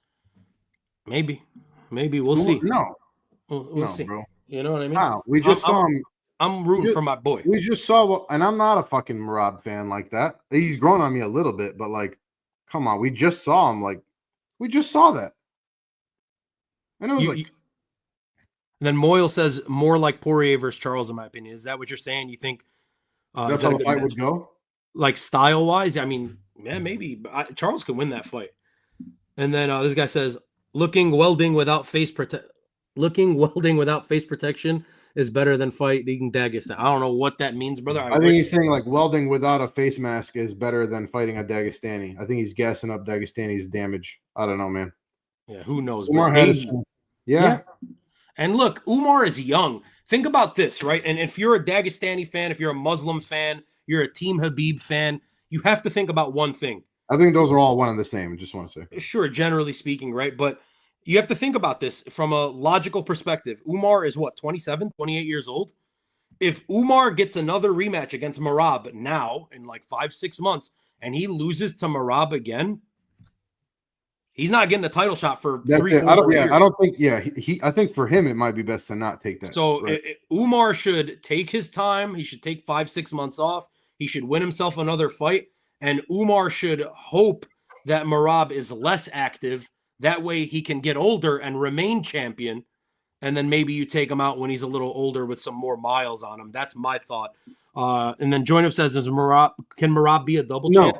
Maybe we'll see. We'll see, bro. You know what I mean? Wow. We just saw him. I'm rooting for my boy. We just saw, and I'm not a fucking Marab fan like that. He's grown on me a little bit, but like, come on, we just saw him. Like, we just saw that. And it was then Moyle says more like Poirier versus Charles, in my opinion. Is that what you're saying? You think that's how the fight would go? Like style wise? I mean, yeah, maybe. But Charles can win that fight. And then this guy says looking welding without face protection is better than fighting Dagestani. I don't know what that means, brother. I think he's saying like welding without a face mask is better than fighting a Dagestani. I think he's gassing up Dagestani's damage. I don't know, man. Yeah, who knows? Umar yeah. And look, Umar is young. Think about this, right? And if you're a Dagestani fan, if you're a Muslim fan, you're a Team Habib fan, you have to think about one thing. I think those are all one and the same. Just want to say. Sure, generally speaking, right? But you have to think about this from a logical perspective. Umar is what, 27, 28 years old? If Umar gets another rematch against Marab now in like 5-6 months and he loses to Marab again, he's not getting the title shot for 3-4 years. I don't think. Yeah, I think for him it might be best to not take that. So right? Umar should take his time. He should take 5-6 months off. He should win himself another fight, and Umar should hope that Marab is less active. That way he can get older and remain champion, and then maybe you take him out when he's a little older with some more miles on him. That's my thought. And then Joinup says, can Marab be a double champ?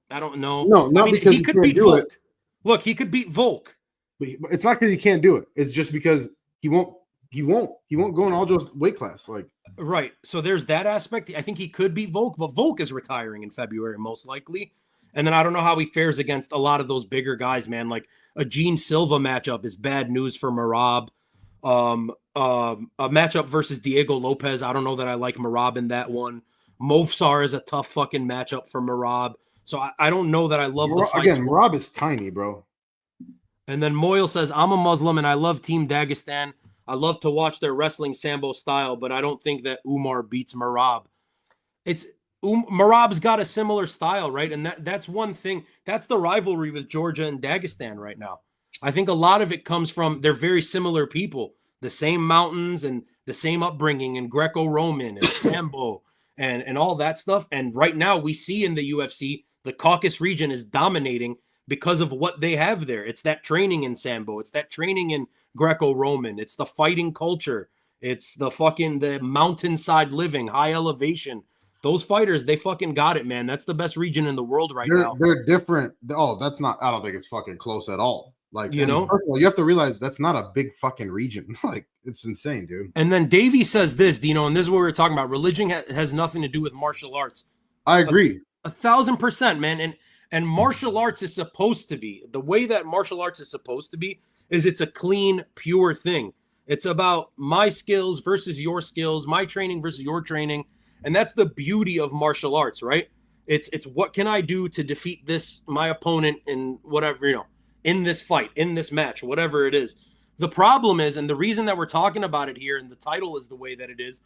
I don't know. No, not because he could beat Volk. Look, he could beat Volk. But it's not because he can't do it. It's just because he won't go in Aljo's weight class. Like, right. So there's that aspect. I think he could beat Volk, but Volk is retiring in February most likely. And then I don't know how he fares against a lot of those bigger guys, man. Like a Gene Silva matchup is bad news for Merab. A matchup versus Diego Lopez. I don't know that I like Merab in that one. Movsar is a tough fucking matchup for Merab. So I don't know that I love the fights. Again, Merab is tiny, bro. And then Moyle says, I'm a Muslim and I love Team Dagestan. I love to watch their wrestling Sambo style, but I don't think that Umar beats Merab. Merab's got a similar style, right? And that's one thing. That's the rivalry with Georgia and Dagestan right now. I think a lot of it comes from they're very similar people, the same mountains and the same upbringing and Greco-Roman and Sambo and all that stuff. And right now we see in the UFC, the Caucasus region is dominating because of what they have there. It's that training in Sambo. It's that training in Greco-Roman. It's the fighting culture. It's the mountainside living, high elevation. Those fighters, they fucking got it, man. That's the best region in the world now. They're different. Oh, that's not, I don't think it's fucking close at all. Like, you know, first of all, you have to realize that's not a big fucking region. Like, it's insane, dude. And then Davey says this, Dino, and this is what we were talking about. Religion has nothing to do with martial arts. I agree. 1,000%, man. And martial arts is supposed to be, the way that martial arts is supposed to be is it's a clean, pure thing. It's about my skills versus your skills, my training versus your training. And that's the beauty of martial arts, right? It's what can I do to defeat my opponent in whatever, in this fight, in this match, whatever it is. The problem is, and the reason that we're talking about it here and the title is the way that it is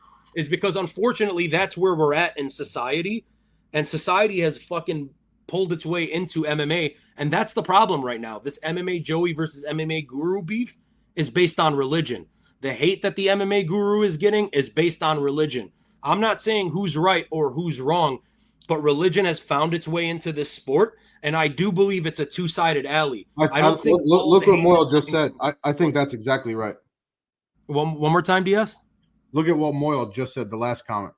because unfortunately that's where we're at in society. And society has fucking pulled its way into MMA. And that's the problem right now. This MMA Joey versus MMA Guru beef is based on religion. The hate that the MMA Guru is getting is based on religion. I'm not saying who's right or who's wrong, but religion has found its way into this sport. And I do believe it's a two-sided alley. I don't think. Look what Moyle just said. I think that's exactly right. One more time, DS. Look at what Moyle just said. The last comment.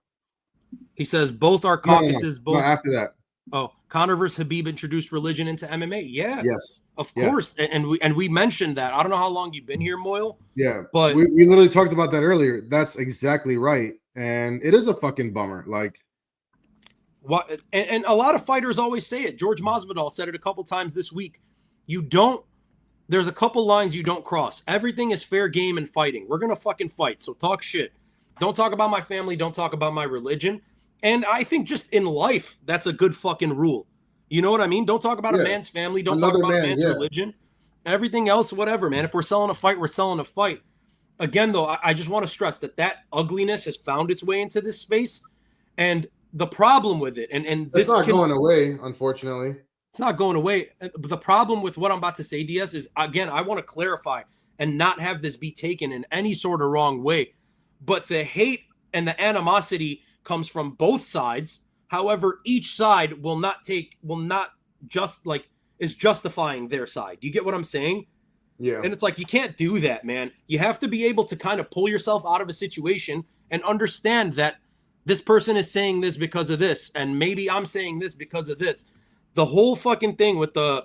He says both are caucuses. No, after that. Oh, Conor versus Habib introduced religion into MMA. Yeah. Yes. Of course. And we mentioned that. I don't know how long you've been here, Moyle. Yeah. But we literally talked about that earlier. That's exactly right. And it is a fucking bummer. Like. What and a lot of fighters always say it. George Masvidal said it a couple times this week. There's a couple lines you don't cross. Everything is fair game in fighting. We're gonna fucking fight. So talk shit. Don't talk about my family. Don't talk about my religion. And I think just in life, that's a good fucking rule. You know what I mean? Don't talk about a man's family. Don't talk about a man's religion. Everything else, whatever, man. If we're selling a fight, we're selling a fight. Again, though, I just want to stress that ugliness has found its way into this space. And the problem with it, and this it's not going away, unfortunately. It's not going away. But the problem with what I'm about to say, DS, is, again, I want to clarify and not have this be taken in any sort of wrong way. But the hate and the animosity comes from both sides. However, each side is justifying their side. Do you get what I'm saying? Yeah. And it's like, you can't do that, man. You have to be able to kind of pull yourself out of a situation and understand that this person is saying this because of this, and maybe I'm saying this because of this. The whole fucking thing with the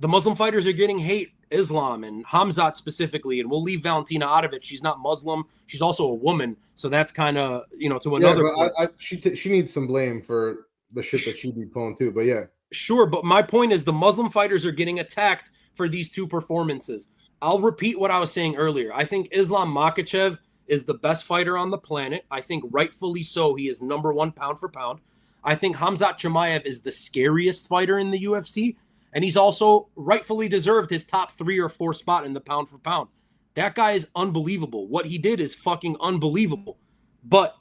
Muslim fighters are getting hate Islam and Hamzat specifically, and we'll leave Valentina out of it. She's not Muslim. She's also a woman, so that's kind of to another. Yeah, she needs some blame for the shit that she be pulling too. But yeah, sure. But my point is, the Muslim fighters are getting attacked for these two performances. I'll repeat what I was saying earlier. I think Islam Makhachev is the best fighter on the planet. I think rightfully so. He is number one pound for pound. I think Hamzat Chimaev is the scariest fighter in the UFC. And he's also rightfully deserved his top 3 or 4 spot in the pound for pound. That guy is unbelievable. What he did is fucking unbelievable. But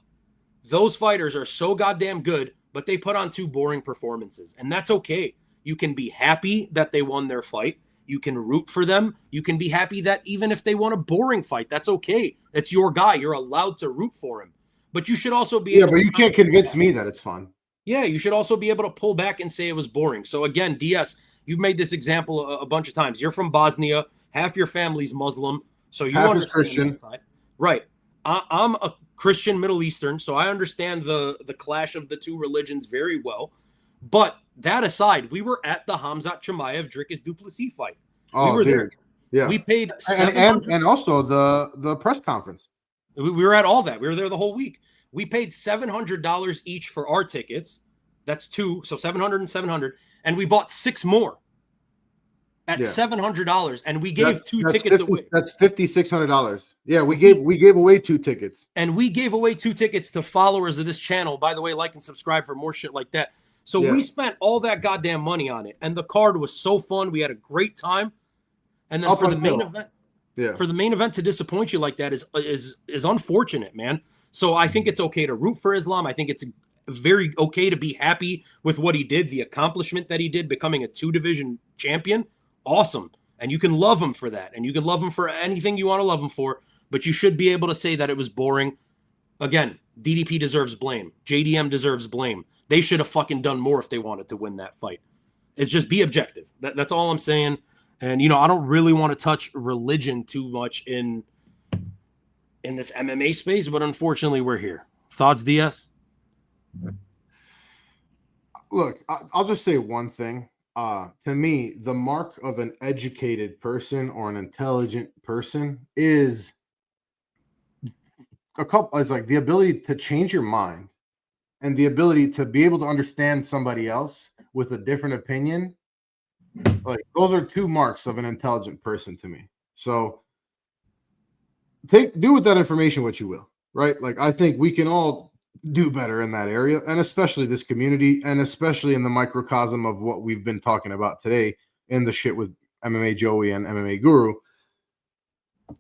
those fighters are so goddamn good, but they put on 2 boring performances. And that's okay. You can be happy that they won their fight. You can root for them. You can be happy that even if they won a boring fight, that's okay. It's your guy. You're allowed to root for him. But you should also be able to... Yeah, but you can't convince me that it's fun. Yeah, you should also be able to pull back and say it was boring. So again, DS, you've made this example a bunch of times. You're from Bosnia. Half your family's Muslim. So you understand Christian. that side. Right. I'm a Christian Middle Eastern, so I understand the clash of the two religions very well. But that aside, we were at the Hamzat Chimaev Dricus Duplessis fight. Oh, we were dude. there. Yeah. We paid and also the press conference. We were at all that. We were there the whole week. We paid $700 each for our tickets. That's 2, so 700 and 700, and we bought 6 more at $700, and we gave that's tickets away. That's $5,600. Yeah, we gave away 2 tickets, and we gave away 2 tickets to followers of this channel. By the way, like and subscribe for more shit like that. So we spent all that goddamn money on it, and the card was so fun. We had a great time, and then for the main event to disappoint you like that is unfortunate, man. So I think it's okay to root for Islam. I think it's very okay to be happy with what he did, the accomplishment that he did, becoming a 2-division champion. Awesome. And you can love him for that. And you can love him for anything you want to love him for, but you should be able to say that it was boring. Again, DDP deserves blame. JDM deserves blame. They should have fucking done more if they wanted to win that fight. It's just be objective. That's all I'm saying. And, I don't really want to touch religion too much in this MMA space, but unfortunately we're here. Thoughts, DS? Look, I'll just say one thing. To me, the mark of an educated person or an intelligent person is like the ability to change your mind and the ability to be able to understand somebody else with a different opinion. Like, those are 2 marks of an intelligent person to me. So do with that information what you will, right? Like, I think we can all do better in that area, and especially this community, and especially in the microcosm of what we've been talking about today in the shit with MMA Joey and MMA Guru.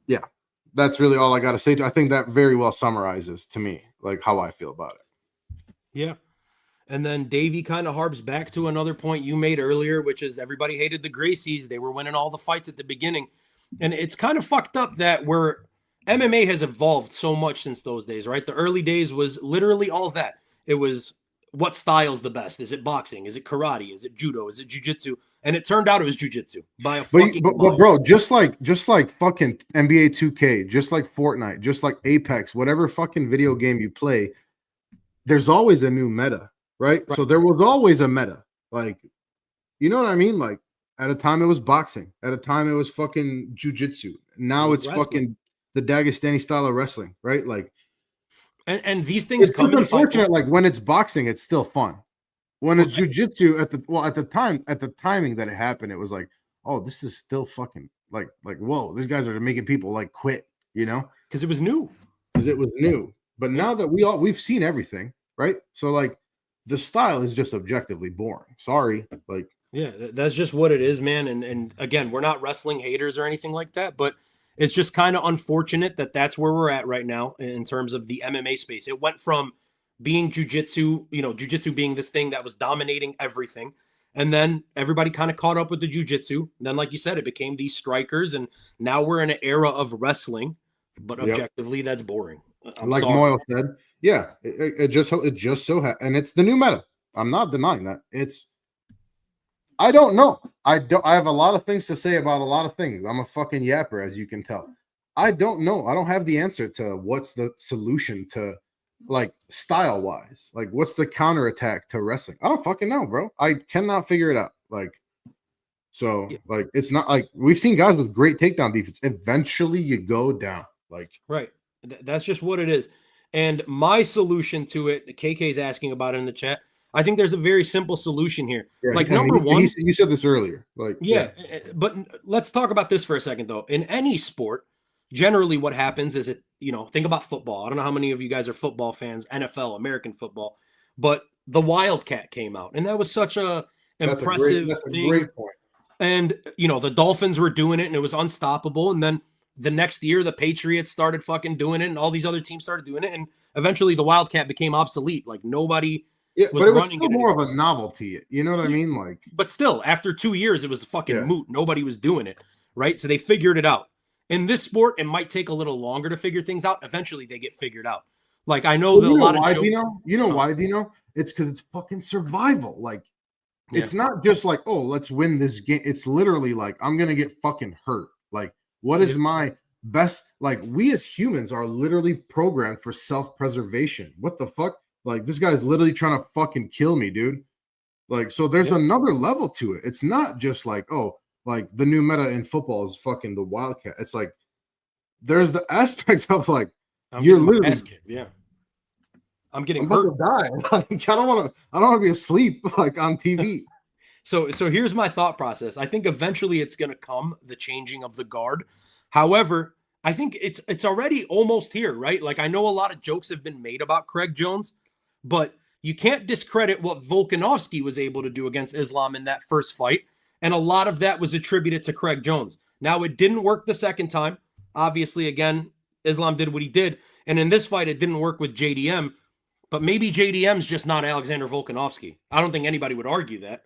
Yeah, that's really all I got to say. I think that very well summarizes to me like how I feel about it. Yeah. And then Davey kind of harps back to another point you made earlier, which is everybody hated the Gracies. They were winning all the fights at the beginning. And it's kind of fucked up that MMA has evolved so much since those days, right? The early days was literally all that. It was what style's the best? Is it boxing? Is it karate? Is it judo? Is it jiu-jitsu? And it turned out it was jiu-jitsu by a fucking but bro, just like fucking NBA 2K, just like Fortnite, just like Apex, whatever fucking video game you play, there's always a new meta, right? So there was always a meta. Like, you know what I mean? Like, at a time it was boxing, at a time it was fucking jiu-jitsu. Now it's wrestling. Fucking the Dagestani style of wrestling, right? Like, and these things it's come unfortunate. Like, when it's boxing, it's still fun. When it's jiu-jitsu, at the timing that it happened, it was like, oh, this is still fucking like whoa, these guys are making people like quit, because it was new. But now that we've seen everything, right? So like, the style is just objectively boring. Sorry, like, yeah, that's just what it is, man. And again, we're not wrestling haters or anything like that, but it's just kind of unfortunate that that's where we're at right now in terms of the MMA space. It went from being jiu-jitsu, jiu-jitsu being this thing that was dominating everything. And then everybody kind of caught up with the jiu-jitsu. And then, like you said, it became these strikers. And now we're in an era of wrestling, but objectively, that's boring. Like Moyle said, yeah, it just so and it's the new meta. I'm not denying that. I don't know. I have a lot of things to say about a lot of things. I'm a fucking yapper, as you can tell. I don't know. I don't have the answer to what's the solution to, like, style wise. Like, what's the counterattack to wrestling? I don't fucking know, bro. I cannot figure it out. Like, so like, it's not like we've seen guys with great takedown defense. Eventually you go down. Like, right. That's just what it is. And my solution to it, KK's asking about it in the chat. I think there's a very simple solution here. Yeah, like, number one, you said this earlier. Like, but let's talk about this for a second, though. In any sport, generally what happens is think about football. I don't know how many of you guys are football fans, NFL, American football, but the Wildcat came out, and that was such a impressive thing. Great point. And, the Dolphins were doing it, and it was unstoppable. And then the next year, the Patriots started fucking doing it, and all these other teams started doing it. And eventually the Wildcat became obsolete. Like, nobody... Yeah, but it was still more of a novelty. You know what I mean? Like, but still, after 2 years, it was fucking moot. Nobody was doing it, right? So they figured it out. In this sport, it might take a little longer to figure things out. Eventually, they get figured out. Like, I know that a lot of jokes... You know why, Vino? It's because it's fucking survival. Like, it's not just like, oh, let's win this game. It's literally like, I'm gonna get fucking hurt. Like, what is my best? Like, we as humans are literally programmed for self-preservation. What the fuck? Like, this guy's literally trying to fucking kill me, dude. Like, so there's another level to it. It's not just like, oh, like, the new meta in football is fucking the Wildcat. It's like, there's the aspect of, like, you're literally, I'm getting I'm about hurt. to die. Like, I don't want to be asleep like on TV. So here's my thought process. I think eventually it's going to come, the changing of the guard. However, I think it's already almost here, right? Like I know a lot of jokes have been made about Craig Jones, but you can't discredit what Volkanovski was able to do against Islam in that first fight, and a lot of that was attributed to Craig Jones. Now it didn't work the second time. Obviously, again, Islam did what he did, and in this fight it didn't work with JDM, but maybe JDM's just not Alexander Volkanovski. I don't think anybody would argue that.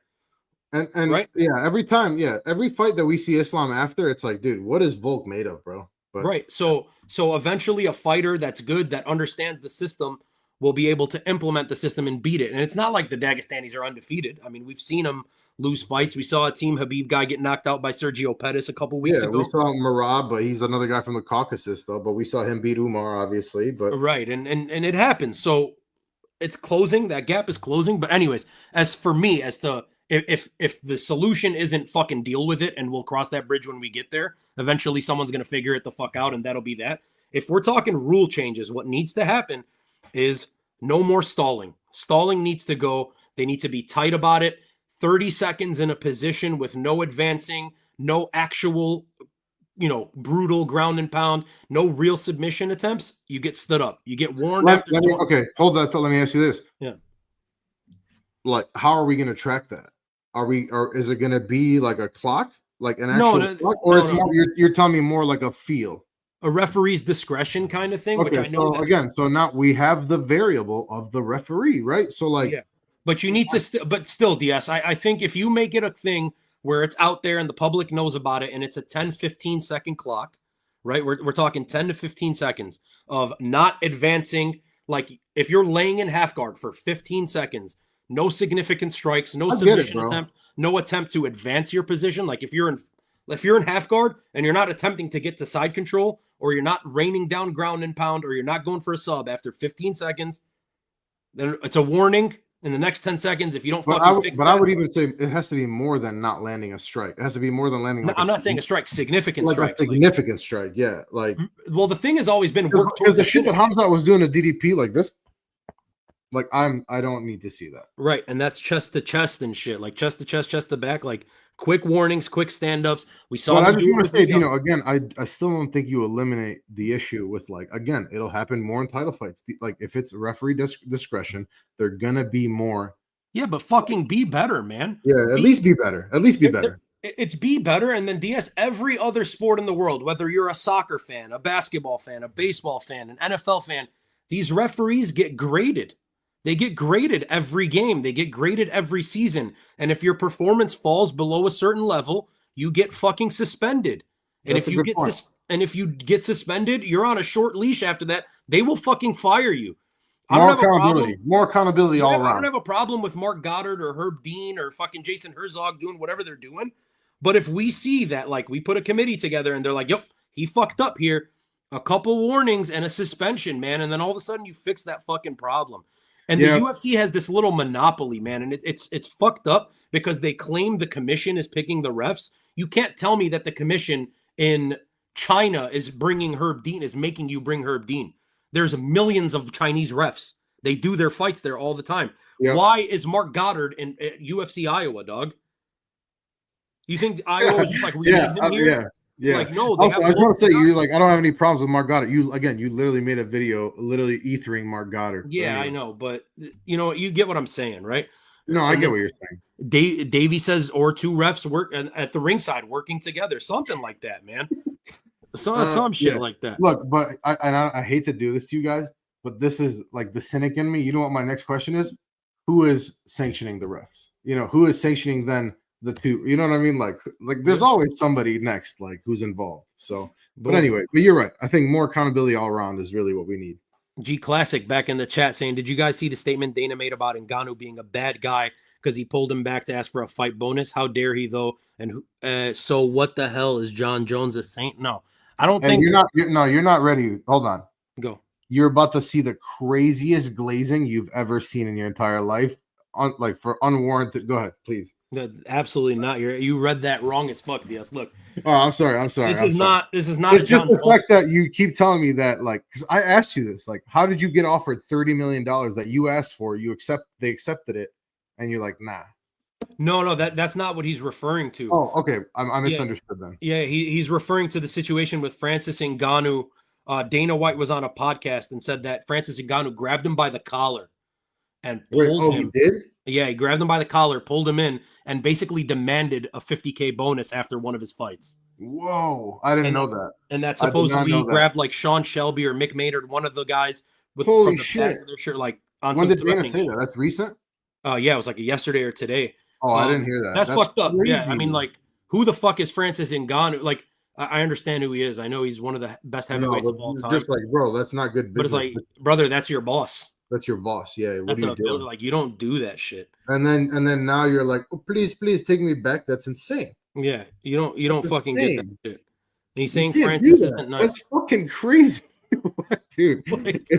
And right? every fight that we see Islam after, it's like, dude, what is Volk made of, bro? But, right. So eventually a fighter that's good, that understands the system, will be able to implement the system and beat it. And it's not like the Dagestanis are undefeated. I mean, we've seen them lose fights. We saw a Team Habib guy get knocked out by Sergio Pettis a couple weeks ago. We saw Marab, but he's another guy from the Caucasus, though. But we saw him beat Umar, obviously. But right, and it happens. So it's closing. That gap is closing. But anyways, as for me, as to if the solution isn't fucking deal with it, and we'll cross that bridge when we get there. Eventually, someone's gonna figure it the fuck out, and that'll be that. If we're talking rule changes, what needs to happen is no more stalling. Stalling needs to go. They need to be tight about it. 30 seconds in a position with no advancing, no actual, brutal ground and pound, no real submission attempts. You get stood up. You get warned after. Okay, hold that. Let me ask you this. Yeah. Like, how are we going to track that? Or is it going to be like a clock, like an actual clock, or more? You're telling me more like a feel, a referee's discretion kind of thing. Okay, which I know. So now we have the variable of the referee, right? So like, yeah, but you need to. But still, DS, I think if you make it a thing where it's out there and the public knows about it, and it's a 10-15 second clock, right? We're talking 10 to 15 seconds of not advancing. Like if you're laying in half guard for 15 seconds. No significant strikes, no submission attempt, no attempt to advance your position. Like if you're in half guard and you're not attempting to get to side control, or you're not raining down ground and pound, or you're not going for a sub after 15 seconds, then it's a warning. In the next 10 seconds, if you don't fix that. But I would even say it has to be more than not landing a strike. It has to be more than landing. I'm not saying a strike, significant like strike. A significant strike, yeah. Like, well, the thing has always been work towards the shit that Hamzat was doing a DDP like this. Like I don't need to see that. Right, and that's chest to chest and shit. Like chest to chest, chest to back. Like quick warnings, quick stand-ups. We saw. But I just want to say, again, I still don't think you eliminate the issue with, like, again, it'll happen more in title fights. Like if it's referee discretion, they're gonna be more. Yeah, but fucking be better, man. Yeah, at least be better. At least be better. It's be better, and then DS, every other sport in the world, whether you're a soccer fan, a basketball fan, a baseball fan, an NFL fan, these referees get graded. They get graded every game. They get graded every season. And if your performance falls below a certain level, you get fucking suspended. And if you get suspended, you're on a short leash after that. They will fucking fire you. More accountability all around. I don't have a problem with Mark Goddard or Herb Dean or fucking Jason Herzog doing whatever they're doing. But if we see that, like, we put a committee together and they're like, yep, he fucked up here, a couple warnings and a suspension, man. And then all of a sudden you fix that fucking problem. And the UFC has this little monopoly, man, and it's fucked up because they claim the commission is picking the refs. You can't tell me that the commission in China is bringing Herb Dean, is making you bring Herb Dean. There's millions of Chinese refs. They do their fights there all the time. Yep. Why is Mark Goddard in UFC Iowa, dog? You think Iowa was just like, we need him here? Yeah. Like, no. Also, I was going to say, you're like, I don't have any problems with Mark Goddard. You literally made a video literally ethering Mark Goddard. Yeah, I know. But, you get what I'm saying, right? No, I get what you're saying. Davey says, or two refs work at the ringside working together. Something like that, man. Some shit like that. Look, but I hate to do this to you guys, but this is like the cynic in me. You know what my next question is? Who is sanctioning the refs? Who is sanctioning then the two? You know what I mean? Like there's always somebody next, like, who's involved. So, but anyway, but you're right. I think more accountability all around is really what we need. G Classic back in the chat saying, did you guys see the statement Dana made about Ngannou being a bad guy because he pulled him back to ask for a fight bonus? How dare he, though? And so what the hell is John Jones a saint? No, I don't think you're not ready. Hold on. Go. You're about to see the craziest glazing you've ever seen in your entire life. For unwarranted. Go ahead, please. Absolutely not. You read that wrong as fuck, DS. Look, Oh, I'm sorry. this is not It's a just John the Jones. fact that you keep telling me that, like, because I asked you this, like, how did you get offered $30 million that you asked for? They accepted it, and you're like, nah. No, that's not what he's referring to. Oh, okay. I misunderstood then. Yeah, he's referring to the situation with Francis Ngannou. Dana White was on a podcast and said that Francis Ngannou grabbed him by the collar and pulled him. He did? Yeah, he grabbed him by the collar, pulled him in, and basically demanded a $50K bonus after one of his fights. Whoa, I didn't know that. And that supposedly he grabbed like Sean Shelby or Mick Maynard, one of the guys with holy from the shit. back of their shirt, like on When some did Dana say that? That's recent? Yeah, it was like yesterday or today. Oh, I didn't hear that. That's fucked up. Crazy. Yeah, I mean, like, who the fuck is Francis Ngannou? Like, I understand who he is. I know he's one of the best heavyweights of all time. Just like, bro, that's not good business. But it's like, brother, that's your boss. That's your boss. Yeah. What are you doing? Like, you don't do that shit. And then now you're like, oh, please take me back. That's insane. Yeah, you don't fucking get that shit. And he's saying You Francis isn't nice. That's fucking crazy, dude.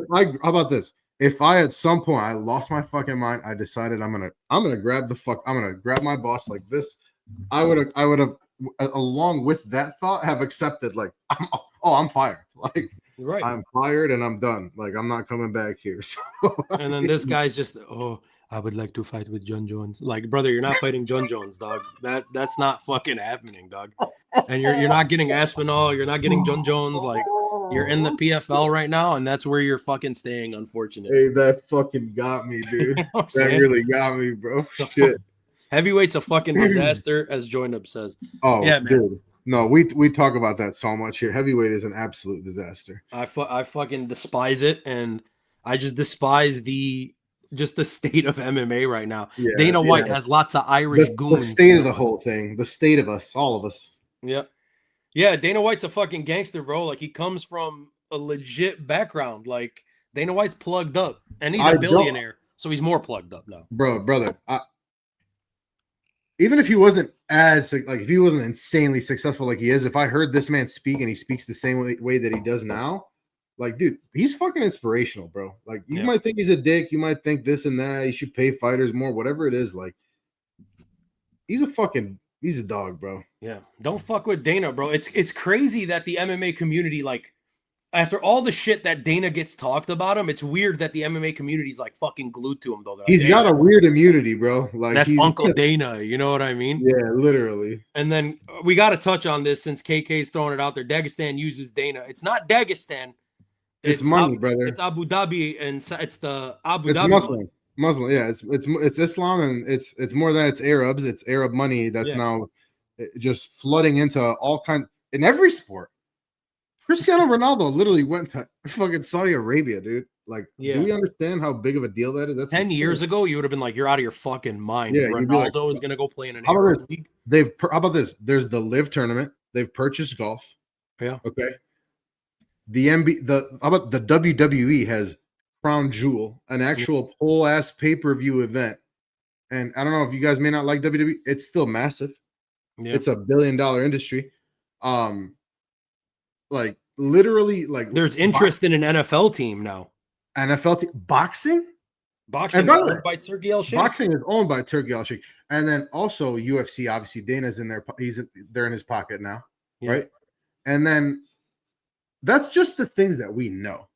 Like, How about this? If I at some point I lost my fucking mind, I decided I'm gonna grab my boss like this. I would have along with that thought have accepted like I'm fired. Like right. I'm fired and I'm done. Like I'm not coming back here. So, and then this guy's just I would like to fight with John Jones. Like, brother, you're not fighting John Jones, dog. That's not fucking happening, dog. And you're not getting Aspinall, you're not getting John Jones. Like, you're in the PFL right now, and that's where you're fucking staying, unfortunately. Hey, that fucking got me, dude. You know that really got me, bro. Shit. Heavyweight's a fucking disaster, as Joinub says. Oh, yeah, man. Dude. No, we talk about that so much here. Heavyweight is an absolute disaster. I fucking despise it, and I just despise the state of MMA right now. Yeah, Dana White has lots of Irish goons. The state of the whole thing. The state of us, all of us. Yeah. Yeah, Dana White's a fucking gangster, bro. Like, he comes from a legit background. Like, Dana White's plugged up, and he's a billionaire, so he's more plugged up now. Brother, even if he wasn't if he wasn't insanely successful like he is, if I heard this man speak and he speaks the same way that he does now, like, dude, he's fucking inspirational, bro. Like, you might think he's a dick, you might think this and that, you should pay fighters more, whatever it is. Like, he's a dog, bro. Yeah, don't fuck with Dana, bro. It's crazy that the MMA community, like, after all the shit that Dana gets talked about him, it's weird that the MMA community's like fucking glued to him, though. He's got a weird immunity, bro. Like, that's Uncle Dana, you know what I mean? Yeah, literally. And then we got to touch on this since KK's throwing it out there. Dagestan uses Dana. It's not Dagestan. It's money, brother. It's Abu Dhabi, and it's the Abu Dhabi. Muslim. Yeah, it's Islam, and it's more than it's Arabs. It's Arab money that's now just flooding into all kinds in every sport. Cristiano Ronaldo literally went to fucking Saudi Arabia, dude. Like, do we understand how big of a deal that is? That's 10 years ago, you would have been like, you're out of your fucking mind. Yeah, Ronaldo is going to go play in an Arab league. How about this? There's the Live tournament. They've purchased golf. Yeah. Okay. How about the WWE has Crown Jewel, an actual whole ass pay-per-view event. And I don't know if you guys may not like WWE. It's still massive. Yeah. It's $1 billion industry. Like, literally, like, there's interest in an NFL team now. NFL team. Boxing is owned by Turkey Al Sheikh. Boxing is owned by Turkey Al Sheikh. And then also UFC, obviously Dana's in there. They're in his pocket now. Yeah. Right. And then that's just the things that we know.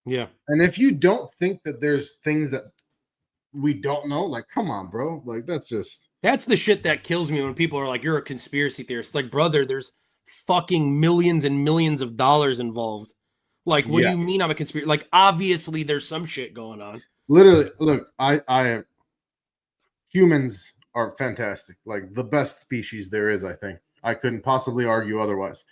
Yeah. And if you don't think that there's things that we don't know, like, come on, bro. Like, that's the shit that kills me when people are like, you're a conspiracy theorist. Like, brother, there's fucking millions and millions of dollars involved. Like, what do you mean I'm a conspiracy? Like, obviously there's some shit going on. Literally, look, humans are fantastic. Like, the best species there is, I think. I couldn't possibly argue otherwise.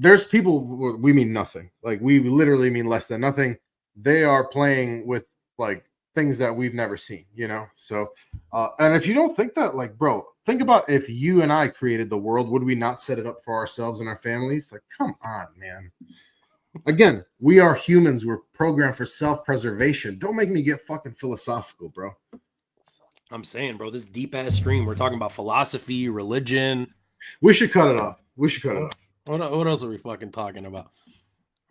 There's people we mean nothing. Like, we literally mean less than nothing. They are playing with, like, things that we've never seen, you know? So, and if you don't think that, like, bro, think about if you and I created the world, would we not set it up for ourselves and our families? Like, come on, man. Again, we are humans. We're programmed for self-preservation. Don't make me get fucking philosophical, bro. I'm saying, bro, this deep-ass stream, we're talking about philosophy, religion. We should cut it off. What else are we fucking talking about?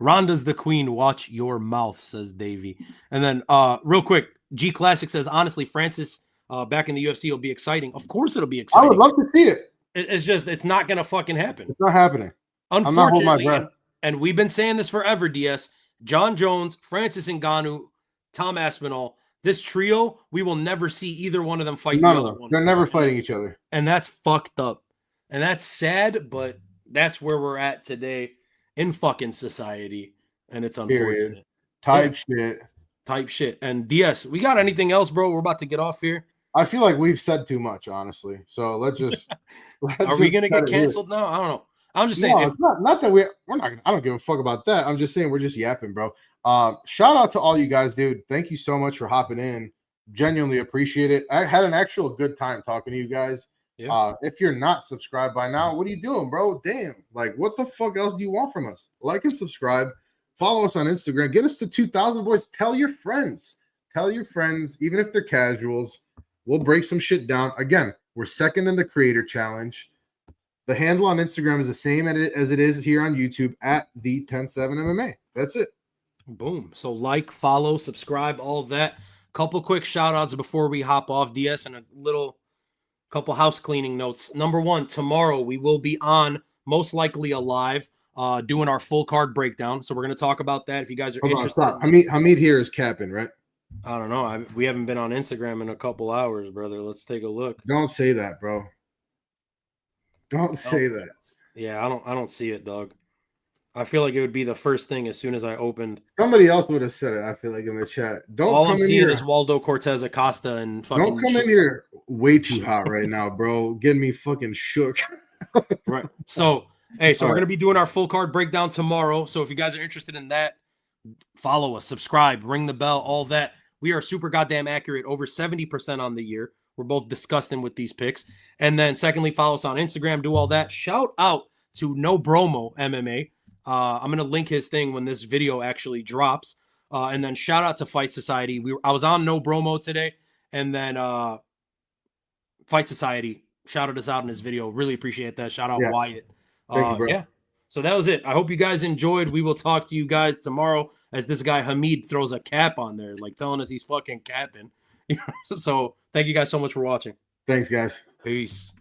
Rhonda's the queen. Watch your mouth, says Davey. And then real quick, G Classic says, honestly, Francis back in the UFC, it'll be exciting. Of course, it'll be I exciting. would love to see it. It's just it's not gonna fucking happen. It's not happening. Unfortunately, and we've been saying this forever, DS. John Jones, Francis Ngannou, Tom Aspinall, this trio, we will never see either one of them fight the other one. They're never fighting each other. And that's fucked up. And that's sad, but that's where we're at today in fucking society. And it's unfortunate. Type shit. And DS, we got anything else, bro? We're about to get off here. I feel like we've said too much, honestly. So let's just. Are we gonna get canceled now? I don't know. I'm just saying. Not that we're not. I don't give a fuck about that. I'm just saying we're just yapping, bro. Shout out to all you guys, dude. Thank you so much for hopping in. Genuinely appreciate it. I had an actual good time talking to you guys. Yeah. If you're not subscribed by now, what are you doing, bro? Damn. Like, what the fuck else do you want from us? Like and subscribe. Follow us on Instagram. Get us to 2,000 boys. Tell your friends. Tell your friends, even if they're casuals. We'll break some shit down. Again, we're second in the creator challenge. The handle on Instagram is the same as it is here on YouTube at the 107MMA. That's it. Boom. So like, follow, subscribe, all of that. Couple quick shout outs before we hop off, DS, and a couple house cleaning notes. Number one, tomorrow we will be on, most likely alive, doing our full card breakdown. So we're going to talk about that if you guys are interested. Stop. Hamid here is capping, right? I don't know. We haven't been on Instagram in a couple hours, brother. Let's take a look. Don't say that, bro. Don't say that. Yeah, I don't see it, dog. I feel like it would be the first thing as soon as I opened. Somebody else would have said it, I feel like, in the chat. All I'm seeing is Waldo Cortez Acosta and fucking. Don't come in here way too hot right now, bro. Getting me fucking shook. Right. So, hey, we're going to be doing our full card breakdown tomorrow. So if you guys are interested in that, follow us, subscribe, ring the bell, all that. We are super goddamn accurate, over 70% on the year. We're both disgusting with these picks. And then secondly, follow us on Instagram, do all that. Shout out to No Bromo MMA. I'm going to link his thing when this video actually drops. And then shout out to Fight Society. I was on No Bromo today, and then Fight Society shouted us out in his video. Really appreciate that. Shout out Wyatt. Thank you, bro. Yeah. So that was it. I hope you guys enjoyed. We will talk to you guys tomorrow as this guy Hamid throws a cap on there, like telling us he's fucking capping. So thank you guys so much for watching. Thanks, guys. Peace.